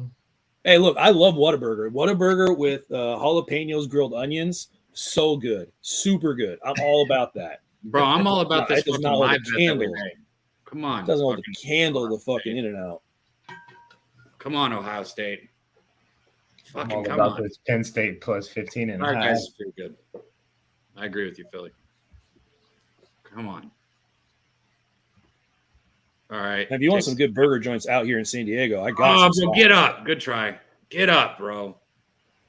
Hey, look, I love Whataburger. Whataburger with jalapenos, grilled onions, so good, super good. I'm all about that. Bro, I'm all about this It does fucking not hold a live bet that we candle. made. Come on. It doesn't hold fucking a candle the fucking In-N-Out. Come on, Ohio State. I'm Fucking all come about on. this Penn State plus 15 and a All right, half. guys, pretty good. I agree with you, Philly. Come on. All right. If you want some good burger joints out here in San Diego, I got Oh, some. bro, get up. Good try. Get up, bro.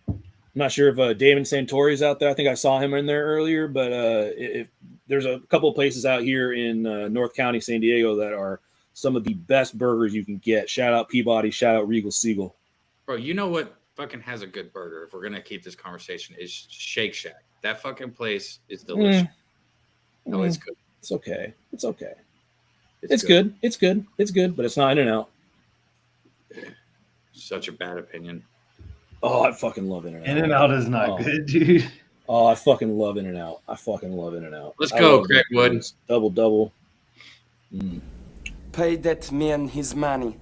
I'm not sure if David Santori's out there. I think I saw him in there earlier, but if there's a couple of places out here in North County, San Diego, that are some of the best burgers you can get. Shout out Peabody. Shout out Regal Siegel. Bro, you know what fucking has a good burger, if we're going to keep this conversation, is Shake Shack. That fucking place is delicious. No, it's good. It's okay. It's okay. It's good. It's good. It's good, but it's not In-N-Out. Such a bad opinion. Oh, I fucking love In-N-Out. In-N-Out is not good, dude. Oh, I fucking love In-N-Out. I fucking love In-N-Out. Let's go, Greg Wood. Double. Pay that man his money.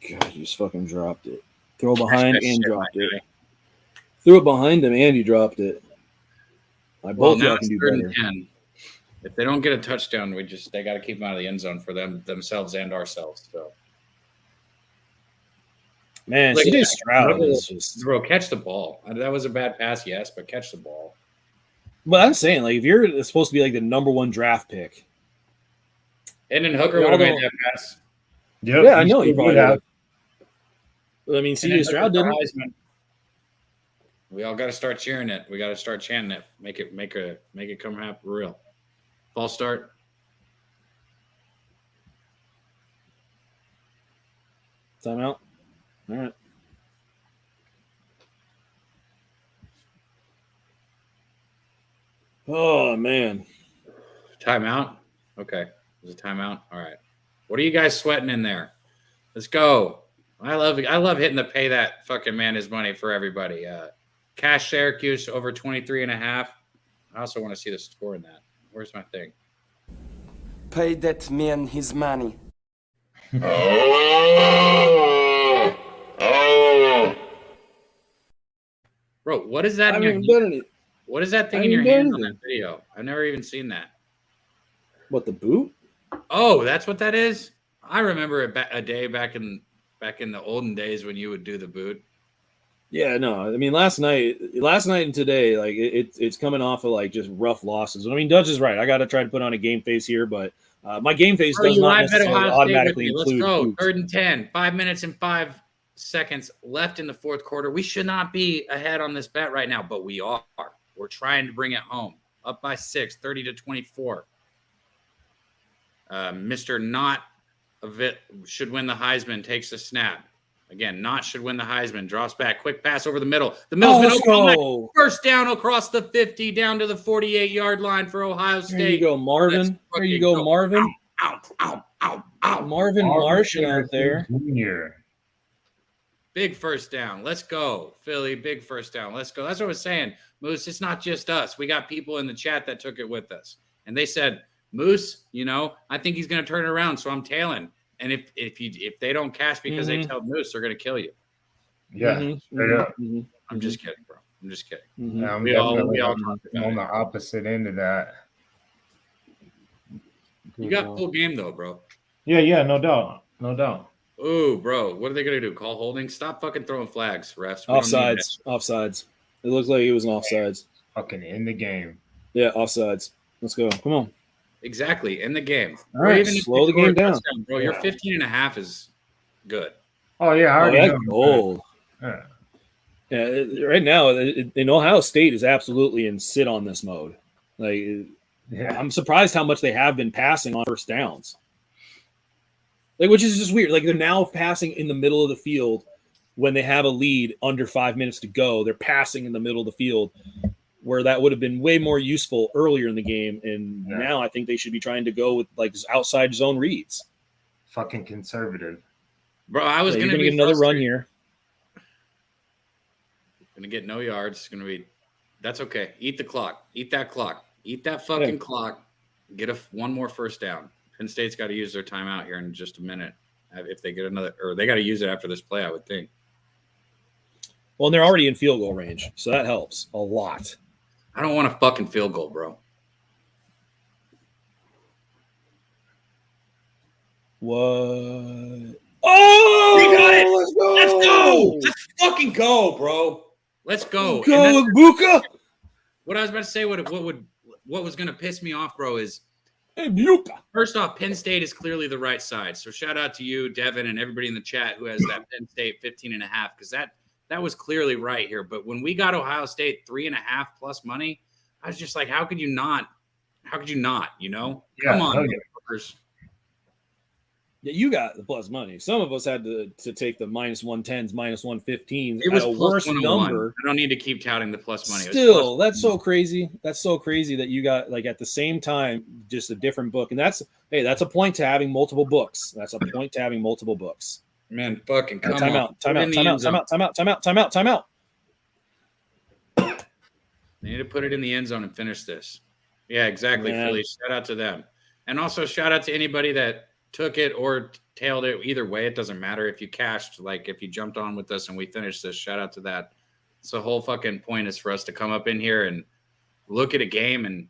God, you just fucking dropped it. Throw behind and dropped it. Guy. Threw it behind him and you dropped it. Both now y'all it's can do 3rd better. and 10. If they don't get a touchdown, they got to keep them out of the end zone for themselves and ourselves. So, Man, Look, CJ Stroud is just. bro, catch the ball. That was a bad pass, yes, but catch the ball. But I'm saying, like, if you're supposed to be like the number 1 draft pick, And then Hooker would have made that pass. Yep, yeah, I know you probably have. would. I mean, CJ Stroud didn't. We all got to start cheering it. We got to start chanting it. Make it come happen real. False start. Timeout. All right. Oh man. Timeout. Okay, there's a timeout. All right. What are you guys sweating in there? Let's go. I love hitting the pay that fucking man his money for everybody. Cash Syracuse over 23.5. I also want to see the score in that. Where's my thing? Pay that man his money. Bro, what is that? What is that thing in your hand on that video? I've never even seen that. What, the boot? Oh, that's what that is. I remember a day back in the olden days when you would do the boot. Yeah, no. I mean, last night and today, like it's coming off of like just rough losses. I mean, Dutch is right. I got to try to put on a game face here, but my game face does not necessarily automatically include. Let's go. boots. 3rd and 10. 5 minutes and 5 seconds left in the 4th quarter. We should not be ahead on this bet right now, but we are. We're trying to bring it home. Up by 6, 30-24. Mr. Not should win the Heisman, takes the snap. Again, Not should win the Heisman, drops back, quick pass over the middle. The middle's been open. First down across the 50, down to the 48-yard line for Ohio State. There you go, Marvin. There you go, Marvin. Ow. Marvin Martian out there. Junior. Big first down. Let's go, Philly. Big first down. Let's go. That's what I was saying. Moose, it's not just us. We got people in the chat that took it with us. And they said, Moose, I think he's going to turn it around, so I'm tailing. And if they don't cash because they tell Moose, they're going to kill you. Yeah, straight up. I'm just kidding, bro. I'm just kidding. Yeah, We all on talked the opposite end of that. You got full game though, bro. Yeah, no doubt. Oh, bro, what are they going to do? Call holding? Stop fucking throwing flags, refs. Offsides. It looks like it was an offsides. Fucking in the game. Yeah, offsides. Let's go. Come on. Exactly, in the game. All right, slow the game down. Bro, your 15.5 is good. Oh, yeah, I already know. Gold. Yeah. Right now, in Ohio State is absolutely in sit on this mode. Like, I'm surprised how much they have been passing on first downs. Like, which is just weird. Like, they're now passing in the middle of the field when they have a lead under 5 minutes to go. They're passing in the middle of the field, where that would have been way more useful earlier in the game. And now I think they should be trying to go with like outside zone reads. Fucking conservative. Bro, I was going to get another run here. Going to get no yards. It's going to be – that's okay. Eat the clock. Eat that clock. Eat that fucking clock. Get one more first down. Penn State's got to use their timeout here in just a minute. If they get another – or they got to use it after this play, I would think. Well, and they're already in field goal range, so that helps a lot. I don't want a fucking field goal, bro. What? Oh, We got it! Let's go! Let's go! Let's fucking go, bro. Let's go. Let's go with Buka. What I was about to say, what was going to piss me off, bro, is Hey, Buka. first off, Penn State is clearly the right side. So shout out to you, Devin, and everybody in the chat who has that Penn State 15.5, because that was clearly right here. But when we got Ohio State 3.5 plus money, I was just like, how could you not? How could you not? You know, come on, motherfuckers. Yeah, you got the plus money. Some of us had to take the minus 110s, minus 115s. It was at a plus worse 101. number. I don't need to keep touting the plus money. Still, that's so crazy. That's so crazy that you got like at the same time just a different book, and that's a point to having multiple books. That's a point to having multiple books. Man, fucking come time on. out. They need to put it in the end zone and finish this. Yeah, exactly, Man. Philly. Shout out to them. And also shout out to anybody that took it or tailed it. Either way, it doesn't matter. If you cashed, like if you jumped on with us and we finished this, shout out to that. So the whole fucking point is for us to come up in here and look at a game and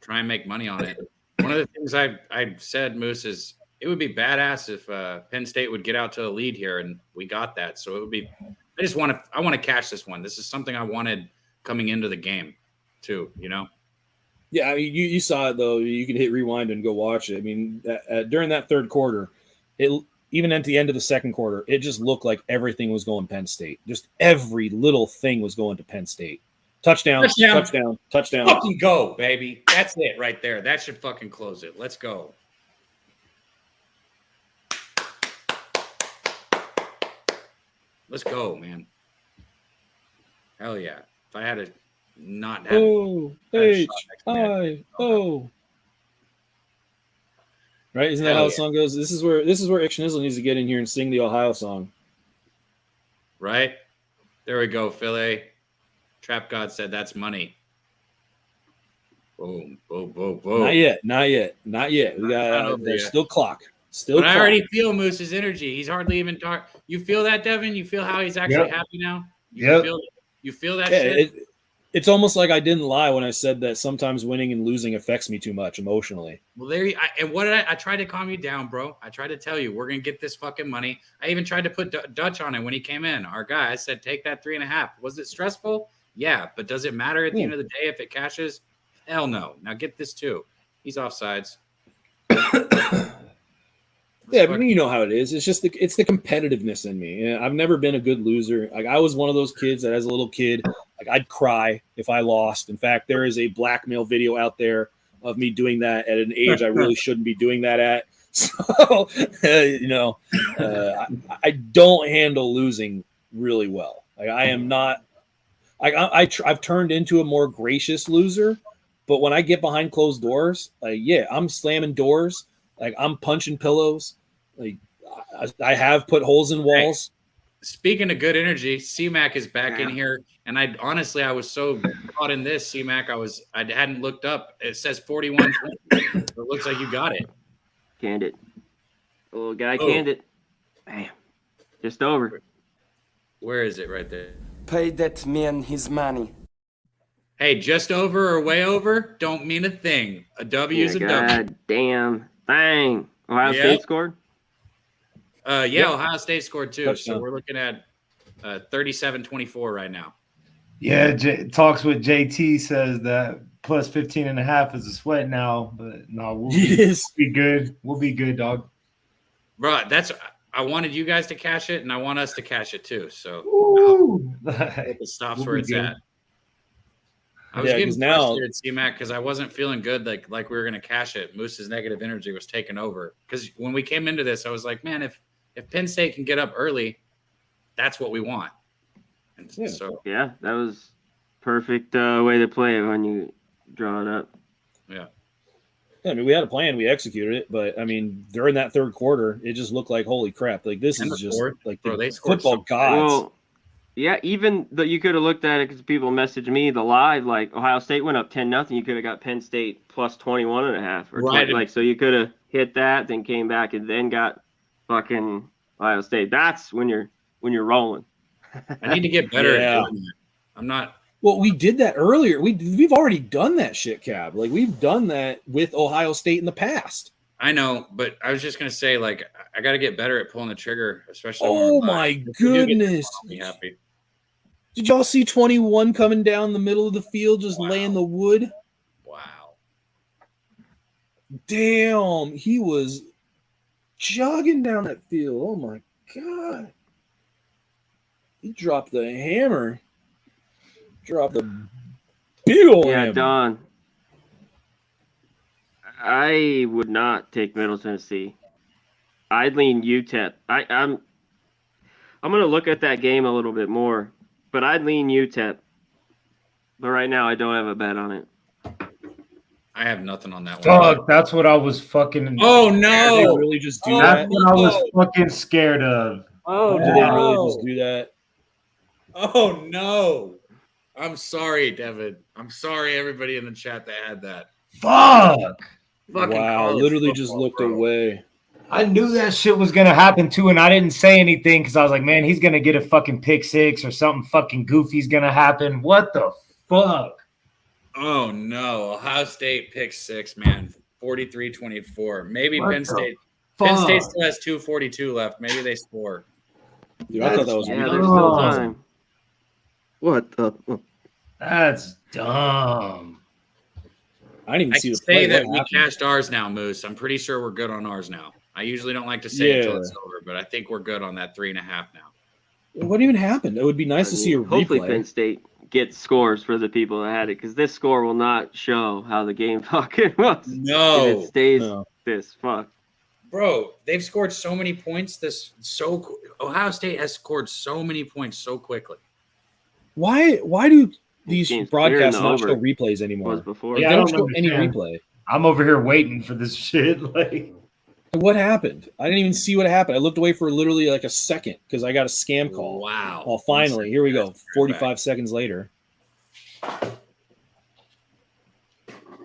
try and make money on it. One of the things I said, Moose, is it would be badass if Penn State would get out to a lead here, and we got that. So it would be – I want to cash this one. This is something I wanted coming into the game too, you know? Yeah, I mean, you saw it, though. You could hit rewind and go watch it. I mean, during that third quarter, even at the end of the second quarter, it just looked like everything was going Penn State. Just every little thing was going to Penn State. Touchdown. Fucking go, baby. That's it right there. That should fucking close it. Let's go. Let's go, man. Hell yeah. If I had to not have O-H-I-O. Right? Isn't that how the song goes? This is where Ixnizzle needs to get in here and sing the Ohio song. Right? There we go, Philly. Trap God said that's money. Boom, boom, boom, boom. Not yet. We got there's still clock. But I already feel Moose's energy. He's hardly even talk. You feel that, Devin? You feel how he's actually happy now? You feel that shit? It's almost like I didn't lie when I said that sometimes winning and losing affects me too much emotionally. Well, I tried to calm you down, bro. I tried to tell you we're gonna get this fucking money. I even tried to put Dutch on it when he came in. Our guy, I said, take that 3.5. Was it stressful? Yeah, but does it matter at the end of the day if it cashes? Hell no. Now get this too. He's offsides. Yeah, but you know how it is. It's just it's the competitiveness in me. I've never been a good loser. Like I was one of those kids that as a little kid, like I'd cry if I lost. In fact, there is a blackmail video out there of me doing that at an age I really shouldn't be doing that at. So, I don't handle losing really well. Like I am not. I've turned into a more gracious loser, but when I get behind closed doors, like I'm slamming doors. Like I'm punching pillows. Like I have put holes in walls. Hey, speaking of good energy, C-Mac is back in here, and I was so caught in this, C-Mac. I hadn't looked up. It says 41. It looks like you got it. Canned it. Little guy canned it. Bam. Just over. Where is it? Right there. Pay that man his money. Hey, just over or way over don't mean a thing. A W is a W. God damn thing. Ohio State scored? Ohio State scored too. Touchdown. So we're looking at 37-24 right now. Yeah, talks with JT says that plus 15.5 is a sweat now, but no, we'll be good. We'll be good, dog. Bro, I wanted you guys to cash it, and I want us to cash it too. So it stops where it's at. I was getting frustrated, C-Mac, because I wasn't feeling good, like we were going to cash it. Moose's negative energy was taking over. Because when we came into this, I was like, man, if Penn State can get up early, that's what we want. And that was perfect way to play it when you draw it up. Yeah. I mean, we had a plan. We executed it. But, I mean, during that third quarter, it just looked like, holy crap. Like, this is just like the football gods. Well, yeah, even though you could have looked at it because people messaged me the live, like Ohio State went up 10-0. You could have got Penn State plus 21.5, or right. So you could have hit that, then came back and then got fucking Ohio State. That's when you're rolling. I need to get better at doing that. I'm not. Well, we did that earlier. We've already done that shit, Cab. Like we've done that with Ohio State in the past. I know, but I was just gonna say, like, I got to get better at pulling the trigger, especially. Oh my goodness! I'll be happy. Did y'all see 21 coming down the middle of the field, just laying the wood? Wow! Damn, he was jogging down that field. Oh my god! He dropped the hammer. Dropped the big old hammer. Don. I would not take Middle Tennessee. I'd lean UTEP. I'm going to look at that game a little bit more, but I'd lean UTEP. But right now, I don't have a bet on it. I have nothing on that one. Fuck, that's what I was fucking. Oh no! Did they really just do that's that? What I was fucking scared of. Oh, did they really just do that? Oh no! I'm sorry, Devin. I'm sorry, everybody in the chat that had that. Fuck! Wow, literally just looked away. I knew that shit was gonna happen too, and I didn't say anything because I was like, man, he's gonna get a fucking pick six or something fucking goofy's gonna happen. What the fuck? Oh no, Ohio State pick six, man. 43-24. Maybe Penn State. Penn State still has 2:42 left. Maybe they score. Dude, I thought that was there's still time. What the? That's dumb. I didn't even see the play. That we cashed ours now, Moose. I'm pretty sure we're good on ours now. I usually don't like to say it until it's over, but I think we're good on that 3.5 now. What even happened? It would be nice to see a replay. Hopefully Penn State gets scores for the people that had it, because this score will not show how the game fucking was. No. If it stays this fuck. Bro, they've scored so many points. Ohio State has scored so many points so quickly. Why do these broadcasts not show replays anymore? Before. Yeah, they don't show any replay. I'm over here waiting for this shit. Like, what happened? I didn't even see what happened. I looked away for literally like a second because I got a scam call. Wow. Well, finally, here we go. 45 seconds later.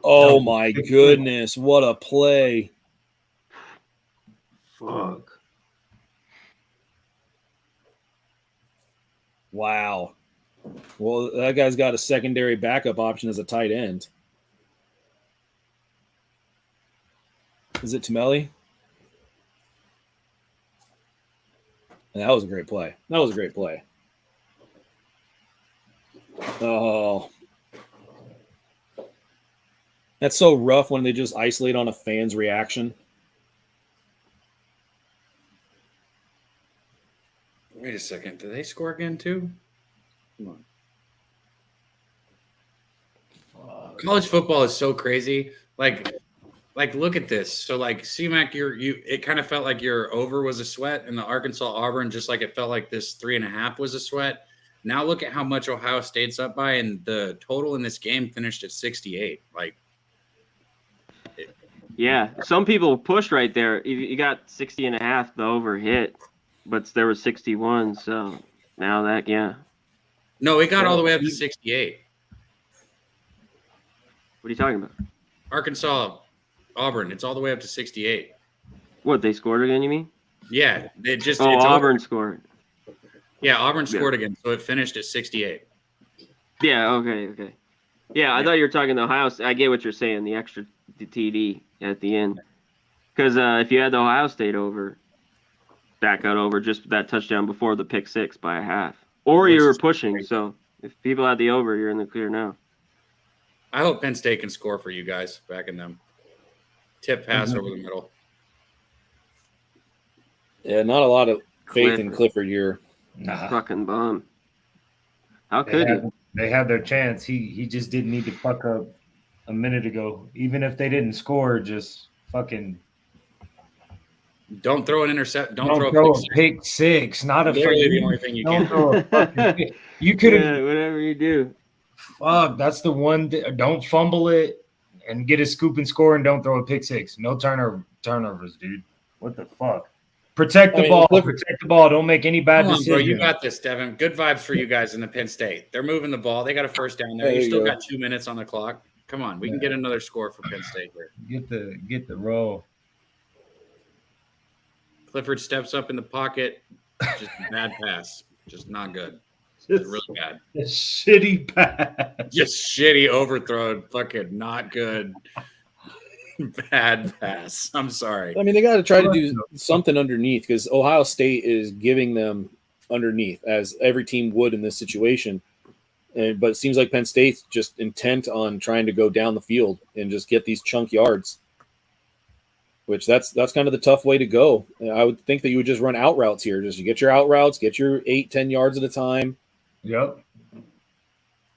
Oh my goodness! What a play! Fuck. Wow. Well, that guy's got a secondary backup option as a tight end. Is it Tamelli? That was a great play. That was a great play. Oh. That's so rough when they just isolate on a fan's reaction. Wait a second. Did they score again too? Come on. College football is so crazy. Like look at this. So like C-Mac, it kind of felt like your over was a sweat, and the Arkansas Auburn, just like it felt like this 3.5 was a sweat. Now look at how much Ohio State's up by, and the total in this game finished at 68. Yeah, some people pushed right there. You got 60.5, the over hit, but there was 61. So now that, yeah. No, it got all the way up to 68. What are you talking about? Arkansas, Auburn, it's all the way up to 68. What, they scored again, you mean? Yeah, they just. Auburn scored. Yeah, Auburn scored again, so it finished at 68. Yeah, okay. Yeah, I thought you were talking the Ohio State. I get what you're saying, the extra TD at the end. Because if you had the Ohio State over, that got over just that touchdown before the pick six by a half. Or you were pushing, so if people had the over, you're in the clear now. I hope Penn State can score for you guys, backing them. Tip pass over the middle. Yeah, not a lot of faith in Clifford here. Nah. Fucking bum. How could you? They had their chance. He just didn't need to fuck up a minute ago. Even if they didn't score, just fucking don't throw an intercept. Don't throw a pick six. Not a literally the only thing you can do. You could have whatever you do. Fuck, that's the one. Don't fumble it and get a scoop and score, and don't throw a pick six. No turnovers, dude. What the fuck? Protect the ball. Protect the ball. Don't make any bad decisions. Bro, you got this, Devin. Good vibes for you guys in the Penn State. They're moving the ball. They got a first down there. You still got 2 minutes on the clock. Come on, we can get another score for Penn State here. Get the roll. Clifford steps up in the pocket. Just a bad pass. Just not good. Just really bad. A shitty pass. Just shitty overthrow. Fucking not good. Bad pass. I'm sorry. I mean, they got to try to do something underneath because Ohio State is giving them underneath, as every team would in this situation. But it seems like Penn State's just intent on trying to go down the field and just get these chunk yards, which that's kind of the tough way to go. I would think that you would just run out routes here. Just get your out routes, get your 8-10 yards at a time. Yep.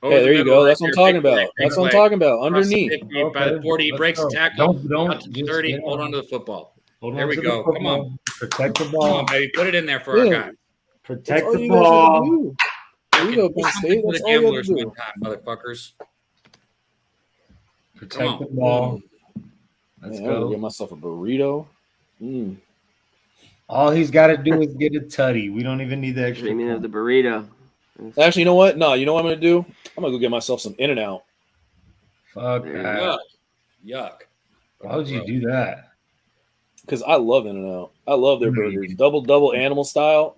Hey, there you go. That's what I'm talking about. That's what I'm talking about. Underneath. By the 40, he breaks the tackle. Don't 30. Hold on to the football. There we go. Come on. Protect the Come ball. on, baby. Put it in there for our guy. Protect the ball. There you go, Penn State. That's all you have to do. Motherfuckers. Protect the ball. Let's Man, I'm go. gonna get myself a burrito. All he's got to do is get a tutty. We don't even need the extra. Dreaming of the burrito. Actually, you know what? No, you know what I'm going to do? I'm going to go get myself some In-N-Out. Fuck that. Yuck. Why would you do that? Because I love In-N-Out. I love their burgers. Double animal style.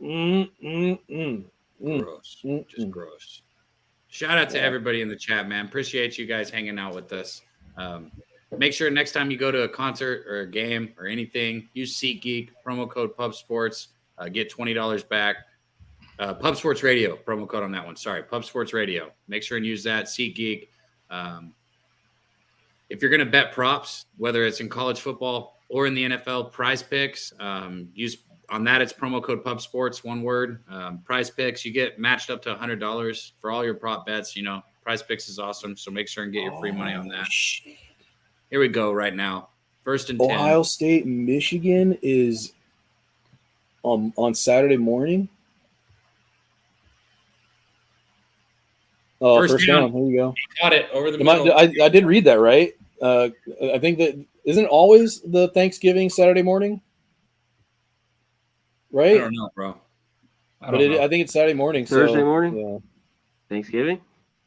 Gross. Just gross. Shout out to everybody in the chat, man. Appreciate you guys hanging out with us. Make sure next time you go to a concert or a game or anything, use SeatGeek, promo code PubSports, get $20 back. Pub Sports Radio, promo code on that one. Sorry, Pub Sports Radio. Make sure and use that. SeatGeek. If you're going to bet props, whether it's in college football or in the NFL, Prize Picks, use on that. It's promo code Pub Sports, one word. Prize Picks, you get matched up to $100 for all your prop bets. You know, Prize Picks is awesome, so make sure and get your free money on that. Shit. Here we go right now. 1st and 10. Ohio State, Michigan is on Saturday morning. Oh, first down. Here we go. He caught it over the middle. I did read that, right? I think that isn't it always the Thanksgiving Saturday morning, right? I don't know, bro. I think it's Saturday morning. Thursday morning? Yeah. Thanksgiving?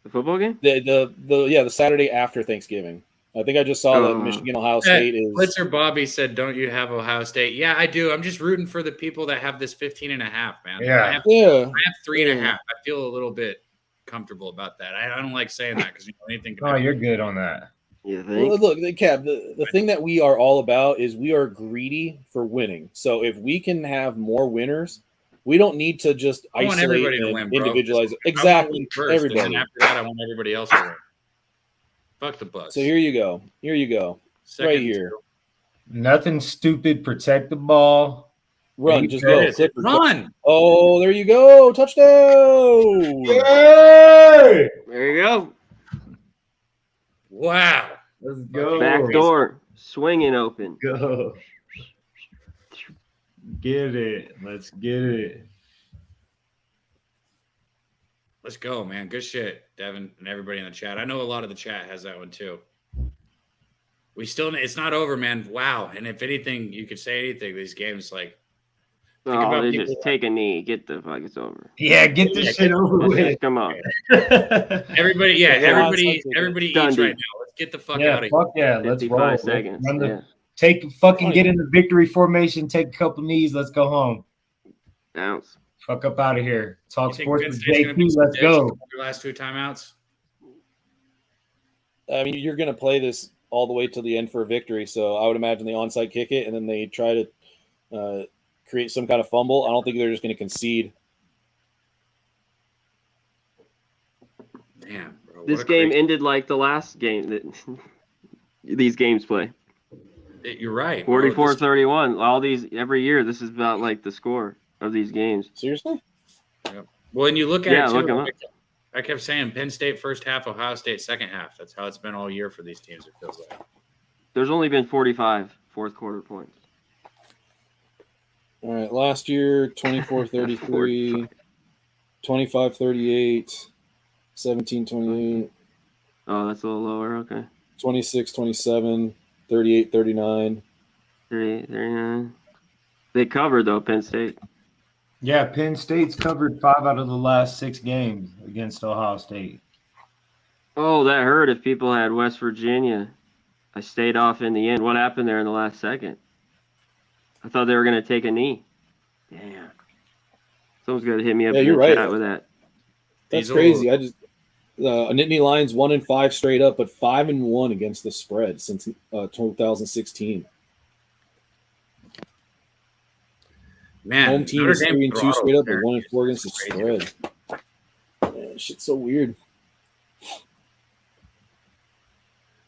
The football game? The Saturday after Thanksgiving. I think I just saw that Michigan Ohio State is. Blitzer Bobby said, "Don't you have Ohio State?" Yeah, I do. I'm just rooting for the people that have this 15.5, man. Yeah. I have 3.5. I feel a little bit comfortable about that. I don't like saying that because anything can happen. You're good on that. You think? Look, Cab, the thing that we are all about is we are greedy for winning. So if we can have more winners, we don't need to just isolate and win, individualize. Exactly. Everybody. And after that, I want everybody else to win. Fuck the Bucks. So here you go. Right here. Nothing stupid. Protect the ball. Run. Just go. Run. Oh, there you go. Touchdown. Yay! There you go. Wow. Let's go. Back door. Swinging open. Go. Get it. Let's get it. Let's go, man. Good shit, Devin, and everybody in the chat. I know a lot of the chat has that one too. It's not over, man. Wow. And if anything, you could say anything. These games, like, they just take a knee. Get the fuck. It's over. Yeah, get this shit over with. Come on. Everybody eats right now. Let's get the fuck out of here. Fuck yeah. Let's roll. 55 seconds. Get in the victory formation. Take a couple knees. Let's go home. Bounce. Fuck up out of here. Talk sports with JP. Let's go. Your last 2 timeouts. I mean, you're going to play this all the way to the end for a victory. So I would imagine they onside kick it, and then they try to create some kind of fumble. I don't think they're just going to concede. Damn, bro. This game ended like the last game that these games play. You're right. 44-31. Every year, this is about like the score of these games. Seriously? Yep. Well, and you look at it too. Look I kept saying Penn State first half, Ohio State second half. That's how it's been all year for these teams, it feels like. There's only been 45 fourth quarter points. All right. Last year, 24-33, 25-38, 17-28. Oh, that's a little lower. Okay. 26-27, 38-39. 38-39. They covered, though, Penn State. Yeah, Penn State's covered 5 out of the last 6 games against Ohio State. Oh, that hurt if people had West Virginia. I stayed off in the end. What happened there in the last second? I thought they were going to take a knee. Damn. Someone's got to hit me up in the chat with that. That's crazy. Nittany Lions 1-5 straight up, but 5-1 against the spread since 2016. Man, home team Notre is Dame 3-2 straight up, but throttled 1-4 against the spread. Man, shit's so weird.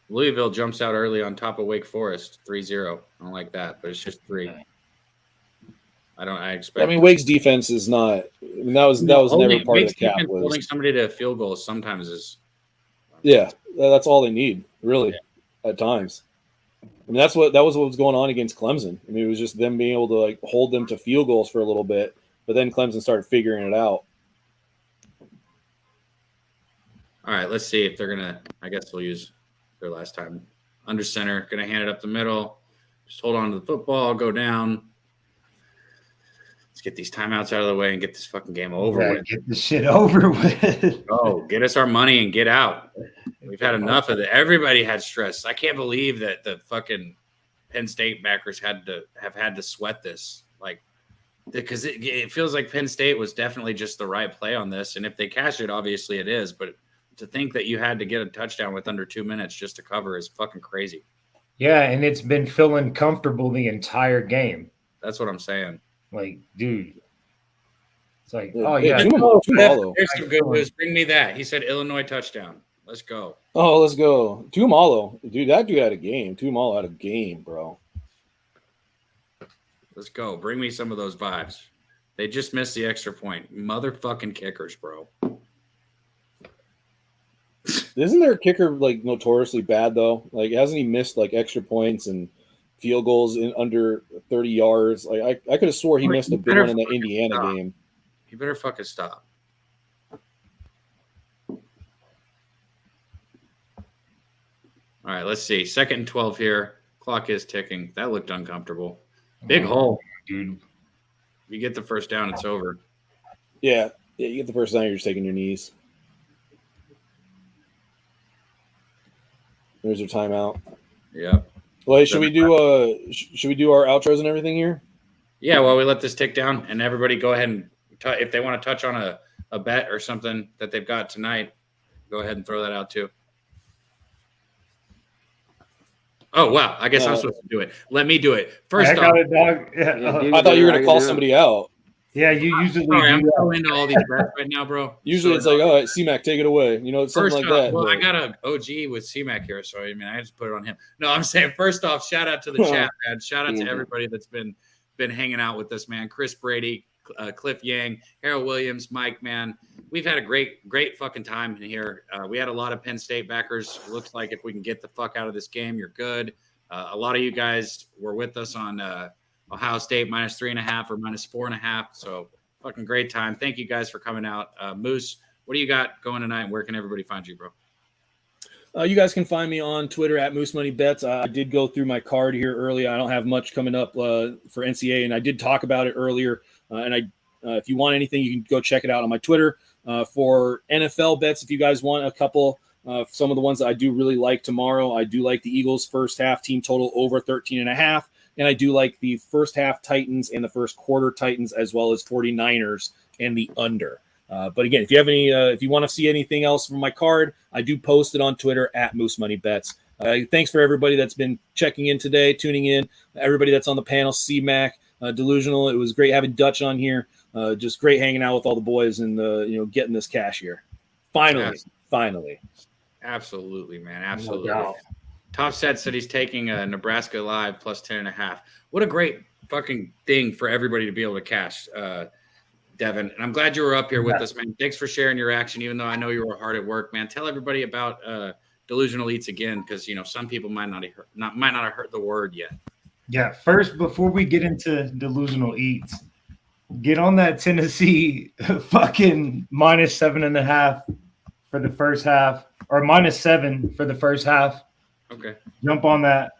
Louisville jumps out early on top of Wake Forest, 3-0. I don't like that, but it's just 3. I expect. I mean, Wake's defense is not. I mean, that was never part Wake's of the cap. defense holding somebody to a field goal sometimes is. Yeah, that's all they need, really, at times. I mean, that was what was going on against Clemson. I mean, it was just them being able to like hold them to field goals for a little bit, but then Clemson started figuring it out. All right, let's see if they're gonna. I guess they'll use their last time under center. Gonna hand it up the middle. Just hold on to the football. Go down. Let's get these timeouts out of the way and get this fucking game over with. Get this shit over with. Oh, get us our money and get out. We've had enough of it. Everybody had stress. I can't believe that the fucking Penn State backers had to sweat this. Like, because it feels like Penn State was definitely just the right play on this. And if they cash it, obviously it is. But to think that you had to get a touchdown with under 2 minutes just to cover is fucking crazy. Yeah, and it's been feeling comfortable the entire game. That's what I'm saying. Like, dude. It's like, Yeah, oh, yeah. Here's some good news. Bring me that. He said Illinois touchdown. Let's go. Oh, let's go. Tuamalo. Dude, that dude had a game. Tuamalo had a game, bro. Let's go. Bring me some of those vibes. They just missed the extra point. Motherfucking kickers, bro. Isn't their kicker like notoriously bad though? Like, hasn't he missed like extra points and field goals in under 30 yards? Like, I could have swore he missed a big one in the Indiana game. You better fucking stop. All right, let's see. 2nd and 12 here. Clock is ticking. That looked uncomfortable. Big hole, dude. You get the first down, it's over. Yeah, you get the first down, you're just taking your knees. There's your timeout. Yeah. Well, hey, should we do our outros and everything here? Yeah, well, we let this tick down, and everybody go ahead and if they want to touch on a bet or something that they've got tonight, go ahead and throw that out too. Oh, wow. I guess I'm supposed to do it. Let me do it. First off, I thought you were going to call somebody out. Yeah, you usually Sorry, I'm so into all these bets right now, bro. Usually it's like, all right, C-Mac, take it away. You know, it's something like that. Well, I got an OG with C-Mac here, so I mean, I just put it on him. No, I'm saying first off, shout out to the chat, man. Shout out to everybody that's been hanging out with us, man. Chris Brady, Cliff Yang, Harold Williams, Mike, man. We've had a great fucking time in here. We had a lot of Penn State backers. Looks like if we can get the fuck out of this game, you're good. A lot of you guys were with us on Ohio State -3.5 or -4.5. So fucking great time. Thank you guys for coming out. Moose, what do you got going tonight? Where can everybody find you, bro? You guys can find me on Twitter at Moose Money Bets. I did go through my card here early. I don't have much coming up for NCAA, and I did talk about it earlier. If you want anything, you can go check it out on my Twitter. For NFL bets, if you guys want a couple, some of the ones that I do really like tomorrow, I do like the Eagles first half team total over 13.5. And I do like the first half Titans and the first quarter Titans, as well as 49ers and the under. But again, if you have any, if you want to see anything else from my card, I do post it on Twitter at Moose Money Bets. Thanks for everybody that's been checking in today, tuning in. Everybody that's on the panel, C-Mac, Delusional. It was great having Dutch on here. Just great hanging out with all the boys and getting this cash here. Finally. Absolutely, man. Absolutely. No, Top Set said he's taking Nebraska Live +10.5. What a great fucking thing for everybody to be able to cash, Devin. And I'm glad you were up here with us, man. Thanks for sharing your action, even though I know you were hard at work, man. Tell everybody about Delusional Eats again, because some people might not have heard the word yet. Yeah. First, before we get into Delusional Eats, get on that Tennessee fucking -7.5 for the first half, or -7 for the first half. Okay. Jump on that.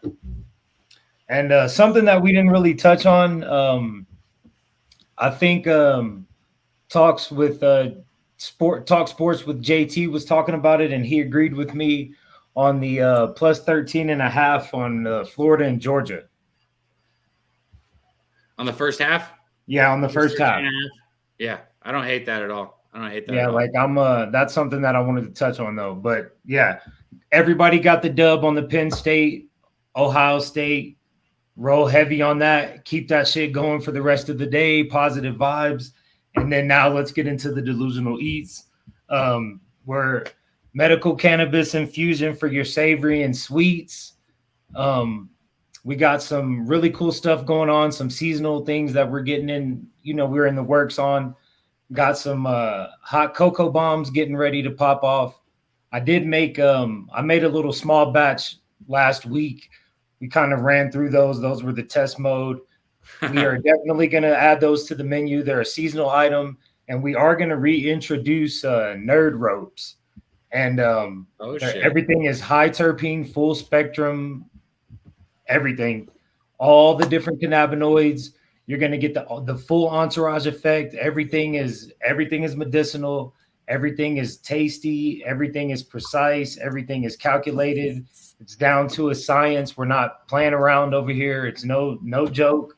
And something that we didn't really touch on, I think Talk Sports with JT was talking about it, and he agreed with me on the +13.5 on Florida and Georgia. On the first half? Yeah, on the first half. Yeah, I don't hate that at all. I don't hate that. Yeah, like that's something that I wanted to touch on though. But yeah, everybody got the dub on the Penn State, Ohio State. Roll heavy on that. Keep that shit going for the rest of the day. Positive vibes. And then now let's get into the delusional eats. Where medical cannabis infusion for your savory and sweets. We got some really cool stuff going on, some seasonal things that we're getting in, we're in the works on. Got some hot cocoa bombs getting ready to pop off. I made a little small batch last week. We kind of ran through those. Those were the test mode. We are definitely going to add those to the menu. They're a seasonal item, and we are going to reintroduce nerd ropes. And everything is high terpene, full spectrum, everything, all the different cannabinoids. You're going to get the full entourage effect. Everything is medicinal. Everything is tasty. Everything is precise. Everything is calculated. It's down to a science. We're not playing around over here. It's no joke.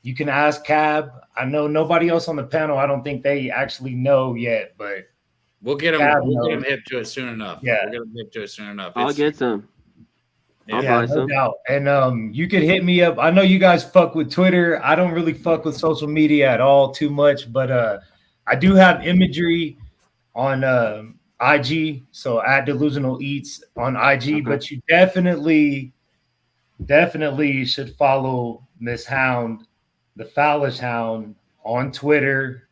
You can ask Cab. I know nobody else on the panel. I don't think they actually know yet, but we'll get them hip to it soon enough. Yeah, we'll get them hip to it soon enough. I'll get some. I'll buy some. Doubt. And you could hit me up. I know you guys fuck with Twitter. I don't really fuck with social media at all too much, but I do have imagery on IG, so at Delusional Eats on IG. Okay. But you definitely should follow Miss Hound, the Fallish Hound, on Twitter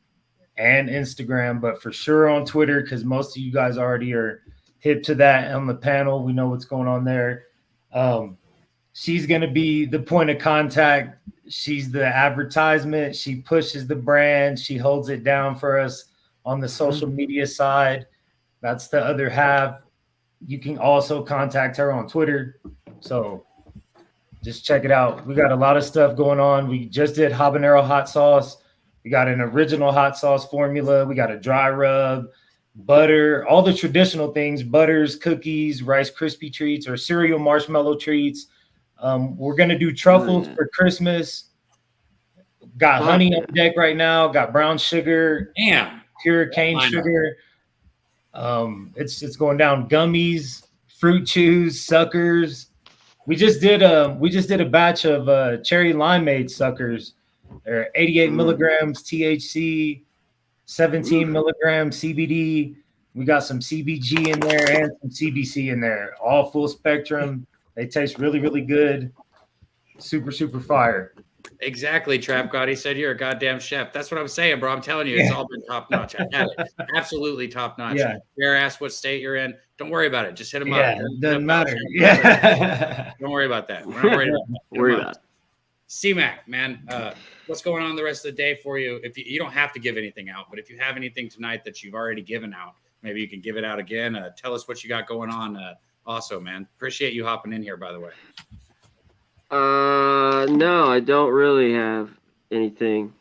and Instagram, but for sure on Twitter, because most of you guys already are hip to that on the panel. We know what's going on there. She's going to be the point of contact. She's the advertisement. She pushes the brand. She holds it down for us on the social media side. That's the other half. You can also contact her on Twitter. So just check it out. We got a lot of stuff going on. We just did habanero hot sauce. We got an original hot sauce formula. We got a dry rub, butter, all the traditional things, butters, cookies, Rice Krispie treats, or cereal marshmallow treats. We're going to do truffles for Christmas. Got honey on deck right now. Got brown sugar. Damn. Pure cane sugar. It's going down. Gummies, fruit chews, suckers. We just did a batch of cherry limeade suckers. They're 88 milligrams THC, 17 milligrams CBD. We got some CBG in there and some CBC in there. All full spectrum. They taste really, really good. Super, super fire. Exactly, Trap God. He said you're a goddamn chef. That's what I'm saying, bro. I'm telling you, it's all been top notch. I had it. Absolutely top notch. Yeah. Bear asked what state you're in. Don't worry about it. Just hit him up. Yeah, it doesn't matter. Yeah. Don't worry about that. We're not worried about that. Worry about it. C-Mac, man, what's going on the rest of the day for you? If you don't have to give anything out, but if you have anything tonight that you've already given out, maybe you can give it out again. Tell us what you got going on. Also, man, appreciate you hopping in here, by the way. No, I don't really have anything.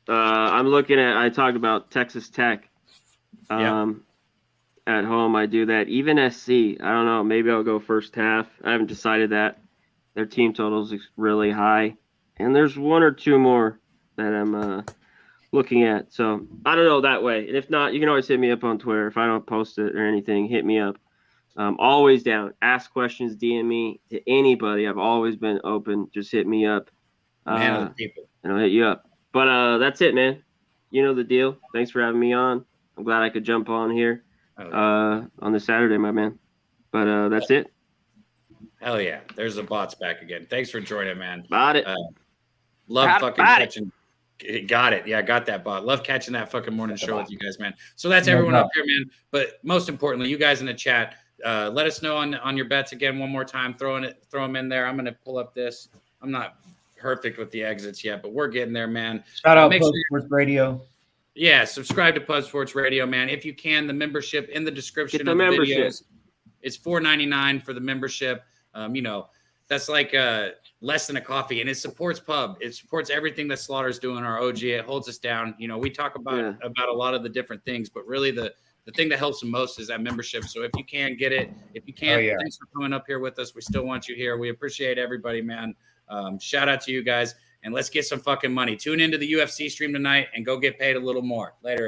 I'm looking at, I talked about Texas Tech. At home, I do that. Even SC, I don't know, maybe I'll go first half. I haven't decided that. Their team total is really high. And there's one or two more that I'm looking at. So I don't know that way. And if not, you can always hit me up on Twitter. If I don't post it or anything, hit me up. Always down. Ask questions, DM me to anybody. I've always been open. Just hit me up. Man of the people. And I'll hit you up. But that's it, man. You know the deal. Thanks for having me on. I'm glad I could jump on here on this Saturday, my man. But that's it. Hell yeah. There's the bots back again. Thanks for joining, man. Got it. Love fucking catching. Got it. Yeah, got that bot. Love catching that fucking morning show with you guys, man. So that's everyone up here, man. But most importantly, you guys in the chat, let us know on your bets again one more time. Throw them in there. I'm going to pull up this. I'm not perfect with the exits yet, but we're getting there, man. Shout out Pub Sports Radio. Yeah, subscribe to Pub Sports Radio, man. If you can, the membership in the description of the videos. It's $4.99 for the membership. That's like less than a coffee, and it supports Pub. It supports everything that Slaughter's doing, our OG. It holds us down. We talk about a lot of the different things, but really the thing that helps the most is that membership. So if you can get it, if you can't, thanks for coming up here with us. We still want you here. We appreciate everybody, man. Shout out to you guys, and let's get some fucking money. Tune into the UFC stream tonight and go get paid a little more. Later.